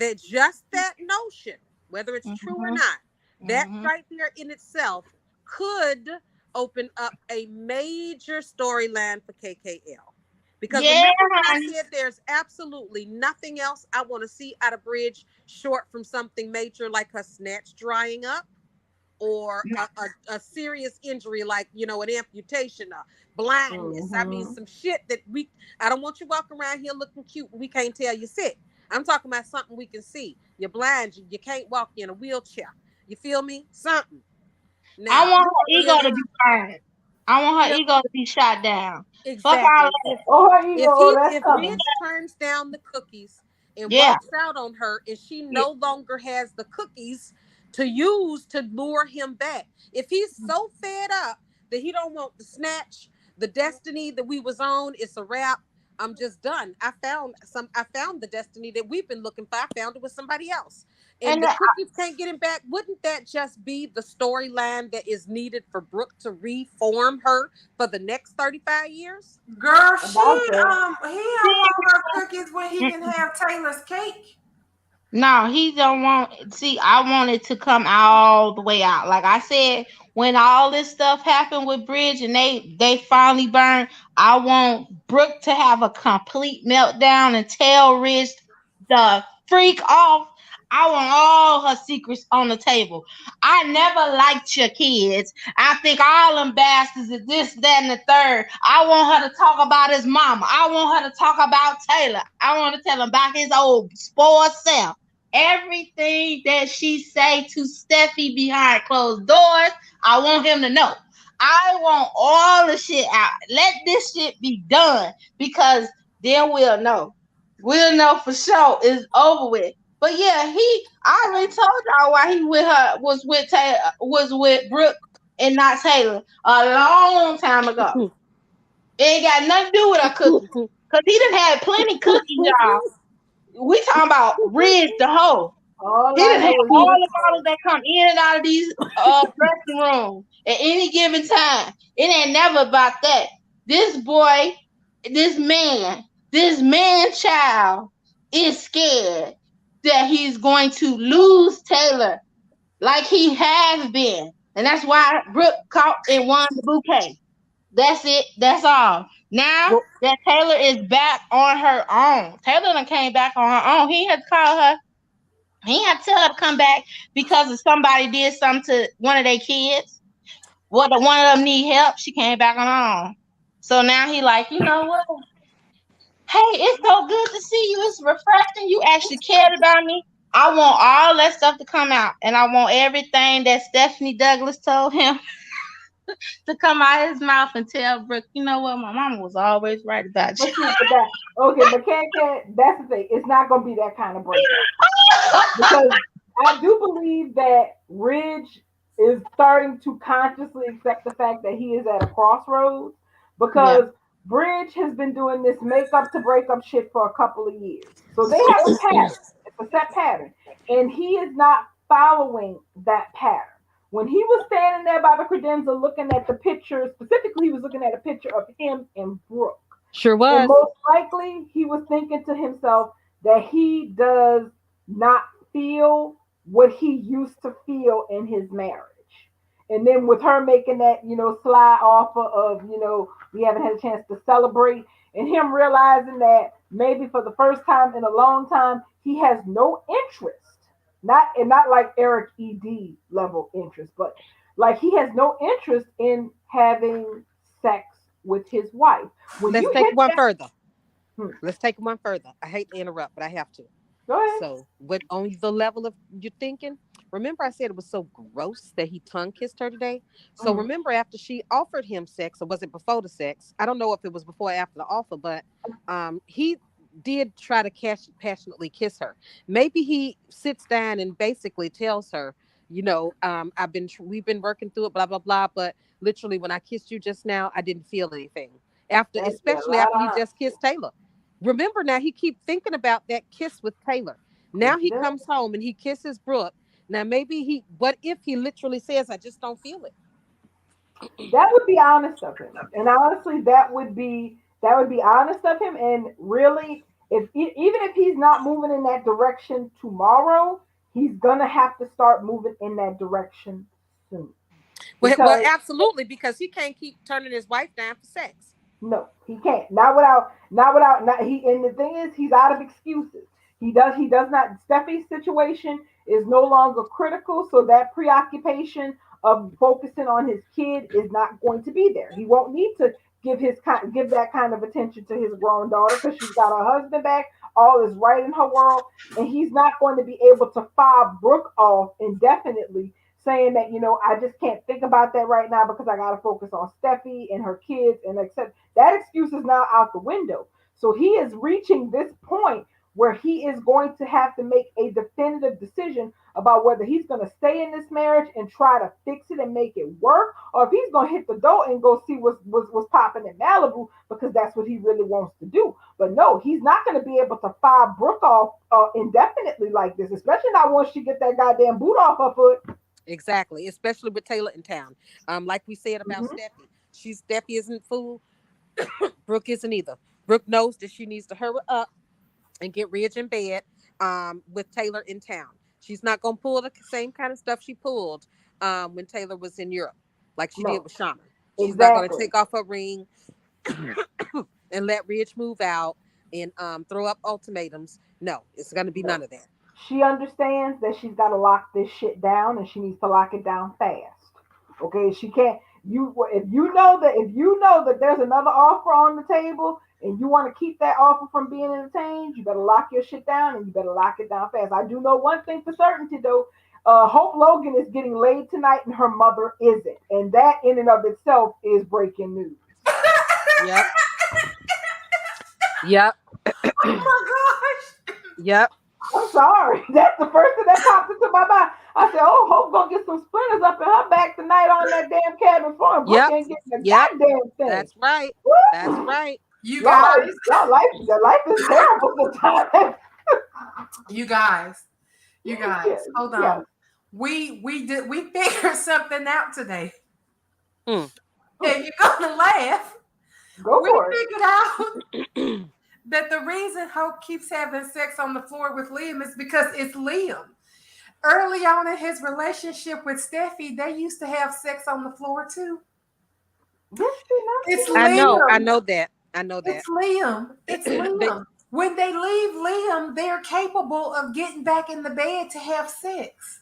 that just that notion, whether it's true or Mm-hmm. not, that Mm-hmm. right there in itself could open up a major storyline for KKL. Because Yeah, remember when I honey. said there's absolutely nothing else I want to see out of Bridge short from something major like her snatch drying up, or a serious injury like an amputation or blindness. I mean, Mhm. some shit that I don't want you walking around here looking cute and we can't tell you're sick. I'm talking about something we can see. You're blind, you can't walk, in a wheelchair. You feel me? Something. I Now, want her ego if to be burned. I want her if ego to be shot down. Fuck all exactly, that. Oh, her ego, oh, that's if coming. Ridge turns down the cookies and Yeah. walks out on her, and she Yeah. no longer has the cookies to use to lure him back, if he's so fed up that he don't want the snatch, the destiny that we was on, it's a wrap. I'm just done. I found the destiny that we've been looking for. I found it with somebody else. And And the cookies can't get him back. Wouldn't that just be the storyline that is needed for Brooke to reform her for the next 35 years? Girl, About that. he don't want her cookies when he can mm, have Taylor's cake. no, he don't want. See, I want it to come all the way out. Like I said, when all this stuff happened with Bridge and they finally burned, I want Brooke to have a complete meltdown and tell Ridge the freak off. I want all her secrets on the table. I never liked your kids. I think all them bastards is this, that, and the third. I want her to talk about his mama. I want her to talk about Taylor. I want to tell him about his old spoiled self. Everything that she say to Steffi behind closed doors, I want him to know. I want all the shit out. Let this shit be done, because then we'll know. We'll know for sure it's over with. But yeah, I already told y'all why he with her was with Brooke and not Taylor a long time ago. It ain't got nothing to do with her cookies. Cause he done had plenty cookies, y'all. We talking about Ridge the hoe. All He I done had know is all this. the bottles that come in and out of these dressing rooms at any given time. It ain't never about that. This boy, this man child is scared that he's going to lose Taylor like he has been. And that's why Brooke caught and won the bouquet. That's it. That's all. Now Well, that Taylor is back on her own. Taylor done came back on her own. He had called her He ain't had to tell her to come back because if somebody did something to one of their kids. What the one of them need help, she came back on her own. So now he like, you know what? Hey, it's so good to see you. It's refreshing. You actually cared about me. I want all that stuff to come out, and I want everything that Stephanie Douglas told him to come out of his mouth and tell Brooke, you know what? My mama was always right about But see, but that okay, but can't. That's the thing. It's not gonna be that kind of breakup because I do believe that Ridge is starting to consciously accept the fact that he is at a crossroads Yeah. because Bridge has been doing this makeup to breakup shit for a couple of years. So they have a pattern. It's a set pattern. And he is not following that pattern. When he was standing there by the credenza looking at the picture, specifically, he was looking at a picture of him and Brooke. Sure And was. most likely, he was thinking to himself that he does not feel what he used to feel in his marriage. And then with her making that, sly offer of, we haven't had a chance to celebrate, and him realizing that maybe for the first time in a long time, he has no interest. Not like Eric ED level interest, but like he has no interest in having sex with his wife. When Let's you take hit it one that, further. hmm, Let's take it one further. I hate to interrupt, but I have to. go ahead. So, what on the level of you're thinking? Remember, I said it was so gross that he tongue kissed her today. So, Mhm. remember after she offered him sex, or was it before the sex? I don't know if it was before or after the offer, but he did try to passionately kiss her. Maybe he sits down and basically tells her, we've been working through it, blah blah blah. But literally, when I kissed you just now, I didn't feel anything. After, That'd be a especially lot after he of just kissed Taylor. Remember now, he keep thinking about that kiss with Taylor. yes, Now he he does. comes home and he kisses Brooke. Now maybe what if he literally says, I just don't feel it? That would be honest of him, and honestly, that would be honest of him. And really, even if he's not moving in that direction tomorrow, he's gonna have to start moving in that direction soon Well, because absolutely, because he can't keep turning his wife down for sex. no, he can't. Not he. And the thing is, he's out of excuses. He does not. Steffi's situation is no longer critical, so that preoccupation of focusing on his kid is not going to be there. He won't need to give that kind of attention to his grown daughter because she's got her husband back. All is right in her world, and he's not going to be able to fob Brooke off indefinitely saying that I just can't think about that right now because I got to focus on Steffi and her kids and accept that excuse is now out the window. So he is reaching this point where he is going to have to make a definitive decision about whether he's going to stay in this marriage and try to fix it and make it work, or if he's going to hit the door and go see what's popping in Malibu because that's what he really wants to do. But no, he's not going to be able to fire Brooke off indefinitely like this, especially not once she get that goddamn boot off her foot. Exactly, especially with Taylor in town. Like we said about Mm-hmm. Steffi, Steffi isn't fool. Brooke isn't either. Brooke knows that she needs to hurry up and get Ridge in bed with Taylor in town. She's not gonna pull the same kind of stuff she pulled when Taylor was in Europe, like she did No, with Shauna. She's not gonna exactly. take off her ring and let Ridge move out and throw up ultimatums. No, it's gonna be No. none of that. She understands that she's got to lock this shit down and she needs to lock it down fast. Okay, she can't. If you know that there's another offer on the table and you want to keep that offer from being entertained, you better lock your shit down and you better lock it down fast. I do know one thing for certainty though. Hope Logan is getting laid tonight and her mother isn't, and that in and of itself is breaking news. Yep. Yep. Oh my gosh. Yep. I'm sorry. That's the first thing that popped into my mind. I said, "Oh, Hope gonna get some splinters up in her back tonight on that damn cabin floor. And Brooke Yep. ain't getting a Yep. goddamn thing." That's right. That's Woo! right. You Y'all, guys, y'all life is terrible sometimes. you guys, you Yeah, guys, hold yeah. on. We figured something out today. Hmm. And you're gonna laugh. Go We for it. figured out that the reason Hope keeps having sex on the floor with Liam is because it's Liam. Early on in his relationship with Steffi, they used to have sex on the floor too. Yes, she It's not. I know. I Liam. know that. I know that. It's Liam. It's they Liam. When they leave Liam, they're capable of getting back in the bed to have sex.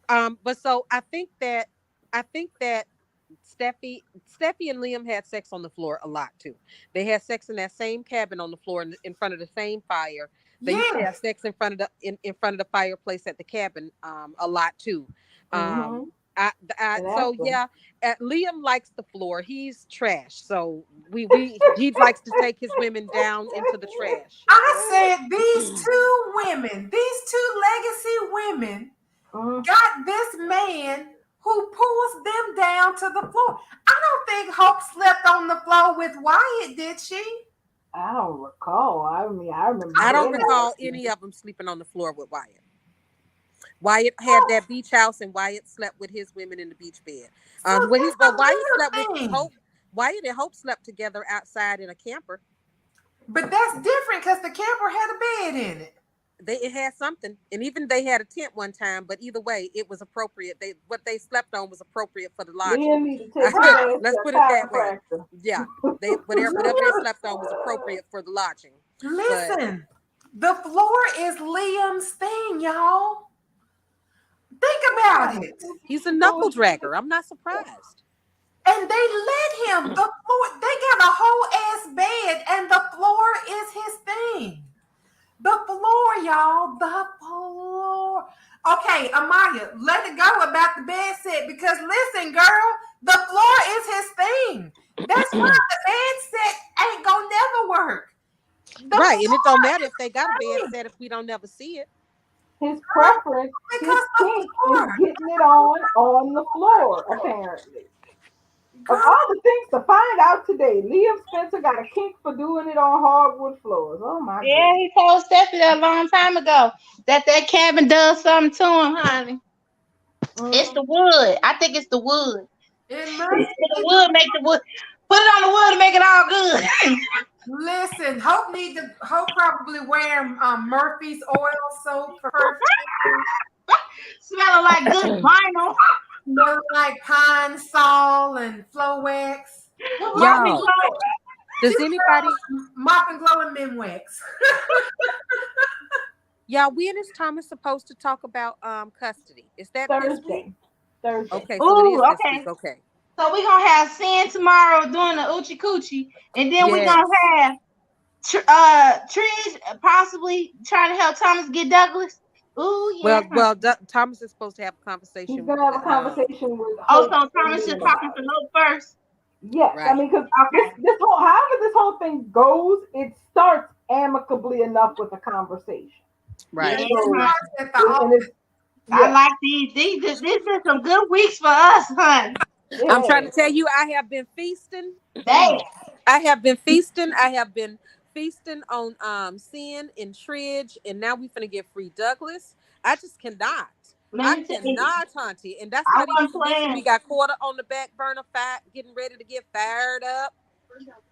But so I think that Steffi and Liam had sex on the floor a lot too. They had sex in that same cabin on the floor in front of the same fire. They used to have Yes. sex in front of in front of the fireplace at the cabin a lot too. Mm-hmm. Um And so after. yeah, Liam likes the floor. He's trash. So we he likes to take his women down into the trash. I said these two legacy women Mm, got this man who pulls them down to the floor. I don't think Hope slept on the floor with Wyatt, did she? I don't recall. I mean, I remember I don't hearing that. recall any of them sleeping on the floor with Wyatt. Wyatt had that beach house, and Wyatt slept with his women in the beach bed. So But that's a Wyatt slept with good thing. Hope. Wyatt and Hope slept together outside in a camper. But that's different because the camper had a bed in it. It had something, and even they had a tent one time. But either way, it was appropriate. What they slept on was appropriate for the lodging. Liam need to take his ass Let's to a put it that way. chiropractor. Yeah, they whatever they slept on was appropriate for the lodging. But Listen, the floor is Liam's thing, y'all. Think about it. he's a knuckle dragger. I'm not surprised. And they let him. The floor, they got a whole ass bed, and the floor is his thing. The floor, y'all. The floor. Okay, Amaya, let it go about the bed set because listen, girl, the floor is his thing. That's why the bed set ain't gonna never work. The Right, and it floor don't matter if they got a is bed his thing set if we don't never see it. His preference, his because the kink is floor, getting it on the floor, apparently. Of girl, all the things to find out today, Liam Spencer got a kink for doing it on hardwood floors. Oh my Yeah, goodness. he told Steffi that a long time ago that cabin does something to him, honey. It's Mm-hmm. the wood. I think it's the wood. it The must be. wood make the wood. Put it on the wood to make it all good. Listen, Hope probably wearing Murphy's oil soap for perfume. Smelling like good vinyl. Smell like pine sol and Floex. What Mop Mama and Y'all, Glow? glow. She does anybody Mop and Glow and Minwex. y'all when is Thomas supposed to talk about custody? Is that this week? Thursday. Thursday. Okay, so it Ooh, is this week. okay. Okay. So we're gonna have Sin tomorrow doing the Uchi Coochie, and then we're gonna Yes. have Tridge possibly trying to help Thomas get Douglas. Ooh, yeah. Thomas is supposed to have a He's conversation. gonna have a conversation with Oh, Hope so and Thomas is Liam talking about to it. Hope first. Yes, I Right. mean, because Okay. this whole however this whole thing goes, it starts amicably enough with a conversation. Yeah, Right. And it So, starts at the altar. and it's I yes, like these. This been some good weeks for us, honey. I'm trying to yes. tell you, I have been feasting. Damn. I have been feasting. I have been feasting on Sin and Tridge, and now we finna get free Douglas. I just cannot. Let I me tell you, cannot, Auntie. And that's I not even wasn't to mention we playing. got quarter on the back burner fat, getting ready to get fired up.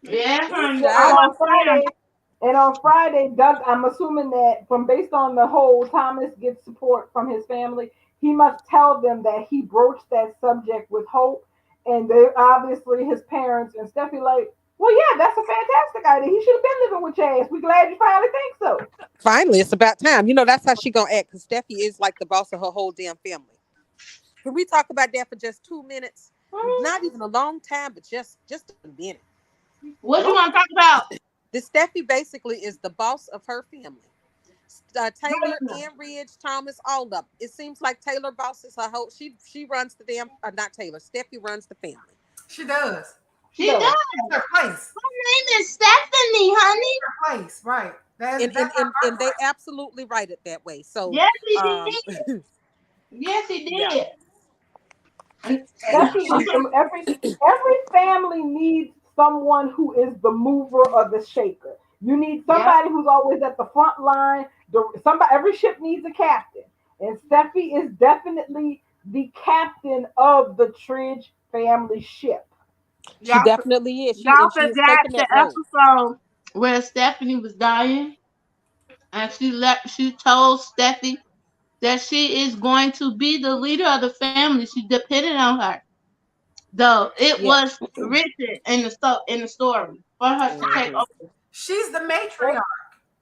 Yeah, Ooh, honey, I And child. on wasn't playing. Friday, Doug, I'm assuming that from based on the whole Thomas gets support from his family, he must tell them that he broached that subject with Hope, and they obviously his parents and Steffi like, well, yeah, that's a fantastic idea. He should have been living with Chaz. We glad you finally think so. Finally, it's about time. You know, that's how she gonna act because Steffi is like the boss of her whole damn family. Can we talk about that for just 2 minutes? Not even a long time, but just a minute. What you Oh, want to talk about? This Steffi basically is the boss of her family. Taylor and Ridge, Thomas, all of them. It seems like Taylor bosses her whole. She runs the damn. Not Taylor. Steffi runs the family. She does. she She does. does. It's her place. Her name is Stephanie, honey. Her place, right. And That's and, her and they birthright. absolutely write it that way. So, Yes, he um, did. Yes, he yeah, did. And, yeah. Steffi is the every family needs someone who is the mover or the shaker. You need yeah. somebody who's always at the front line. Somebody, every ship needs a captain, and Steffi is definitely the captain of the Tridge family ship. She Y'all, definitely is. She y'all and she is forgot taking the that role. episode where Stephanie was dying, and she told Steffi that she is going to be the leader of the family. She depended on her. Though it Yeah. was written in the story for her to take Hmm. over. She's the Yep. matriarch.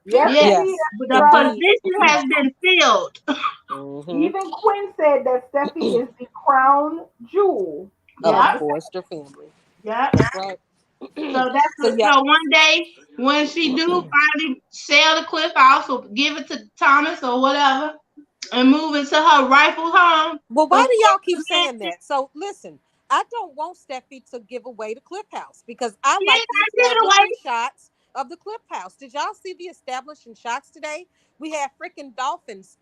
Yes, Yes, indeed, Yes, that's the right. indeed, position indeed. has been filled. Hmm. Even Quinn said that Steffi is the crown jewel Of of the Yep, the family. Forrester family. yep. That's right. So that's So yeah, so one day when she do finally sell the cliff house or give it to Thomas or whatever and move into her rightful home, well, the why do y'all keep first saying mansion, that? So listen, I don't want Steffi to give away the Cliff House because I she like ain't the gotta give it establishing away. shots of the Cliff House. Did y'all see the establishing shots today? We had freaking dolphins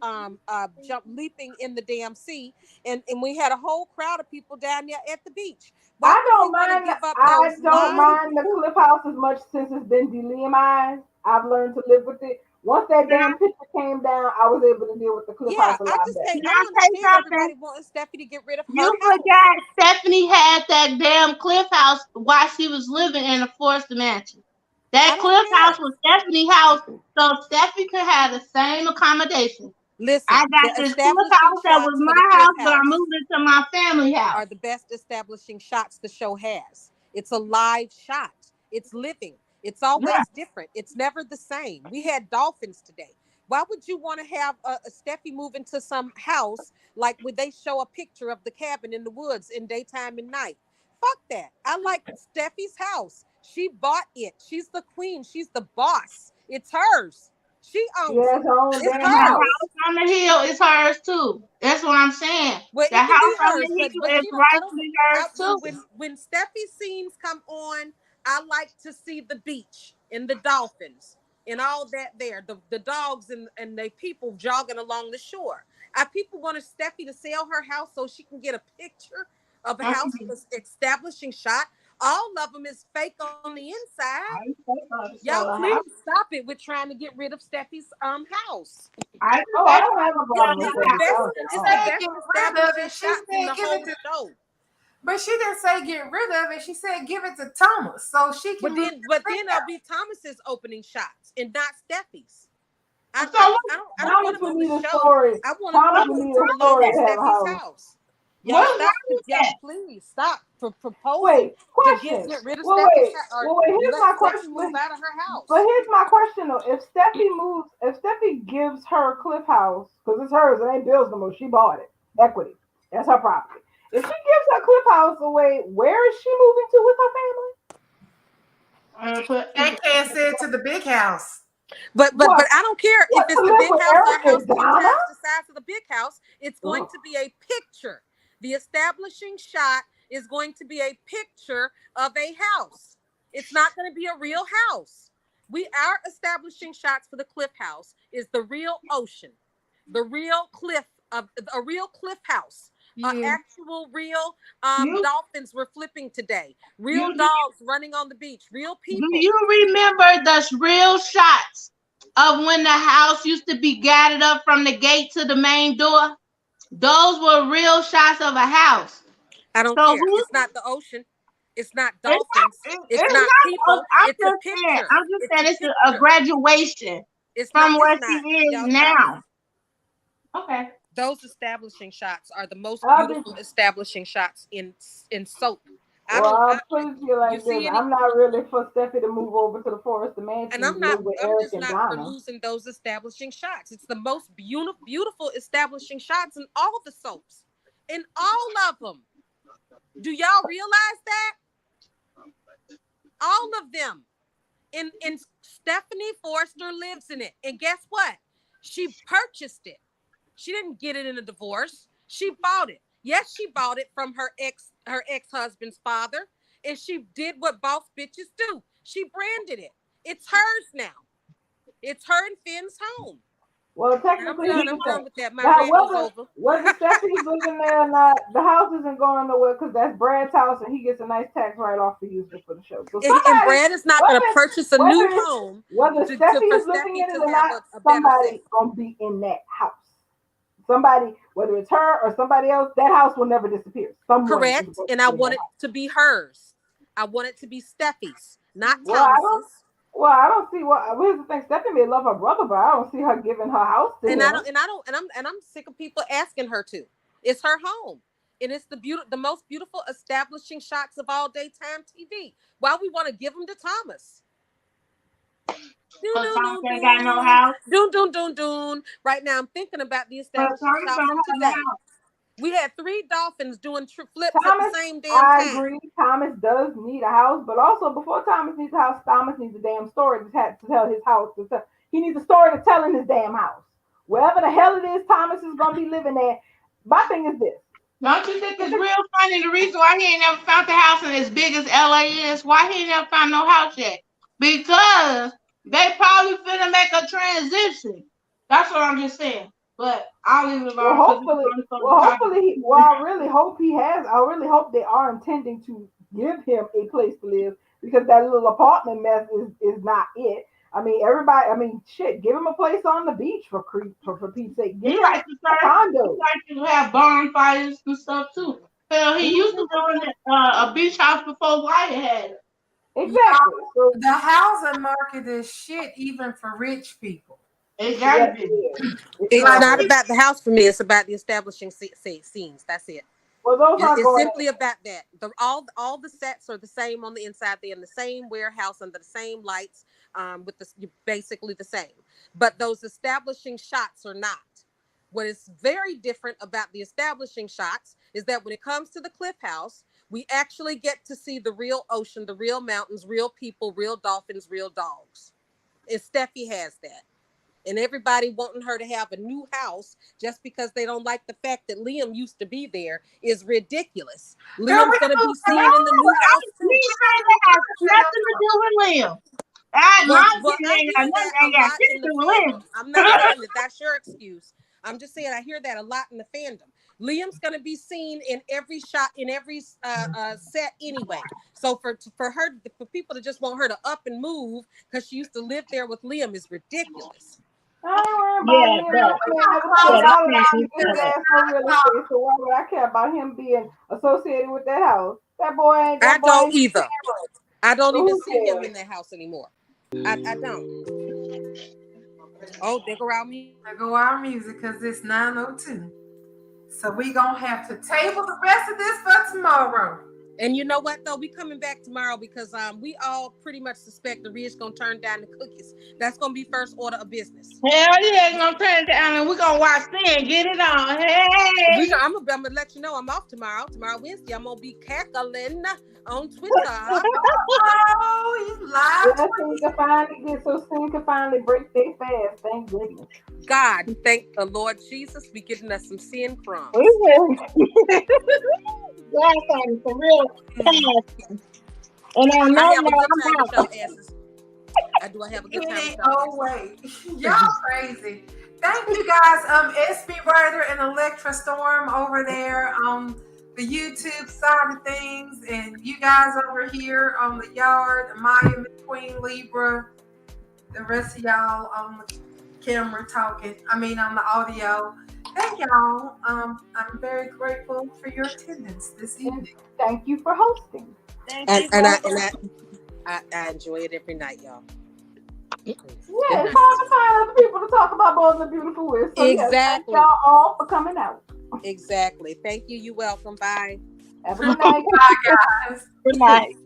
jump leaping in the damn sea, and we had a whole crowd of people down there at the beach. Why I would don't you want to mind. give up I those don't live? mind the Cliff House as much since it's been delegitimized. I've learned to live with it. Once that Can I, damn picture came down, I was able to deal with the Cliff Yeah, House a I lot just better. can't. can I I don't say understand something? everybody wanting Steffi to get rid of her You house. forgot Stephanie had that damn cliff house while she was living in the Forest Mansion. I That don't cliff house care. was Stephanie's house, so Stephanie could have the same accommodation. I Listen, got the this cliff establishing house that was shots for the my Cliff house, but I House moved it to my family house. are the best establishing shots the show has. It's a live shot. It's living. It's Yeah. always different. It's never the same. We had dolphins today. Why would you want to have a Steffi move into some house like would they show a picture of the cabin in the woods in daytime and night? Fuck that. I like Steffi's house. She bought it. She's the queen. She's the boss. It's hers. She owns Yeah, it. it's her own It's damn And the house. hers. house on the hill is hers too. That's what I'm saying. Well, The it can be house on hers, the but hill is she don't. I don't. rightfully hers too. When Steffi scenes come on, I like to see the beach and the dolphins and all that there, the dogs and the people jogging along the shore. People wanted Steffi to sell her house so she can get a picture of a house Mhm. with an establishing shot. All of them is fake on the inside. I ain't say her to Y'all, sell a please house. stop it with trying to get rid of Steffi's house. I didn't Oh, say I her don't have a to sell problem the with It's the Steffi's house. best. house at It's the all. Said best get rid of establishing it. She shots in said the give whole it to, show. but she didn't say get rid of it. She said give it to Thomas so she can But move then, to but the big then there'll be Thomas's opening shots and not Steffi's. I, So I, what? I don't want Thomas him would on the need a show. story. I want Thomas What's would it need to a wrong with belong story in to that? have a Steffi's house. house. Y'all What's stop. wrong with Y'all that? please stop for proposing Wait, to get question. rid of Well, Steffi's wait. house or Well, wait. Here's let my Steffi move question. out of her But house. here's my question though: if Steffi gives her Cliff House because it's hers, it ain't Bill's no more. She bought it, equity. That's her property. If she gives her Cliff House away, where is she moving to with her family? Put house. They can't say it to the big house. What? But I don't care if What to it's the live big with house or Eric a house and 10 Donna? times the size of the big house. It's going Ugh. to be a picture. The establishing shot is going to be a picture of a house. It's not going to be a real house. Our establishing shots for the Cliff House is the real ocean, the real cliff of a real cliff house. you Actual real you dolphins were flipping today. Real you dogs running on the beach. Real do people. you remember the real shots of when the house used to be gathered up from the gate to the main door? Those were real shots of a house. I don't So care. who? It's not the ocean. It's not It's dolphins. it's It's not not. people. I'm It's a just saying. picture. I'm just It's a saying. It's a picture. graduation It's not. from It's where she not. is Y'all stop it. now. Okay. Those establishing shots are the most I'll be. beautiful establishing shots in soap. I Well, don't. I'll put it to you You like this: see any? I'm not really for Steffi to move over to the Forest And Mansion I'm to not. live with I'm Eric just and not for Donna. losing those establishing shots. It's the most beautiful establishing shots in all the soaps, in all of them. Do y'all realize that? All of them. And Stephanie Forrester lives in it. And guess what? She purchased it. She didn't get it in a divorce. She bought it. Yes, she bought it from her ex-husband's father. And she did what boss bitches do. She branded it. It's hers now. It's her and Finn's home. Well, And I'm technically, done. here's the I'm thing: done with that. My now, rant is over. whether Steffi's living there or not, the house isn't going nowhere because that's Brad's house, and he gets a nice tax write-off for using it for the show. So And somebody, Brad is not going to whether purchase a new whether home whether Steffi for is living Steffi in it to or have not, a better somebody's sex. gonna be in that house. Somebody, whether it's her or somebody else, that house will never disappear. Someone is Correct. going And to I be in that want it house. to be hers. I want it to be Steffi's, not Well, I don't. Thomas's. Well, I don't see what. Here's the thing: Steffi may love her brother, but I don't see her giving her house to And I him. don't, and I don't, and I'm sick of people asking her to. It's her home, and it's the most beautiful establishing shots of all daytime TV. Why we want to give them to Thomas? Doon, Cause doon, Thomas doon, ain't got no doon. house. Doon, doon, doon, doon. Right now, I'm thinking about the Cause establishing Thomas shots don't from have no today. house. We had 3 dolphins doing flips at the Thomas, same damn I time. agree. Thomas does need a house, but also before Thomas needs a house, Thomas needs a damn story to tell his house. He needs a story to tell in his damn house. Wherever the hell it is Thomas is going to be living at. My thing is this. Don't you think it's real funny the reason why he ain't never found the house and as big as LA is, why he ain't never found no house yet? Because they probably finna make a transition. That's what I'm just saying. But I'll leave it Well, alone because it's hopefully, funny for the well, topic. hopefully, well, I really hope he has. I really hope they are intending to give him a place to live because that little apartment mess is not it. I mean, everybody. I mean, shit. Give him a place on the beach for Pete's sake. Give He him likes to a start. He condo. likes to have bonfires and stuff too. Hell, he used to Mhm. live in a beach house before Wyatt had it. Exactly. So The housing market is shit even for rich people. It yes, gotta it be. is. It's Like, not about the house for me. It's about the establishing scenes. That's it. Well, those aren't It's going simply about that. All the sets are the same on the inside. They're in the same warehouse under the same lights, with basically the same. But those establishing shots are not. What is very different about the establishing shots is that when it comes to the Cliff House, we actually get to see the real ocean, the real mountains, real people, real dolphins, real dogs. And Steffi has that. And everybody wanting her to have a new house just because they don't like the fact that Liam used to be there is ridiculous. girl, Liam's we going to be No, seen in the new house me too. and that has nothing to do with Liam. Well, My well, opinion I ain't got hear nothing, that a ain't got lot shit in to the do with fandom. Liam. I'm not saying that that's your excuse. I'm just saying I hear that a lot in the fandom. Liam's going to be seen in every shot, in every set anyway. So for people to just want her to up and move because she used to live there with Liam is ridiculous. I ain't worrying about Yeah, him. but That man never yeah, sold that out makes around me to get his feel that. ass no real estate. So why would I care about him being associated with that house? That boy ain't. I That boy don't ain't. either. I don't So even who see him cares? in that house anymore. I don't. Oh, there go out me. I go our music because it's 9:02. So we gonna have to table the rest of this for tomorrow. And you know what though? We coming back tomorrow because we all pretty much suspect the Ridge gonna turn down the cookies. That's gonna be first order of business. Hell yeah, gonna turn it down and we're gonna watch then get it on. Hey. I'm gonna let you know I'm off tomorrow. Tomorrow Wednesday, I'm gonna be cackling on Twitter. Oh, he's live. Yeah, so we can finally get so soon can finally break their fast. Thank goodness. God, thank the Lord Jesus, be giving us some sin crumbs. God, for real fast. And on I that have a note, good time I'm with out. y'all asses. I do. I have a good time with Any y'all old asses. way. Y'all crazy. Thank you guys, SB Rider and Electra Storm over there on the YouTube side of things, and you guys over here on the yard, Maya McQueen Libra, the rest of y'all on the camera talking. I mean on the audio. Thank y'all. I'm very grateful for your attendance this And evening. thank you for hosting. Thank And you and guys. I enjoy it every night, y'all. Yeah, it's hard to find other people to talk about Bold and Beautiful with. So yes, thank Exactly. y'all all for coming out. Exactly. Thank you. You're welcome. Bye. Have a good night. Bye, guys. Good night.